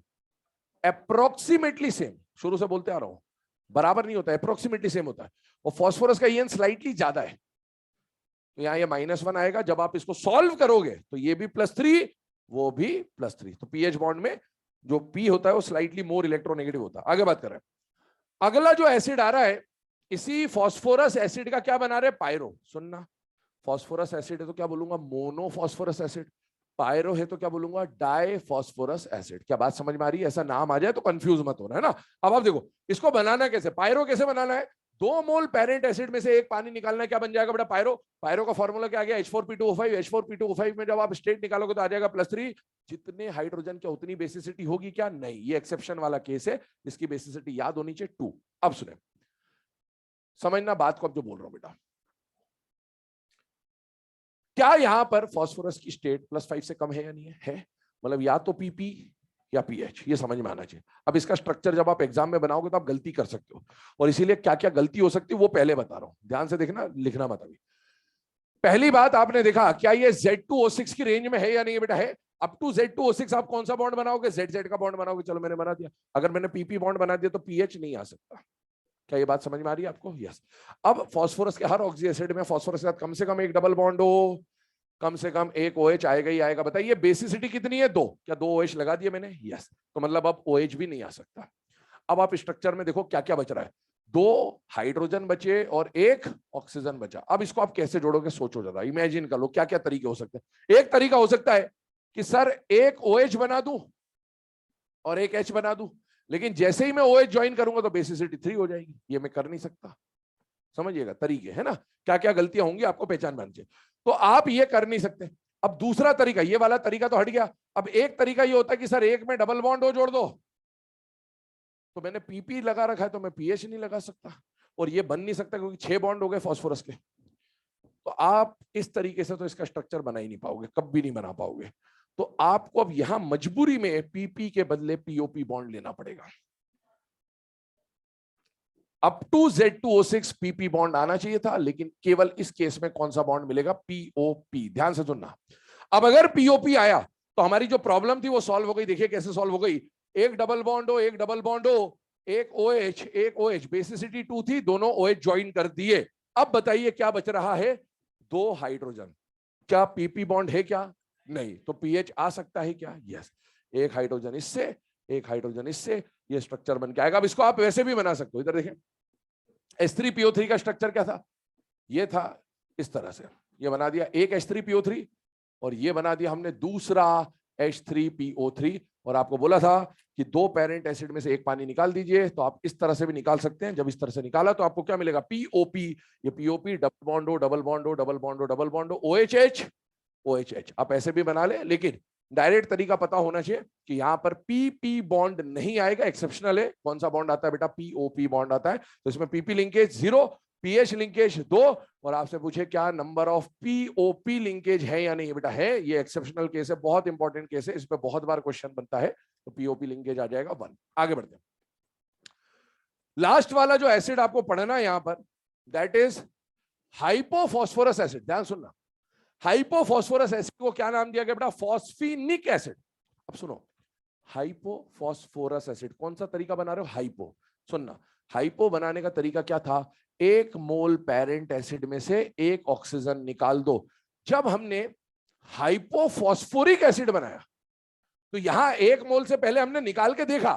अप्रोक्सीमेटली सेम, शुरू से बोलते आ रहा हूं, बराबर नहीं होता, अप्रोक्सीमेटली सेम होता है। और फास्फोरस का EN स्लाइटली ज्यादा है, तो यहाँ ये -1 आएगा। जब आप इसको सॉल्व करोगे तो ये भी +3 वो भी +3, तो पीएच बॉन्ड में जो P होता है वो स्लाइटली मोर इलेक्ट्रोनेगेटिव होता है। आगे बात कर रहे हैं। अगला जो एसिड आ रहा है, इसी फास्फोरस एसिड का क्या बना रहे हैं, पायरो। सुनना, फास्फोरस एसिड है तो क्या बोलूंगा, मोनोफॉस्फोरस एसिड। पायरो है तो क्या बोलूंगा, डाई फास्फोरस एसिड। क्या बात समझ में आ रही है? ऐसा नाम आ जाए तो कंफ्यूज मत होना, है ना। अब आप देखो इसको बनाना कैसे, पायरो कैसे बनाना है, 2 मोल पेरेंट एसिड में से एक पानी निकालना है, क्या बन जाएगा बेटा, पायरो। पायरो का फॉर्मूला क्या आ गया, H4P2O5। H4P2O5 में जब आप स्टेट निकालोगे तो आ जाएगा +3। जितने हाइड्रोजन क्या उतनी बेसिसिटी होगी क्या, नहीं, ये एक्सेप्शन वाला केस है, इसकी बेसिसिटी याद होनी चाहिए 2। अब सुने, समझना बात को अब जो बोल रहा हूं बेटा। क्या यहां पर फास्फोरस की स्टेट +5 से कम है या नहीं है? है, मतलब या तो PP या पीएच, ये समझ में आना चाहिए। अब इसका स्ट्रक्चर जब आप एग्जाम में बनाओगे तो आप गलती कर सकते हो, और इसीलिए क्या क्या गलती हो सकती है वो पहले बता रहा हूं, ध्यान से देखना, लिखना मत अभी। पहली बात आपने देखा, क्या ये Z2O6 की रेंज में है या नहीं है बेटा, है। अप टू Z2O6 आप कौन सा बॉन्ड बनाओगे, ZZ का बॉन्ड बनाओगे। चलो मैंने बना दिया। अगर मैंने PP बॉन्ड बना दिया तो पीएच नहीं आ सकता। क्या ये बात समझ में आ रही है आपको? यस। अब फास्फोरस के हर ऑक्सी एसिड में फास्फोरस के साथ कम से कम एक डबल बॉन्ड हो, कम से कम एक OH आएगा ही आएगा। बताइए बेसिसिटी कितनी है, 2। क्या 2 OH लगा दिए मैंने? यस। तो मतलब अब OH भी नहीं आ सकता। अब आप स्ट्रक्चर में देखो क्या क्या बच रहा है, 2 हाइड्रोजन बचे और 1 ऑक्सीजन बचा। अब इसको आप कैसे जोड़ोगे, सोचो जरा, इमेजिन कर लो क्या क्या तरीके हो सकते हैं। एक तरीका हो सकता है कि सर एक OH बना दूं और एक H बना दूं, लेकिन जैसे ही मैं OH ज्वाइन करूंगा तो बेसिसिटी 3 हो जाएगी। ये मैं कर नहीं सकता। समझिएगा तरीके, है ना, क्या क्या गलतियां होंगी आपको पहचान बननी चाहिए। तो आप ये कर नहीं सकते। अब दूसरा तरीका, ये वाला तरीका तो हट गया। अब एक तरीका ये होता है कि सर एक में डबल बॉन्ड हो जोड़ दो, तो मैंने PP लगा रखा है तो मैं PH नहीं लगा सकता, और ये बन नहीं सकता क्योंकि 6 बॉन्ड हो गए फास्फोरस के। तो आप इस तरीके से तो इसका स्ट्रक्चर बना ही नहीं पाओगे, कभी नहीं बना पाओगे। तो आपको अब यहां मजबूरी में PP के बदले POP बॉन्ड लेना पड़ेगा। Up to Z2O6 PP bond आना चाहिए था, लेकिन केवल इस केस में कौन सा बॉन्ड मिलेगा, POP। ध्यान से सुनना। अब अगर POP आया तो हमारी जो प्रॉब्लम थी वो सॉल्व हो गई। देखिए कैसे सॉल्व हो गई, एक डबल बॉन्ड हो, एक डबल बॉन्ड हो, एक OH एक OH, बेसिसिटी 2 थी, दोनों OH ज्वाइन कर दिए। अब बताइए क्या बच रहा है, 2 हाइड्रोजन। क्या PP बॉन्ड है क्या, नहीं, तो पीएच आ सकता है क्या, यस। एक हाइड्रोजन इससे, एक हाइड्रोजन इससे, ये स्ट्रक्चर बन के आएगा। अब इसको आप वैसे भी बना सकते हो, इधर देखें, H3PO3 का स्ट्रक्चर क्या था, ये था इस तरह से, ये बना दिया एक H3PO3, और ये बना दिया हमने दूसरा H3PO3, और आपको बोला था कि 2 पेरेंट एसिड में से एक पानी निकाल दीजिए, तो आप इस तरह से भी निकाल सकते हैं। जब इस तरह से निकाला तो आपको क्या मिलेगा, POP। ये POP डबल बॉन्ड हो, डबल बॉन्ड हो, डबल बॉन्ड हो, डबल बॉन्ड हो, OHH OHH। आप ऐसे भी बना ले, लेकिन डायरेक्ट तरीका पता होना चाहिए कि यहां पर PP बॉन्ड नहीं आएगा, एक्सेप्शनल है। कौन सा बॉन्ड आता है बेटा, POP बॉन्ड आता है। तो इसमें PP लिंकेज 0, PH लिंकेज 2, और आपसे पूछे क्या नंबर ऑफ POP लिंकेज है या नहीं, बेटा है। ये एक्सेप्शनल केस है, बहुत इंपॉर्टेंट केस है, इस पे बहुत बार क्वेश्चन बनता है। तो POP लिंकेज आ जाएगा 1। आगे बढ़ते हैं। लास्ट वाला जो एसिड आपको पढ़ना है यहां पर, दैट इज हाइपोफॉस्फोरस एसिड। ध्यान सुनना, हाइपोफॉस्फोरस एसिड को क्या नाम दिया गया बेटा, फॉस्फिनिक एसिड। अब सुनो, हाइपोफॉस्फोरस एसिड, कौन सा तरीका बना रहे हो, हाइपो। सुनना, हाइपो बनाने का तरीका क्या था, 1 मोल पेरेंट एसिड में से 1 ऑक्सीजन निकाल दो। जब हमने हाइपोफॉस्फोरिक एसिड बनाया तो यहां 1 मोल से पहले हमने निकाल के देखा,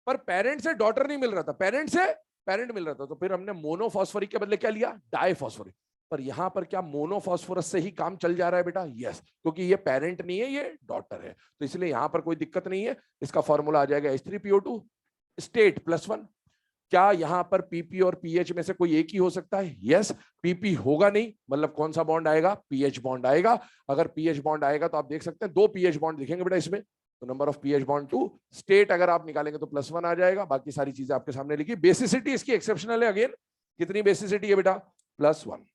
पर पेरेंट से डॉटर नहीं मिल रहा था, पेरेंट से पेरेंट मिल रहा था, तो फिर हमने मोनोफॉस्फोरिक के बदले क्या लिया, डाईफॉस्फोरिक। पर यहां पर क्या मोनोफॉस्फोरस से ही काम चल जा रहा है बेटा, यस, क्योंकि ये पेरेंट नहीं है, ये डॉटर है, तो इसलिए यहां पर कोई दिक्कत नहीं है। इसका फॉर्मूला आ जाएगा H3PO2 स्टेट +1। क्या यहां पर PP और PH में से कोई एक ही हो सकता है, यस। PP होगा नहीं, मतलब कौन सा बॉन्ड आएगा, PH बॉन्ड आएगा। अगर PH बॉन्ड आएगा तो आप देख सकते हैं 2 PH बॉन्ड दिखेंगे बेटा इसमें, तो number of PH bond 2, state अगर आप निकालेंगे तो +1 आ जाएगा। बाकी सारी चीजें आपके सामने लिखी। बेसिसिटी इसकी एक्सेप्शनल है, अगेन कितनी बेसिसिटी है बेटा, +1।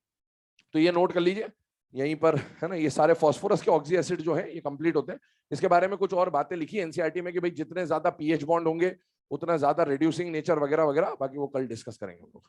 तो ये नोट कर लीजिए यहीं पर, है ना। ये सारे फास्फोरस के ऑक्सी एसिड जो है ये कंप्लीट होते हैं। इसके बारे में कुछ और बातें लिखी एनसीईआरटी में कि भाई जितने ज्यादा पीएच बॉन्ड होंगे उतना ज्यादा रिड्यूसिंग नेचर वगैरह वगैरह, बाकी वो कल डिस्कस करेंगे हम लोग।